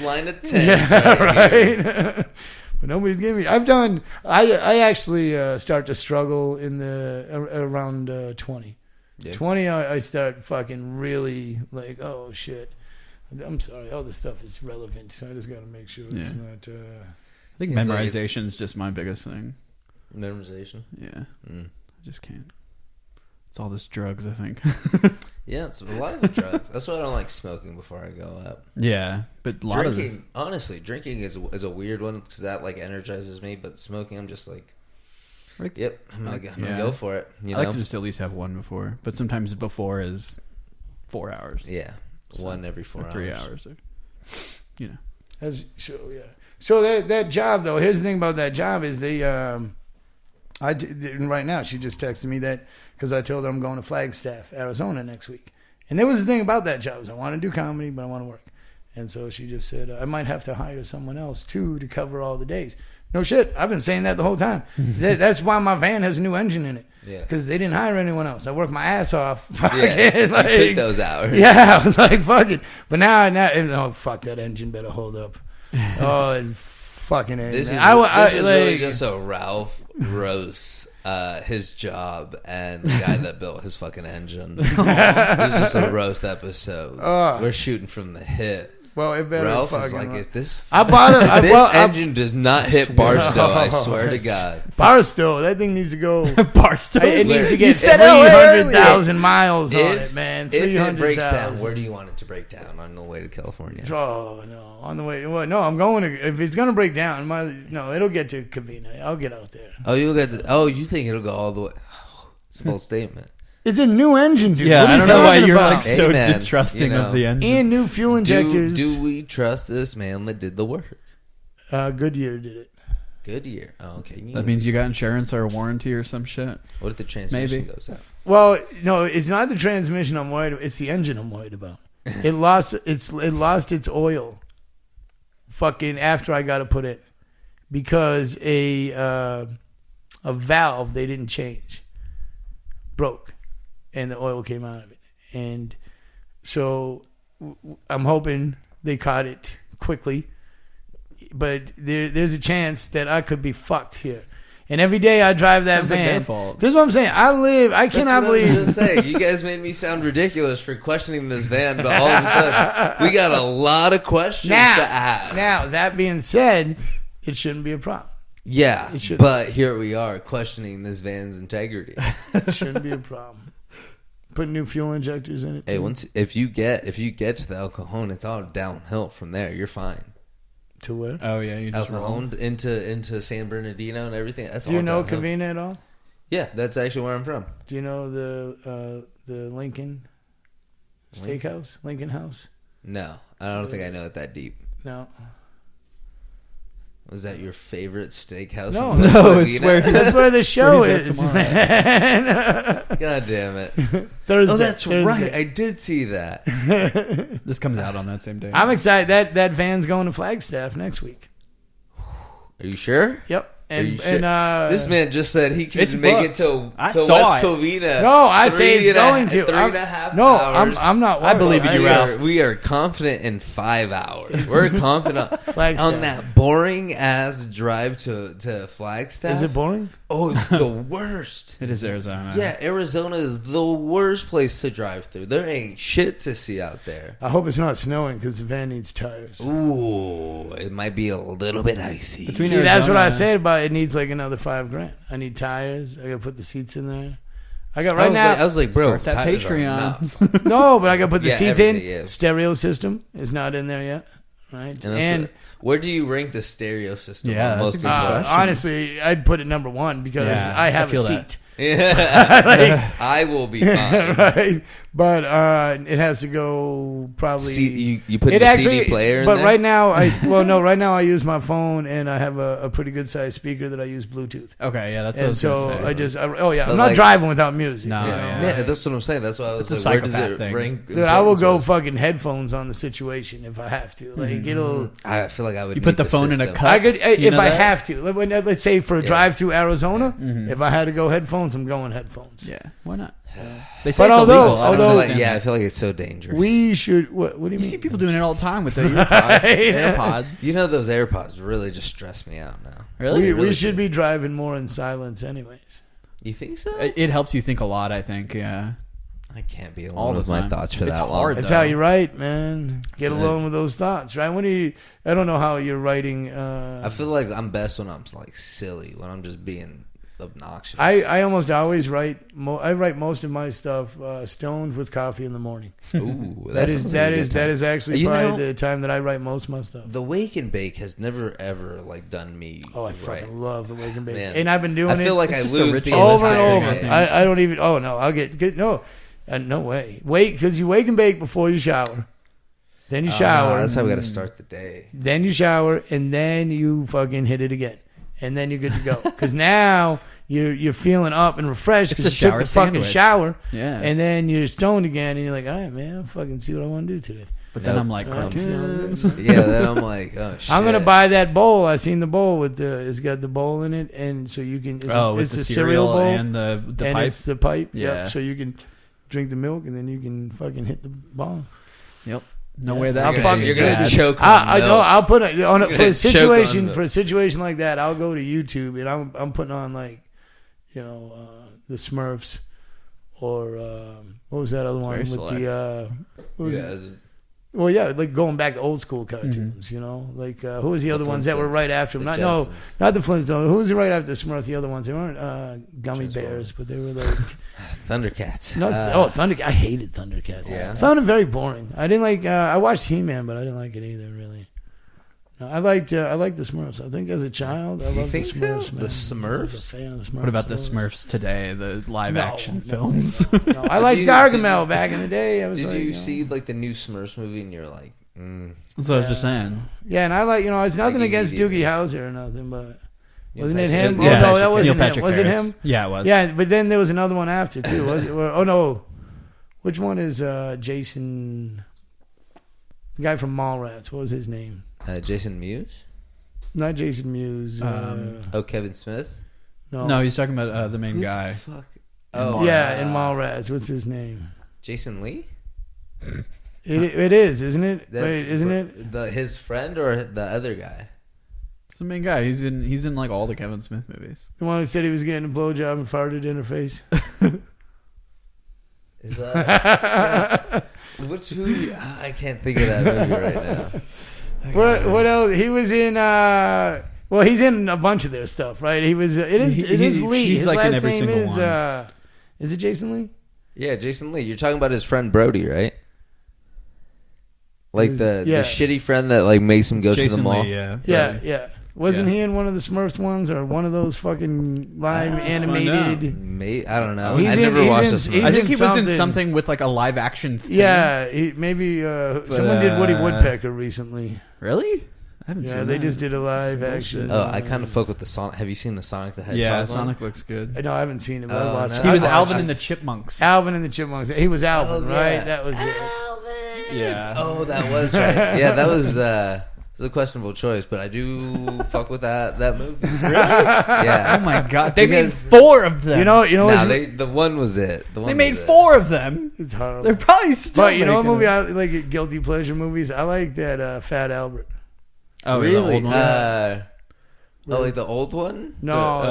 line of 10. Yeah, right. But nobody's giving me. I actually start to struggle in around 20. Yeah. 20, I start fucking really like, oh shit. I'm sorry, all this stuff is relevant, so I just got to make sure it's not. I think memorization is just my biggest thing. Memorization? Yeah. I just can't. It's all this drugs, I think. Yeah, it's a lot of the drugs. That's why I don't like smoking before I go out. Yeah, but a lot drinking, honestly, drinking is a weird one because that like energizes me. But smoking, I'm just like, yep, I'm gonna go for it. I like to just at least have one before, but sometimes before is 4 hours. Yeah, one every 4 hours. 3 hours. So that job though, here's the thing about that job is right now she just texted me that because I told her I'm going to Flagstaff, Arizona next week. And there was the thing about that job is I want to do comedy, but I want to work. And so she just said, I might have to hire someone else too to cover all the days. No shit. I've been saying that the whole time. That's why my van has a new engine in it. Yeah. Because they didn't hire anyone else. I worked my ass off. Yeah, you took those hours. Yeah, I was like, fuck it. But now, fuck, that engine better hold up. Oh, fucking engine. This is really just a Ralph roast. His job and the guy that built his fucking engine. This is just a roast episode. We're shooting from the hip. Well, it better. Ralph is like, if this engine does not hit Barstow, I swear to God. Barstow, that thing needs to go. Barstow, it needs to get 300,000 miles on it, man. If it breaks down, where do you want it to break down? On the way to California? Oh no, on the way. Well, no, I'm going to. If it's going to break down, it'll get to Covina. I'll get out there. Oh, you'll get. You think it'll go all the way? It's a bold statement. It's a new engine, dude. Yeah, I don't know why you're like so distrusting of the engine. And new fuel injectors. Do we trust this man that did the work? Goodyear did it. Goodyear. Oh, okay. That means you got insurance or a warranty or some shit. What if the transmission goes out? Well, no, it's not the transmission I'm worried about. It's the engine I'm worried about. It lost its oil. Fucking after I got to put it because a valve they didn't change broke. And the oil came out of it. And so I'm hoping they caught it quickly. But there's a chance that I could be fucked here. And every day I drive that van. Like their fault. This is what I'm saying. I cannot believe. I was just saying, you guys made me sound ridiculous for questioning this van, but all of a sudden, we got a lot of questions to ask. Now, that being said, it shouldn't be a problem. Yeah, but here we are questioning this van's integrity. It shouldn't be a problem. Put new fuel injectors in it. Hey, if you get to the El Cajon, it's all downhill from there. You're fine. To where? Oh yeah, you just El Cajon into San Bernardino and everything. That's Do you know Covina at all? Yeah, that's actually where I'm from. Do you know the Lincoln Steakhouse, Lincoln House? No, I don't think I know it that deep. No. Was that your favorite steakhouse? No, that's where the show is, man. God damn it. Thursday. Oh, that's right. I did see that. This comes out on that same day. I'm excited. That van's going to Flagstaff next week. Are you sure? Yep. Are you And sure? This man just said he It's can make booked. it to I West saw it. Covina. No, I say it's going to. 3.5 No, hours. I'm not worried. I believe in you, Ralph. We are confident in 5 hours. We're confident Flagstaff. on that boring ass drive to Flagstaff. Is it boring? Oh, it's the worst. It is Arizona. Yeah, Arizona is the worst place to drive through. There ain't shit to see out there. I hope it's not snowing because the van needs tires. Ooh, it might be a little bit icy. Between See, that's what I Arizona- said about it. Needs like another $5,000. I need tires. I gotta put the seats in there. I got I was like, bro, Start that tires are Patreon. enough. no, but I gotta put the Yeah, seats in. everything, yeah. Stereo system is not in there yet. Right, And where do you rank the stereo system? Yeah, on that's most a good people? question. honestly, I'd put it number one because Yeah, I have I feel a that. seat. Yeah. Like, I will be fine. right, but it has to go probably. You put It the actually, CD player in but there? right now right now I use my phone and I have a pretty good sized speaker that I use Bluetooth. Okay, yeah, that's what I And was so gonna say. I'm But not like- driving without music. No, you know? yeah. Yeah, that's what I'm saying. That's why I was It's a like, where does psychopath it thing. rank? Dude, I will go importance-wise? fucking headphones on the situation if I have to. Like it'll. I feel like I would. You put need the phone in a system. cup. I could You if know I that? have to. Let's say for a Yeah. drive through Arizona, Mhm. if I had to go headphones, I'm going headphones. Yeah, why not? They say But it's although- illegal. I don't I feel although- like, understand yeah, I that. feel like it's so dangerous. We should. What do you You mean? see people doing it all the time with their AirPods. AirPods. You know, those AirPods really just stress me out now. Really? We really should be driving more in silence, anyways. You think so? It helps you think a lot, I think. Yeah. I can't be All alone the with my time. thoughts for It's that long. hard, That's though. how you write, man. Get Good. alone with those thoughts, right? I don't know how you're writing. I feel like I'm best when I'm like silly, when I'm just being obnoxious. I almost always write. I write most of my stuff stoned with coffee in the morning. Ooh, That sounds is like a good time. that is actually You probably know- the time that I write most of my stuff. The wake and bake has never ever like done me. Oh, I right. fucking love the wake and bake, Man. and I've been doing I feel it like I It's just a lose the ritual. over and It's over. tiring, I think. I don't even. Oh no, I'll get no, no way. Wait, because you wake and bake before you shower, then you Oh, shower, no, that's how we got to start the day. then you shower, and then you fucking hit it again, and then you're good to go. Because now you're feeling up and refreshed It's because a you took the shower fucking sandwich. shower, Yeah. and then you're stoned again, and you're like, all right, man, I'll fucking see what I want to do today. But then Nope. I'm like, I'm cartoons. Yeah, then I'm like, oh shit. I'm gonna buy that bowl. I seen the bowl with it's got the bowl in it, and so you can. It's Oh, it's with the a cereal bowl, and the and pipe. it's the pipe. Yeah. Yep. So you can drink the milk, and then you can fucking hit the bong. Yep. No Yeah. way I'll that fucking You're do gonna that. choke. On I know. milk. I'll put it on You're for gonna a choke situation on for a situation like that. I'll go to YouTube and I'm putting on like, the Smurfs, or what was that other one Very with select. the what was Yeah, it? as a- Well, yeah, like going back to old school cartoons, like who was the other ones that were Flintstones. right after them? The Not Jetsons. not the Flintstones. Who was right after the Smurfs? The other ones, they weren't gummy Transformers. bears, but they were like Thundercats. Thundercats. I hated Thundercats. Yeah. I found it very boring. I didn't like. I watched He-Man, but I didn't like it either. Really. No, I liked the Smurfs. I think as a child, I loved the think so? Smurfs. The Man. I was Smurfs? a fan of the Smurfs. What about the I was. Smurfs today, the live No, action no, films? No, I liked you- Gargamel back in the day. I was Did like, you know. see like the new Smurfs movie and you're like, That's what I was just saying. Yeah, and I like. It's nothing Like against immediately. Doogie Howser or nothing, but Neil wasn't it Patrick him? Harris. Oh no, that wasn't Neil him. Patrick Was it Harris. him? Yeah, it was. Yeah, but then there was another one after too. Was it? Oh no, which one is Jason? The guy from Mallrats. What was his name? Jason Mewes? Not Jason Mewes. Oh, Kevin Smith? No, he's talking about the main Who the guy. fuck? Oh, yeah, in Mallrats. What's his name? Jason Lee? It is, isn't it? That's- Wait, isn't it? his friend or the other guy? It's the main guy. He's in like all the Kevin Smith movies. The one who said he was getting a blowjob and farted in her face. Is that who? I can't think of that movie right now. What else? He was in. Well, he's in a bunch of their stuff, right? He was. It is Lee. he's His like in last every name single is. one. Is it Jason Lee? Yeah, Jason Lee. You're talking about his friend Brody, right? Like Yeah. the shitty friend that like makes him go to the Jason mall. Lee, yeah. Yeah, yeah. Wasn't Yeah. he in one of the Smurfs ones or one of those fucking live find animated? I don't know. He's I in- never he's watched in- this he's movie. I think in he was in something. something with like a live action thing. Yeah, maybe someone did Woody Woodpecker recently. Really? I haven't Yeah, seen they that. just did a live action. Oh, I kind of fuck with the Sonic. Have you seen the Sonic the Hedgehog? Yeah, one? Sonic looks good. No, I haven't seen it, but I Oh, watched no. it. He was I Alvin watched and the Chipmunks. Alvin and the Chipmunks. He was Alvin, Oh, right? yeah. That was it. Alvin. Yeah. Oh, that was right. Yeah, that was It's a questionable choice, but I do fuck with that movie. Really? Yeah. Oh my god, they made 4 of them. You know. Nah, the one was it. They made 4 of them. It's horrible. They're probably still. But you know what making movie them. I like? Guilty pleasure movies. I like that Fat Albert. Oh, really? Yeah, the old one? Like the old one? No,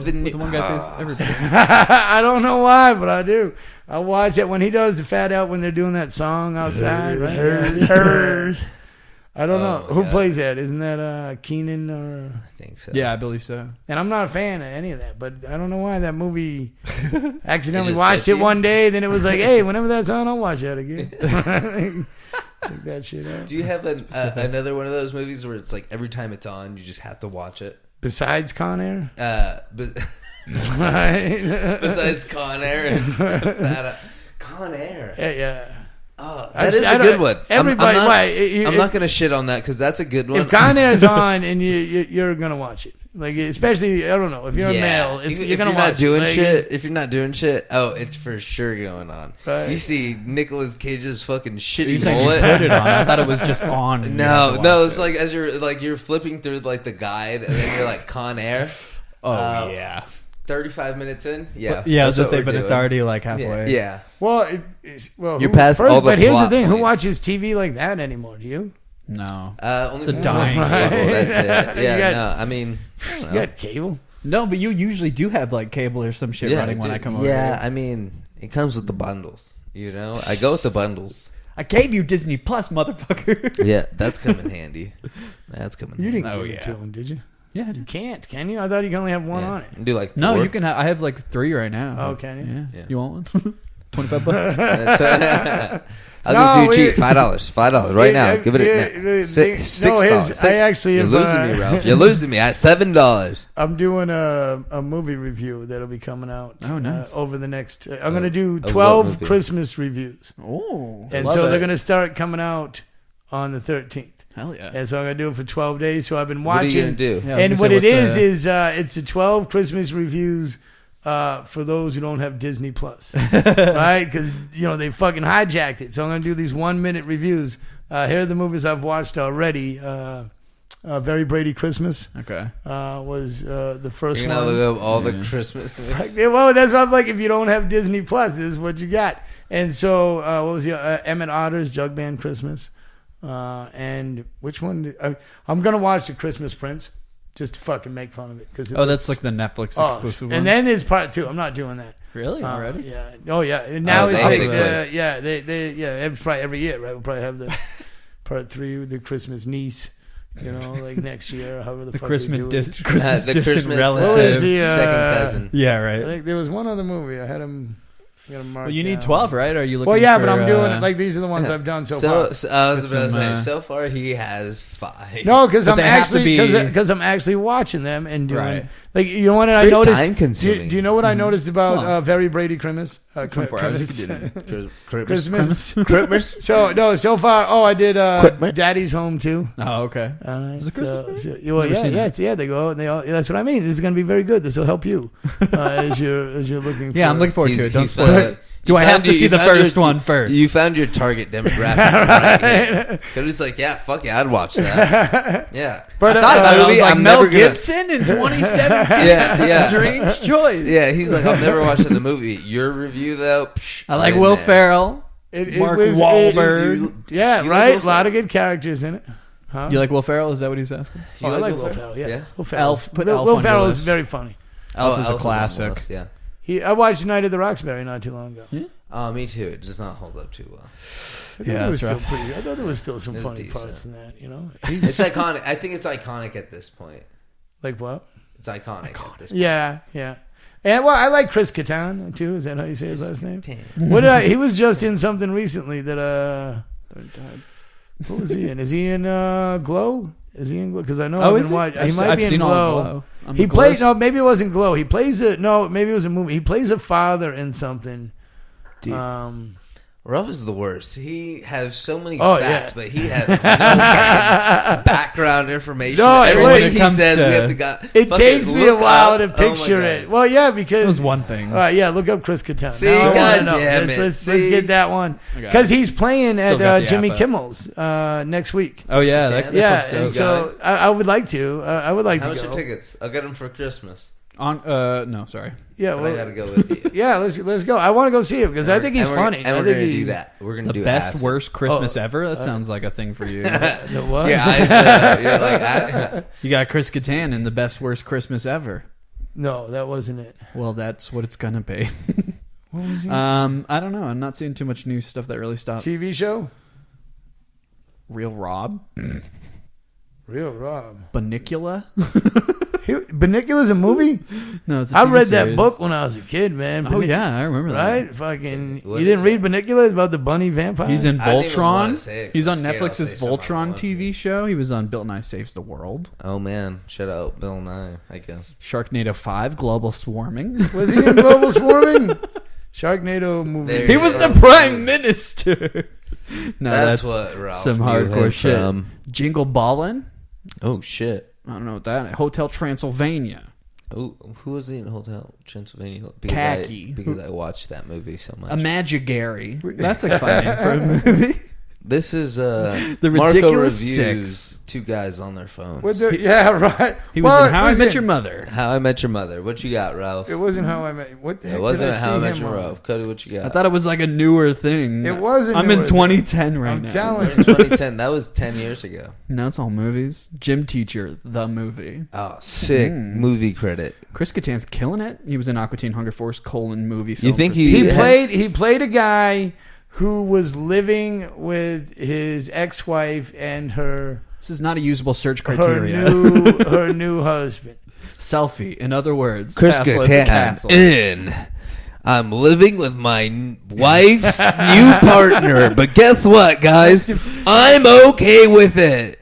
the one guy pays everybody. I don't know why, but I do. I watch it when he does the Fat Out when they're doing that song outside. Right? I don't know who plays that. Isn't that Keenan or? I think so. Yeah, I believe so. And I'm not a fan of any of that, but I don't know why that movie. Accidentally It just watched gets it you? one day, then it was like, hey, whenever that's on, I'll watch that again. Take that shit out. Do you have another one of those movies where it's like every time it's on, you just have to watch it? Besides Con Air, Right. Besides Con Air and Con Air. yeah. Oh, that is a good one. Everybody, I'm not going to shit on that because that's a good one. If Con Air's on and you're gonna watch it, like especially I don't know if you're a male, you're gonna watch it. If you're not doing shit, it's for sure going on. Right. You see Nicolas Cage's fucking You shitty said you mullet. put it on. I thought it was just on. and you had to No, watch it's it. like as you're flipping through like the guide and then you're like Con Air. Oh yeah. 35 minutes in, yeah. Yeah, I was that's gonna say, what but we're it's doing. already like halfway. Yeah. Well, You're past all the But here's the plot thing: who points. watches TV like that anymore? Do you? No. Only It's a dying level, cable. that's it. You Yeah, got- no, I mean, I don't You know. got cable. No, but you usually do have like cable or some shit running when I come over. Yeah, here. I mean, it comes with the bundles. You know, I go with the bundles. I gave you Disney Plus, motherfucker. Yeah, that's coming handy. That's coming. You handy. didn't Oh, give it yeah. to him, did you? Yeah. You can't, can you? I thought you can only have one on it. Do like No, 4. you can. I have like 3 right now. Oh, can you? Yeah. Yeah. You want one? $25. I'll No, give you we- cheap $5 right now. Give it $6. I actually You're have, losing me, Ralph. You're losing me at $7. I'm doing a movie review that'll be coming out. Oh, nice. Over the next. I'm going to do of what 12 movie? Christmas reviews, Oh, and love so it. they're going to start coming out on the 13th. Hell yeah. And so I'm going to do it for 12 days. So I've been What are watching. you gonna do? Yeah, I was And gonna what say, it what's is it's a 12 Christmas reviews for those who don't have Disney Plus, right? Because they fucking hijacked it. So I'm gonna do these 1-minute reviews. Here are the movies I've watched already. Very Brady Christmas Okay. was the first You're gonna one. look up all the Christmas movies. Well, that's what I'm like. If you don't have Disney Plus, this is what you got. And so what was Emmett Otter's Jug Band Christmas. And which one? I'm gonna watch The Christmas Prince just to fucking make fun of it because That's like the Netflix exclusive one. And then there's part 2. I'm not doing that. Really already? Yeah. Oh yeah. And now they it's hate like it quick. it's probably every year, right? We'll probably have the part 3 with the Christmas niece. Like next year, or however the fuck Christmas we do distant it. The distant Christmas relative. What was the, second cousin. Yeah, I right. think there was one other movie. I had him. Well, you need 12, right? Are you looking? Well, yeah, for, but I'm doing it like these are the ones I've done so far. So I was about to some, say, so far he has 5. No, because But I'm they have to actually be- because I'm actually watching them and doing Right. like what I Very noticed. time-consuming. Do you know what I noticed about Well, Very Brady Christmas? 24 hours. You could do it. Christmas. Christmas. So far. Oh, I did Christmas. Daddy's Home too. Oh, okay. All right. Is it Christmas? Well, Never seen yeah. They go out and they all. That's what I mean. This is going to be very good. This will help you as you're looking. Yeah, for, I'm looking forward to it. Don't He's spoil found- it. Do I have to see the first one first? You found your target demographic right. Because it's like, yeah, fuck yeah, I'd watch that. Yeah. But I thought about it. I was movie like, I'm Mel never gonna- Gibson in 2017. Yeah, That's a yeah. strange choice. Yeah, he's like, I'm never watching the movie. Your review, though, psh, I like right Will there. Ferrell. Mark Wahlberg. Yeah, you like right. Will A lot of good characters in it. Huh? You like Will Ferrell? Is that what he's asking? I like like Will Will Ferrell? Ferrell. Yeah. Yeah. Will Ferrell. Elf, put Will, Elf Will on your Ferrell list. is very funny. Elf is Elf a on the classic. list, yeah. I watched Night at the Roxbury not too long ago. Oh, me too. It does not hold up too well. Yeah, it was that's still rough. pretty. I thought there was still some It's funny decent. parts in that. It's iconic. I think it's iconic at this point. Like what? It's iconic. At this point. Yeah. And well, I like Chris Kattan too. Is that how you say his last name? He was just in something recently that what was he in? Is he in Glow? Is he in Glow? Because I know I've been watching. He might be in seen all Glow. of Glow. I'm He a plays. Glowist. No, maybe it wasn't Glow. Maybe it was a movie. He plays a father in something. Ralph is the worst. He has so many facts, but he has no background information. No, everything he says, we have to go. It takes me a while to picture it. Well, yeah, because it was one thing. Look up Chris Kattan. See, goddamn it. Let's get that one because he's playing at Jimmy Kimmel's next week. Oh yeah, and so I would like to. I would like to go. How much are tickets? I'll get them for Christmas. No, sorry. Yeah, well, I gotta go with you. Yeah, let's go. I want to go see him because I think he's funny. And we're gonna do that. We're gonna do best worst Christmas ever. That sounds like a thing for you. The what? You got Chris Kattan in the best worst Christmas ever. No, that wasn't it. Well, that's what it's gonna be. What was he? I don't know. I'm not seeing too much new stuff that really stopped. TV show. Real Rob. Real Rob. Banicula. Banicula's a movie? No, it's a I TV read series. that book when I was a kid, man. Oh yeah, I remember that. Right? Fucking, you didn't read Banicula? It's about the bunny vampire? He's in Voltron. It, He's on Netflix's Voltron TV show. He was on Bill Nye Saves the World. Oh man, shout out Bill Nye, I guess. Sharknado 5, Global Swarming. Was he in Global Swarming? Sharknado movie. He was the Prime Minister. No, that's what Ralph some hardcore shit. From. Jingle Ballin'. Oh shit. I don't know what that is. Hotel Transylvania. Oh, who was he in Hotel Transylvania? Because I watched that movie so much. Imagigary. That's a fun name for a movie. This is The Marco Ridiculous Reviews. Six. Two guys on their phones. Yeah, right. He was in How I Met Your Mother. How I Met Your Mother. What you got, Ralph? It wasn't How I Met. What the heck? It wasn't did I How I see Met him Your on? Ralph. Cody, what you got? I thought it was like a newer thing. It wasn't. I'm in 2010 right now. I'm telling you. In 2010. That was 10 years ago. No, it's all movies. Gym Teacher, the movie. Oh, sick movie credit. Chris Kattan's killing it. He was in Aqua Teen Hunger Force : movie film. You think he played a guy who was living with his ex-wife and her. This is not a usable search criteria. Her new husband. Selfie. In other words, Chris Kattan in. I'm living with my wife's new partner, but guess what, guys? I'm okay with it.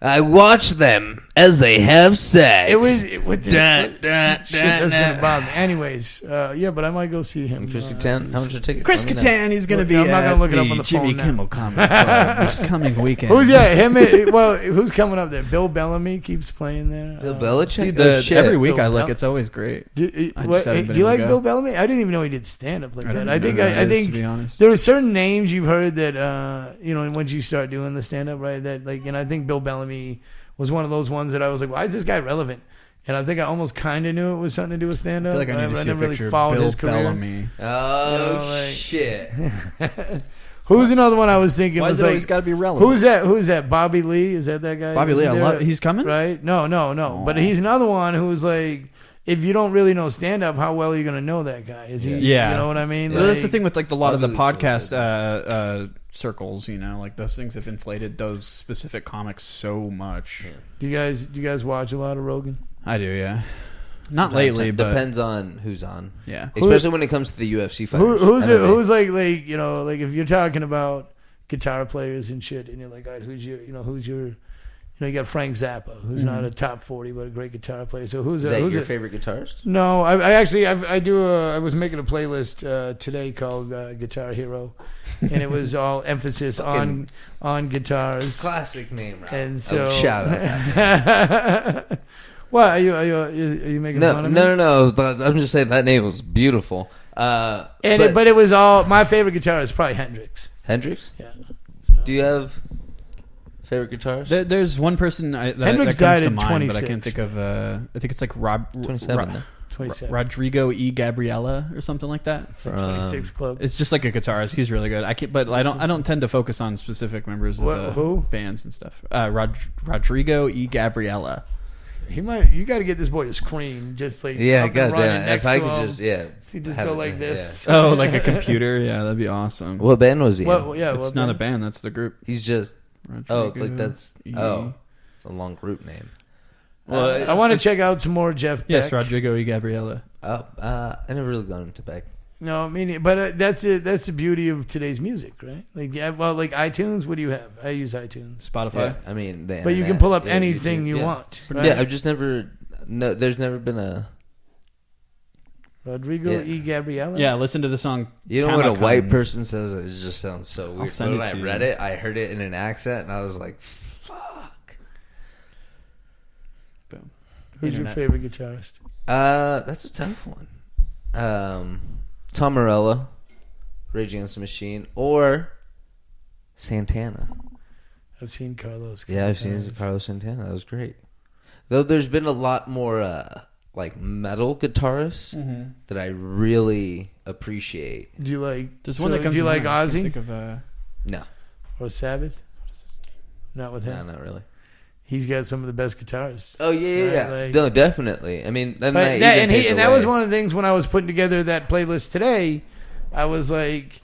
I watch them as they have sex. That's gonna bother me. Anyways, but I might go see him. Chris Kattan, how much are tickets? Chris Kattan, he's going to be I'm not gonna look it up on the Jimmy phone Kimmel Comedy Club this coming weekend. Who's coming up there? Bill Bellamy keeps playing there. Bill Belichick? Dude, every week I look, it's always great. Do you like Bill Bellamy? I didn't even know he did stand up like that. I think to be honest, there are certain names you've heard that once you start doing the stand up, right? That and I think Bill Bellamy was one of those ones that I was like, why is this guy relevant? And I think I almost kind of knew it was something to do with stand up. I feel like I need to see a picture of Bill Bellamy. Oh, shit. Who's another one I was thinking? Why was is it always got to be relevant? Who's that? Bobby Lee? Is that guy? Bobby Lee, he's coming? Right? No. Aww. But he's another one who's like, if you don't really know stand up, how well are you going to know that guy? Is he? Yeah. You know what I mean? Well, that's the thing with a lot of the podcast circles, like those things have inflated those specific comics so much. Yeah. Do you guys watch a lot of Rogan? I do, yeah. Not lately, but depends on who's on. Yeah, especially when it comes to the UFC fighters. Who's like if you're talking about guitar players and shit, and you're like, all right, who's your you got Frank Zappa, who's not a top 40 but a great guitar player. So who's your favorite guitarist? No, I was making a playlist today called Guitar Hero, and it was all emphasis on guitars. Classic name, right? And so shout out. What are you making fun of me? No. I'm just saying that name was beautiful. But it was all my favorite guitarist is probably Hendrix. Hendrix? Yeah. Do you have favorite guitarist? There's one person that Hendrix comes died to in mind, 26. but I can't think of. I think it's like 27. Rodrigo E. Gabriella or something like that. 26 Club. It's just like a guitarist. He's really good. I don't tend to focus on specific members of the bands and stuff. Rodrigo E. Gabriella. You got to get this boy to scream just like goddamn. If I could just he just go like this. Yeah. Oh, like a computer. Yeah, that'd be awesome. What band was he? It's not a band. That's the group. He's just. It's a long group name. Well, I want to check out some more Jeff Beck. Yes, Rodrigo E. Gabriella. I never really got into Beck. No, I mean, but that's it. That's the beauty of today's music, right? Like iTunes. What do you have? I use iTunes, Spotify. Yeah, I mean, but you can pull up anything you want. Right? Yeah, I've just never. No, there's never been a. Rodrigo E. Gabriela. Yeah, listen to the song. You know when a Tamakan. white person says it just sounds so weird. send But when it I to read you. it, I heard it in an accent, and I was like, "Fuck." Boom. Who's Internet. your favorite guitarist? That's a tough one. Tom Morello, Rage Against the Machine, or Santana. I've seen Carlos. Yeah, I've seen Carlos Santana. That was great. Though there's been a lot more like metal guitarists that I really appreciate. Do you like? There's one that comes Do you to like mind. I just can't Ozzy think of, No, or Sabbath? Not with him. no, not really. He's got some of the best guitarists. Oh yeah. Right, like- No, definitely. I mean, then But that was one of the things when I was putting together that playlist today. I was like,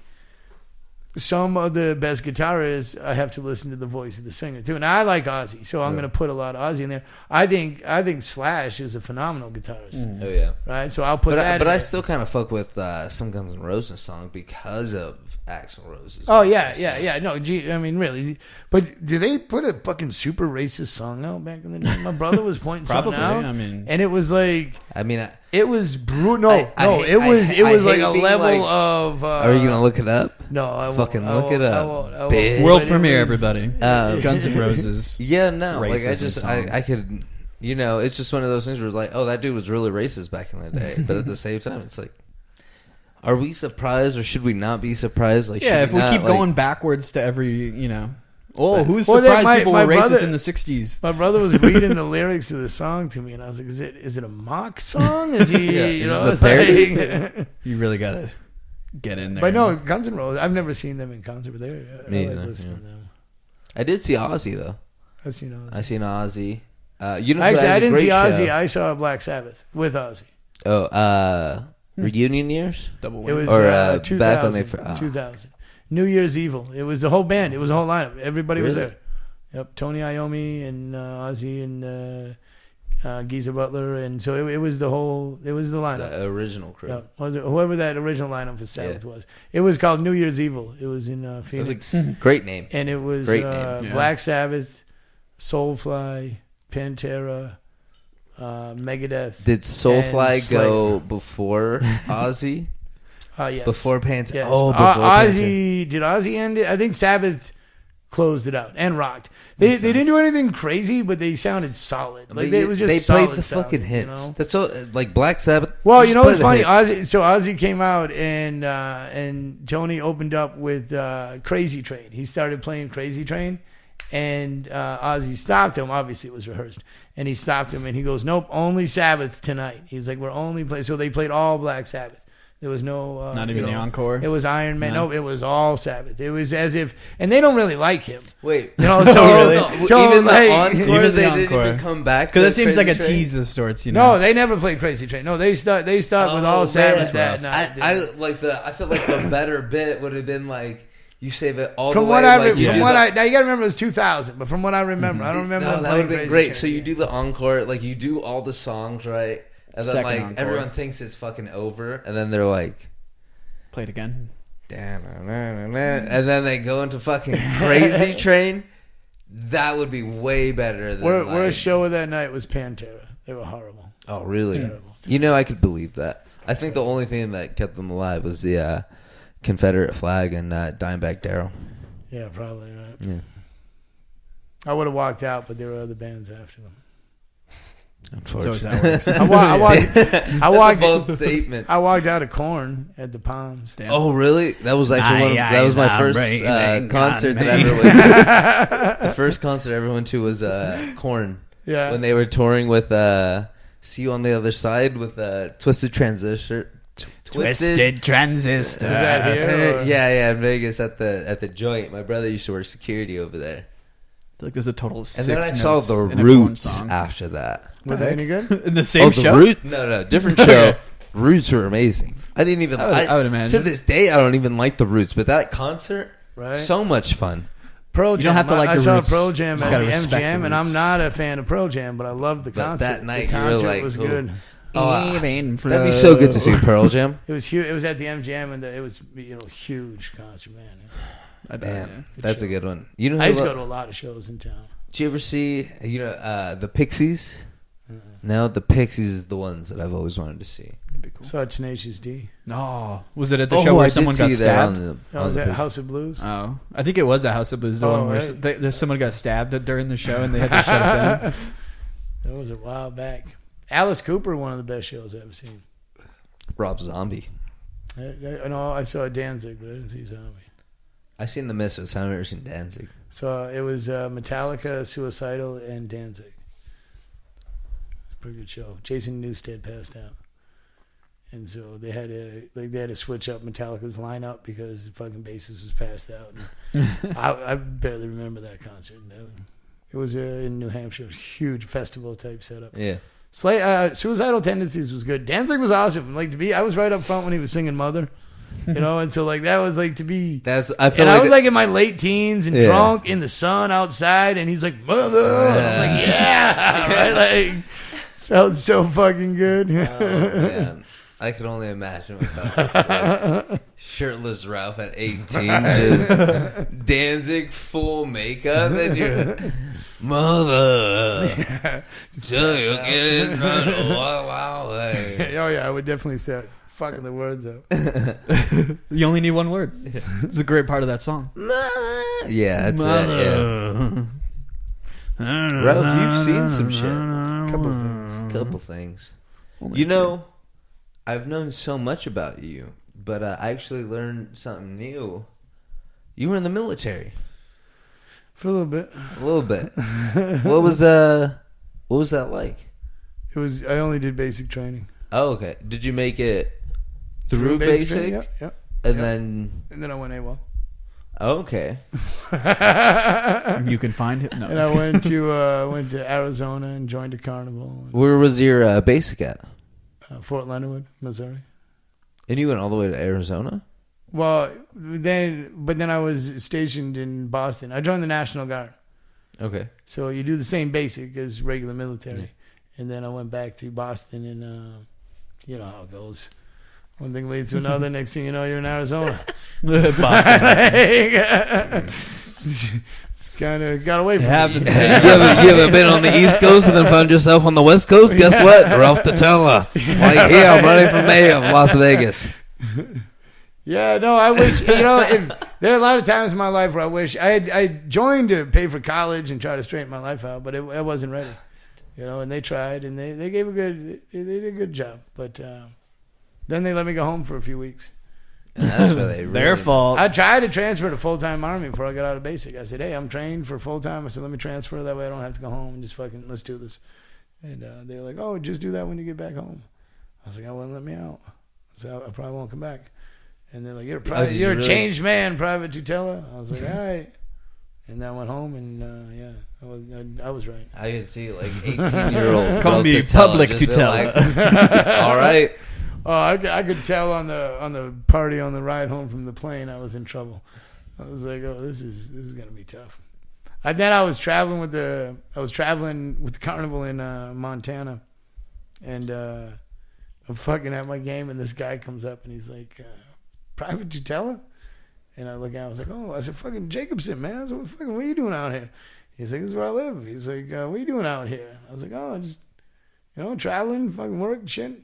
some of the best guitarists, I have to listen to the voice of the singer too. And I like Ozzy, so I'm going to put a lot of Ozzy in there. I think Slash is a phenomenal guitarist, Oh yeah. right? So I'll put that. But in I there. still kind of fuck with some Guns N' Roses song because of Axl Rose's. Oh yeah. No, gee, I mean, really. But do they put a fucking super racist song out back in the day? My brother was pointing Probably. something out, I mean, and it was like, I mean, it was brutal. I It was like hate a being level like- of. are you gonna look it up? No, I won't. Fucking I look won't, it up, I won't, bitch. world but it premiere, was- everybody. Guns N' Roses. Yeah, no, like I Racism just song. I could, you know, it's just one of those things where it's like, oh, that dude was really racist back in the day, but at the same time, it's like, are we surprised or should we not be surprised? Like, Yeah, should if we not, keep like- going backwards to every, who's Well, surprised my people were racist brother- in the 60s? My brother was reading the lyrics of the song to me, and I was like, "Is it a mock song? Is he? Yeah, you is know, this it's a parody? like- You really got to get in there. But no, Guns N' Roses. I've never seen them in concert, but I Me like either, listening yeah. to them. I did see Ozzy though. I've seen Ozzy. I seen Ozzy. You know, who Actually, had I a didn't great see Ozzy. show? I saw Black Sabbath with Ozzy. Oh, reunion years. Double It win. was Or, 2000. back when they 2000. New Year's Evil. It was the whole band. It was the whole lineup. Everybody was Really? there. Yep, Tony Iommi and Ozzy and Geezer Butler, and so it was the whole. It was the lineup. The original crew. Yeah, whoever that original lineup for Sabbath was. It was called New Year's Evil. It was in It Phoenix, was a great name. and it was great name. Yeah. Black Sabbath, Soulfly, Pantera, Megadeth. Did Soulfly and go before Ozzy? Yes. Before Pantera? Yes. Oh, before Pantera. Ozzy. Did Ozzy end it? I think Sabbath closed it out and rocked. They didn't do anything crazy, but they sounded solid. Like it was just they solid played the sounding, fucking hits. You know? That's so like Black Sabbath. Well, just you know play what's the funny? hits. Ozzy came out and Tony opened up with Crazy Train. He started playing Crazy Train, and Ozzy stopped him. Obviously, it was rehearsed, and he stopped him and he goes, "Nope, only Sabbath tonight." He was like, "We're only playing." So they played all Black Sabbath. There was no Not even the encore? It was Iron Man. No. No, it was all Sabbath. It was as if, and they don't really like him. Wait, You know, so, really? so even like, the encore, Even the they encore. didn't even come back Because that seems like a Crazy Train? tease of sorts, you know? no, they never played Crazy Train. No, they start with all Oh, Sabbath man. that night. I like I feel like the better bit would have been like you save it all From the what way. I like, you do the- now you gotta remember it was 2000, but from what I remember, I don't remember. No, them that playing would have been Crazy great. Train. So you do the encore, like you do all the songs right, and then Second like encore. everyone thinks it's fucking over, and then they're like, Play it again. and then they go into fucking Crazy Train. That would be way better than Worst show of that night was Pantera. They were horrible. Oh, really? Terrible. You know, I could believe that. I think the only thing that kept them alive was the Confederate flag and Dimebag Darrell. Yeah, probably right. Yeah. I would have walked out, but there were other bands after them. It's always Unfortunately. that works. I walked bold statement. I walked out of Korn at the Palms. Damn. Oh, really? That was actually that was my first concert that I gun ever went to. The first concert I ever went to was Korn. Yeah. When they were touring with See You on the Other Side with Twisted Transistor. Twisted Transistor. Is that here? Or- Yeah, in Vegas at the joint. My brother used to work security over there. I feel like there's a total of And 6 then I saw notes the in a Korn Roots song. after that. Were they any good? In the same The show? Roots? No, different show. Roots were amazing. I didn't even. I would imagine. To this day, I don't even like the Roots, but that concert, Right. so much fun. Pearl You Jam. don't have to like I the saw Roots. Pearl Jam You at just gotta the respect the MGM, and I'm Roots. not a fan of Pearl Jam, but I loved the But concert. that night, the you were concert like, was oh. good. That'd be so good to see Pearl Jam. It was huge. It was at the MGM, and it was huge concert, man. I bet, yeah. Man, that's a good one. You know, I who used to lo- go to a lot of shows in town. Did you ever see the Pixies? No, the Pixies is the ones that I've always wanted to see. That'd be cool. Saw Tenacious D. No, was it at the show where someone got stabbed? Was that House of Blues? Oh, I think it was a House of Blues. The one where someone got stabbed during the show and they had to shut it down. That was a while back. Alice Cooper, one of the best shows I've ever seen. Rob Zombie. I saw Danzig, but I didn't see Zombie. I seen The Misfits. I've never seen Danzig. So it was Metallica, Suicidal, and Danzig. Pretty good show. Jason Newsted passed out, and so they had to switch up Metallica's lineup because the fucking bassist was passed out. And I barely remember that concert. It was in New Hampshire, huge festival type setup. Yeah. Suicidal Tendencies was good. Danzig was awesome. I was right up front when he was singing Mother. And so that was to be. I was in my late teens and drunk in the sun outside, and he's like, Mother. And I'm like, yeah, right, felt so fucking good. Oh man, I can only imagine what shirtless Ralph at 18, just Danzig full makeup, and you're Mother. So you can run a while away. Oh yeah, I would definitely start fucking the words up. You only need one word. It's a great part of that song. Yeah, that's it. Yeah. Ralph, you've seen some shit. Couple things. I've known so much about you, but I actually learned something new. You were in the military. For a little bit. What was that like? I only did basic training. Oh, okay. Did you make it through basic? Yep. And then I went AWOL. Okay. You can find it. No. And I went to Arizona and joined a carnival. Where was your basic at? Fort Leonard Wood, Missouri. And you went all the way to Arizona? Well, then I was stationed in Boston. I joined the National Guard. Okay. So you do the same basic as regular military. Yeah. And then I went back to Boston, and you know how it goes. One thing leads to another. Next thing you know, you're in Arizona. Boston. Kind of got away from it. You ever been on the East Coast and then found yourself on the West Coast? Guess what? Ralph Tutella. Like, here, I'm running for mayor of Las Vegas. Yeah, no, I wish, there are a lot of times in my life where I wish I joined to pay for college and try to straighten my life out, but I wasn't ready. And they tried, and they did a good job. But then they let me go home for a few weeks. And that's where they their fault. I tried to transfer to full-time Army before I got out of basic. I said, hey, I'm trained for full-time. I said, let me transfer. That way I don't have to go home and just fucking, let's do this. And they were like, oh, just do that when you get back home. I was like, I wouldn't let me out. So I probably won't come back. And they're like, you're a changed man, Private Tutella. I was like, all right. And then I went home, and I was right. I could see 18-year-old call me Public Tutella. All right. Oh, I could tell on the party on the ride home from the plane I was in trouble. I was like, oh, this is gonna be tough. Then I was traveling with the carnival in Montana, and I'm fucking at my game, and this guy comes up and he's like, Private Tutella? And I look at him, I was like, oh, I said, fucking Jacobson, man. I said, what are you doing out here? He's like, this is where I live. He's like, what are you doing out here? I was like, oh, just traveling, fucking work, shit.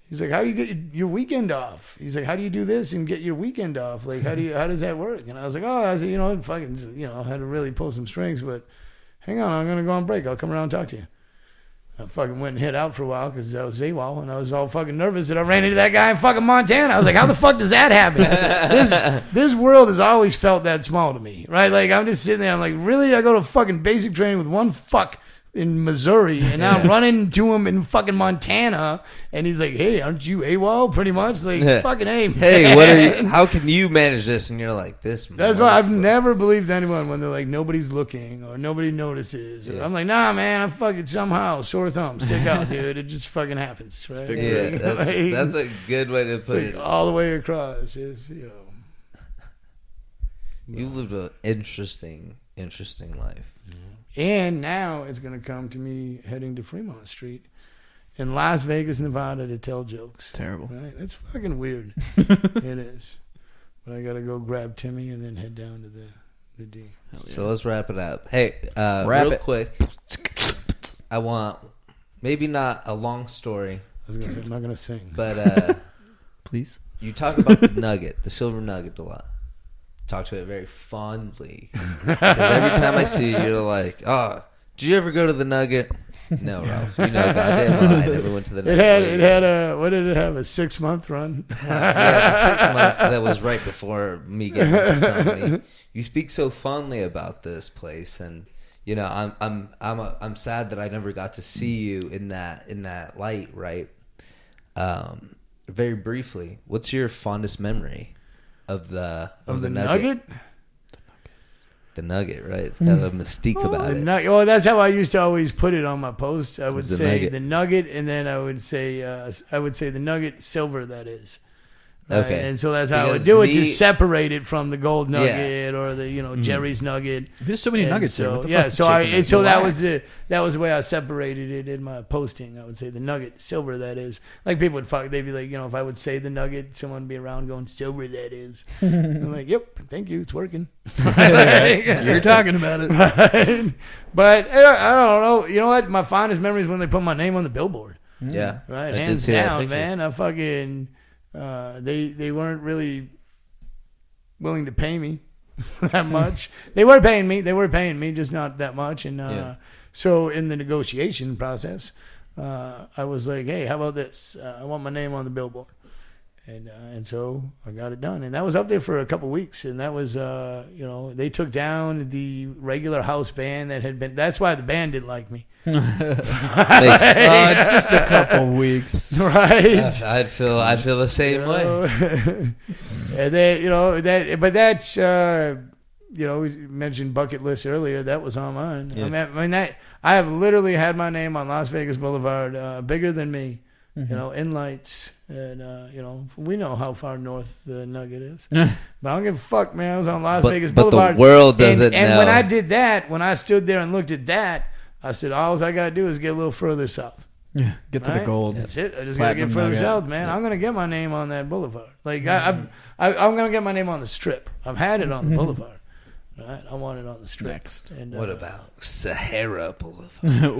He's like, how do you get your weekend off? He's like, how do you do this and get your weekend off? Like, how does that work? And I was like, I had to really pull some strings, but hang on, I'm going to go on break. I'll come around and talk to you. I fucking went and hid out for a while because I was AWOL, and I was all fucking nervous that I ran into that guy in fucking Montana. I was like, how the fuck does that happen? This world has always felt that small to me, right? Like, I'm just sitting there, I'm like, really? I go to fucking basic training with one fuck in Missouri, and now I'm running into him in fucking Montana, and he's like, hey, aren't you AWOL? Pretty much, like, fucking hey, man. Hey, what are you? How can you manage this? And you're like, this. That's why I've never believed anyone when they're like, nobody's looking or nobody notices. Yeah. I'm like, nah, man, I'm fucking somehow sore thumb stick out, dude. It just fucking happens, right? Yeah, that's a good way to put it. All the way across is, You lived an interesting life. And now it's going to come to me heading to Fremont Street in Las Vegas, Nevada to tell jokes. Terrible. Right? It's fucking weird. It is. But I got to go grab Timmy and then head down to the D. So let's wrap it up. Hey, real quick, I want maybe not a long story, was gonna say I'm not gonna sing, but Please. you talk about the nugget, the silver nugget, a lot. Talk to it very fondly. Because every time I see you, you're like, "Oh, did you ever go to the Nugget?" No, Ralph. You know, goddamn well, I never went to the Nugget. It had a what did it have? A 6-month run. Yeah, the 6 months that was right before me getting into the company. You speak so fondly about this place, and you know, I'm sad that I never got to see you in that light, right? Very briefly, what's your fondest memory of the Nugget? The Nugget, right? It's got a mystique about it. Well, that's how I used to always put it on my post. I would The say nugget. the Nugget, and then I would say the Nugget silver. That is. Right? Okay. And so that's how I would Because do it to separate it from the gold nugget Yeah. or the Jerry's nugget. There's so many And nuggets here. so, What the yeah, fuck? so Chicken that was the way I separated it in my posting. I would say the nugget silver. That is, like people would they'd be like, if I would say the nugget, someone would be around going silver. That is. I'm like, yep, thank you, it's working. You're talking about it. Right? But I don't know. You know what? My fondest memory is when they put my name on the billboard. Yeah, Right, I did hands see that down, picture. man. I fucking they weren't really willing to pay me that much. They were paying me, just not that much. And so in the negotiation process, I was like, hey, how about this? I want my name on the billboard. And so I got it done, and that was up there for a couple weeks. And that was, they took down the regular house band that had been. That's why the band didn't like me. It's just a couple weeks, Right? I'd feel the same way. And then but that's we mentioned bucket list earlier. That was on mine. Yeah. I mean I have literally had my name on Las Vegas Boulevard, bigger than me. In lights, and we know how far north the Nugget is, but I don't give a fuck, man. I was on Las Vegas Boulevard. But the world doesn't and know. when I did that, when I stood there and looked at that, I said, all I gotta do is get a little further south. Yeah, get to the Right? gold. That's it. I just gotta get further Nugget. south, man. I'm gonna get my name on that boulevard. Like I'm gonna get my name on the Strip. I've had it on the boulevard. Right? I want it on the Strip. Next. And, What about Sahara Boulevard?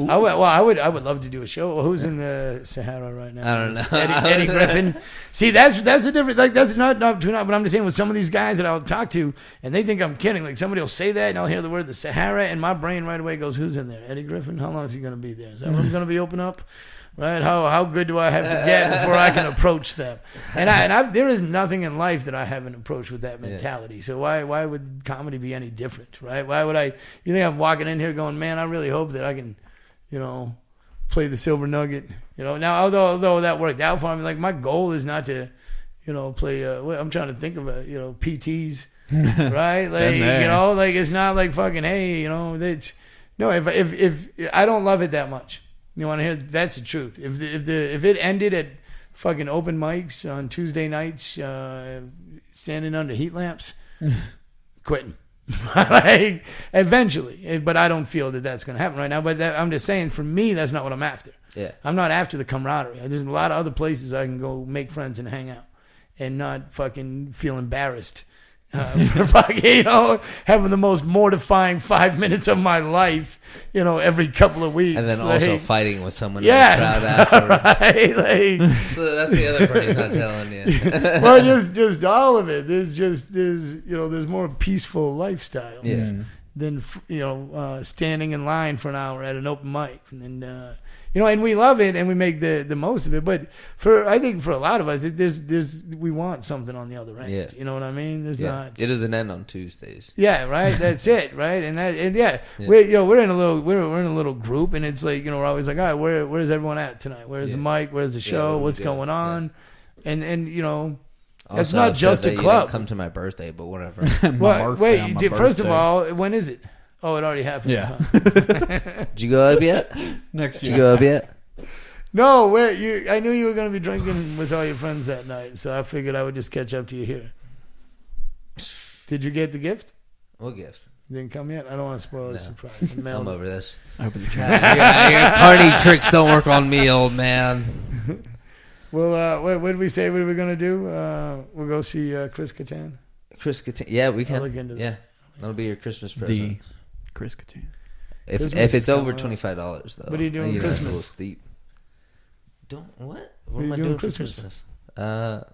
I would love to do a show. Well, who's in the Sahara right now? I don't know. Eddie Griffin. See, that's the difference. Like that's not but I'm just saying with some of these guys that I'll talk to, and they think I'm kidding. Like somebody will say that, and I'll hear the word the Sahara, and my brain right away goes, "Who's in there? Eddie Griffin? How long is he going to be there? Is that room going to be open up? Right? How good do I have to get before I can approach them? And there is nothing in life that I haven't approached with that mentality. So why would comedy be any different? Right? Why would I? You think I'm walking in here going, man, I really hope that I can, play the silver nugget. Now although that worked out for me, like my goal is not to, play. I'm trying to think of PTs, right? Like like it's not like fucking hey, it's no. If I don't love it that much. You want to hear? That's the truth. If it ended at fucking open mics on Tuesday nights, standing under heat lamps, quitting. Like eventually, but I don't feel that that's going to happen right now. But I'm just saying, for me, that's not what I'm after. Yeah, I'm not after the camaraderie. There's a lot of other places I can go make friends and hang out, and not fucking feel embarrassed. For fucking, having the most mortifying 5 minutes of my life, every couple of weeks. and then also fighting with someone yeah, in the crowd afterwards. Right, So that's the other part he's not telling you. well, just all of it. There's more peaceful lifestyles than standing in line for an hour at an open mic, and and we love it and we make the most of it. But I think for a lot of us, we want something on the other end. Yeah. You know what I mean? There's not. It doesn't end on Tuesdays. Yeah, right. That's it, right? We're in a little group, and it's like we're always like, all right, where's everyone at tonight? Where's the mic? Where's the show? What's going on? And that's Also, not I've just said a that club. You didn't come to my birthday, but whatever. Well, wait. First of all, when is it? Oh, it already happened. Yeah. Did you go up yet? Next Did year. you go up yet? No, I knew you were going to be drinking with all your friends that night, so I figured I would just catch up to you here. Did you get the gift? What gift? You didn't come yet? I don't want to spoil the surprise. I'm over this. I hope it's a Your party tricks don't work on me, old man. Well, what did we say? What are we going to do? We'll go see Chris Kattan. Chris Kattan. Yeah, we can. I'll look into that. Yeah, that'll be your Christmas present. The Chris Kattan. If Christmas it's is over coming up. $25 though. What are you doing That's a Christmas? little steep. What What are am you I doing doing for Christmas? Christmas?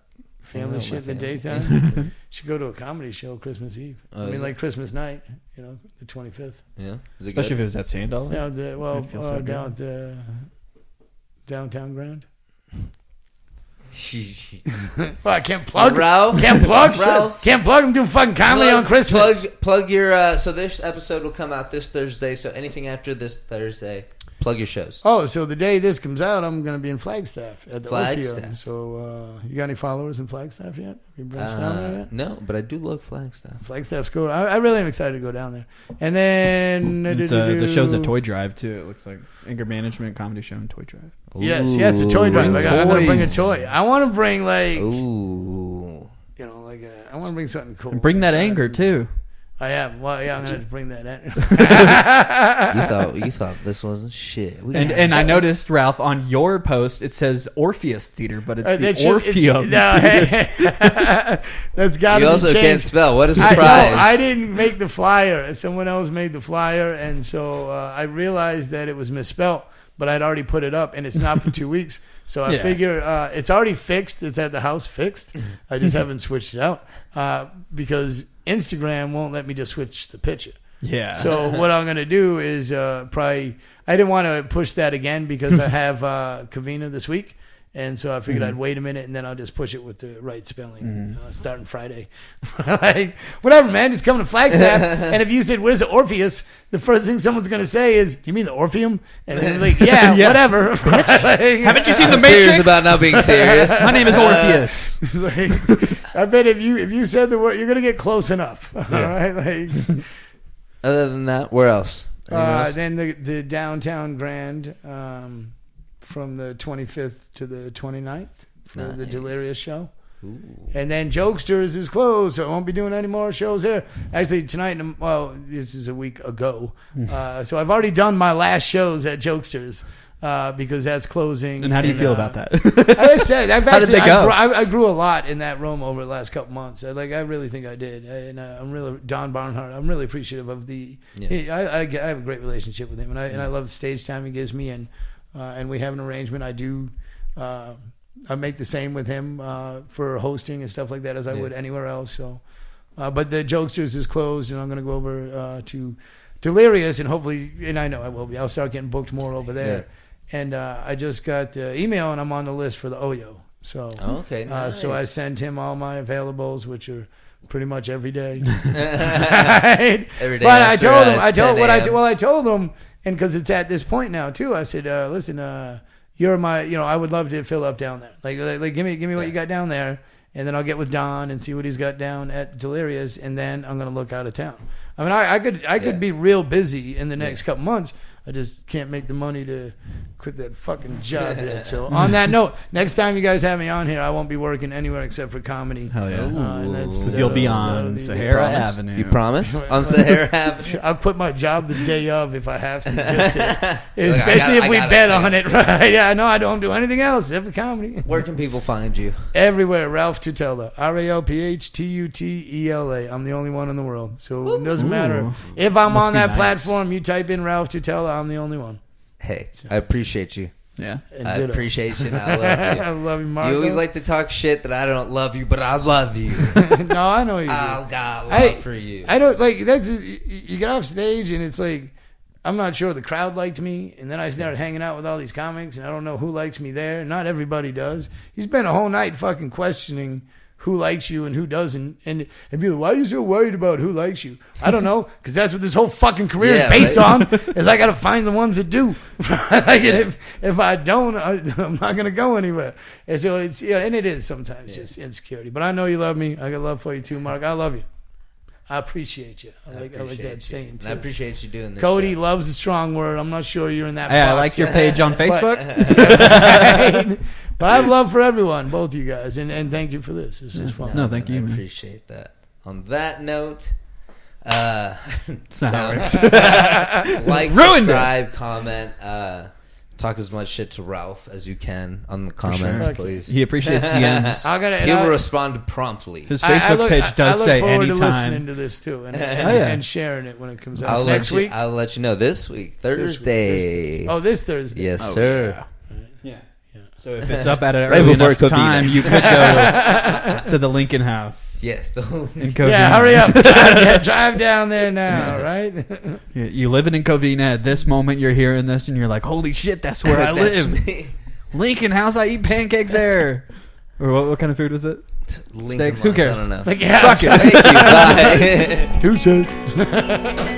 Family shit in the daytime. Should go to a comedy show Christmas Eve. Like Christmas night, the 25th. Yeah, especially if it was at Sandal. Yeah, down at the Downtown Grand. Well, I can't plug. Ralph. Can't plug. Ralph. Can't plug. I'm doing fucking comedy on Christmas. Plug your. So this episode will come out this Thursday. So anything after this Thursday, plug your shows. Oh, so the day this comes out, I'm going to be in Flagstaff at the Flagstaff. Orpheum. So you got any followers in Flagstaff yet? Have you branched down there yet? No, but I do love Flagstaff. Flagstaff's cool. I really am excited to go down there. And then the show's a toy drive too. It looks like anger management comedy show and toy drive. Yes, it's a toy drive. I'm going to bring a toy. I want to bring I want to bring something cool. And bring that anger too. I am. Well, yeah, I'm going to bring that in. You thought this wasn't shit. And I noticed, Ralph, on your post, it says Orpheus Theater, but it's the Orpheum. That's got to be You also changed. can't spell. What a surprise. I didn't make the flyer. Someone else made the flyer, and so I realized that it was misspelled, but I'd already put it up, and it's not for 2 weeks. So I figure it's already fixed. It's at the house fixed. I just haven't switched it out because Instagram won't let me just switch the picture. Yeah. So what I'm going to do is probably – I didn't want to push that again because I have Kavina this week. And so I figured I'd wait a minute and then I'll just push it with the right spelling starting Friday. Whatever, man. Just come to Flagstaff. And if you said, where's the Orpheus? The first thing someone's going to say is, you mean the Orpheum? And they're like, yeah, whatever. Haven't you seen The Matrix? Serious about not being serious. My name is Orpheus. I bet if you said the word, you're going to get close enough. All right? Other than that, where else? Then the Downtown Grand from the 25th to the 29th for the Delirious show. Ooh. And then Jokesters is closed, so I won't be doing any more shows there. Actually, tonight, this is a week ago. So I've already done my last shows at Jokesters because that's closing. And how do you feel about that? As I said, how did they go? I grew a lot in that room over the last couple months. I really think I did. And I'm really, Don Barnhart, I'm really appreciative of I have a great relationship with him, and I love the stage time he gives me, and we have an arrangement. I do. I make the same with him for hosting and stuff like that as I would anywhere else. So, but the Jokesters is closed, and I'm going to go over to Delirious, and hopefully, and I know I will be. I'll start getting booked more over there. Yeah. And I just got the email, and I'm on the list for the Oyo. So, okay, nice. So I sent him all my availables, which are pretty much every day. Right? Every day. But I told him. I told him. And because it's at this point now too, I said, "Listen, you're my, I would love to fill up down there. Like give me what you got down there, and then I'll get with Don and see what he's got down at Delirious, and then I'm gonna look out of town. I mean, I could be real busy in the next couple months. I just can't make the money to quit that fucking job yet. So on that note, next time you guys have me on here, I won't be working anywhere except for comedy. Hell yeah. Because you'll be on Sahara Avenue. You promise? On Sahara Avenue? I'll quit my job the day of if I have to. Especially if we bet on it, right? Yeah, no, I don't do anything else except for comedy. Where can people find you? Everywhere. Ralph Tutella. RalphTutella. I'm the only one in the world. So it doesn't matter. If I'm on that platform, you type in Ralph Tutella, I'm the only one. Hey, I appreciate you. Yeah. I appreciate you and I love you. I love you, Marco. You always like to talk shit that I don't love you, but I love you. No, I know you do. I've got love for you. I don't like you get off stage and it's like I'm not sure the crowd liked me, and then I started hanging out with all these comics, and I don't know who likes me there. Not everybody does. You spend a whole night fucking questioning who likes you and who doesn't, and be like, why are you so worried about who likes you? I don't know, because that's what this whole fucking career is based on, is I got to find the ones that do. If I don't, I'm not going to go anywhere. And so it's, and it is sometimes just insecurity. But I know you love me. I got love for you too, Mark. I love you. I appreciate you. I like that saying too. I appreciate you doing this. Cody show. Loves a strong word. I'm not sure you're in that box. I like your page on Facebook. But I have love for everyone, both you guys, and thank you for this. This is fun. No, thank you. I appreciate that. On that note, it's not how it works. Like, subscribe, comment, talk as much shit to Ralph as you can on the comments, please. He appreciates DMs. He will respond promptly. His Facebook page does say anytime. I look forward to listening to this too, and sharing it when it comes out next week. I'll let you know this week, Thursday. Oh, this Thursday. Yes, sir. Yeah. So if it's up at a Right early before enough time, Covina. you could go to the Lincoln House Yes. in Yeah, Covina. hurry up. Drive down there now, right? You living in Covina at this moment. You're hearing this, and you're like, "Holy shit, that's where I That's live." me. Lincoln House. I eat pancakes there. Or what kind of food was it? Lincoln Steaks? Who Lounge, cares? I don't know. Like, yeah, Fuck it. Thank you. Bye. Deuces.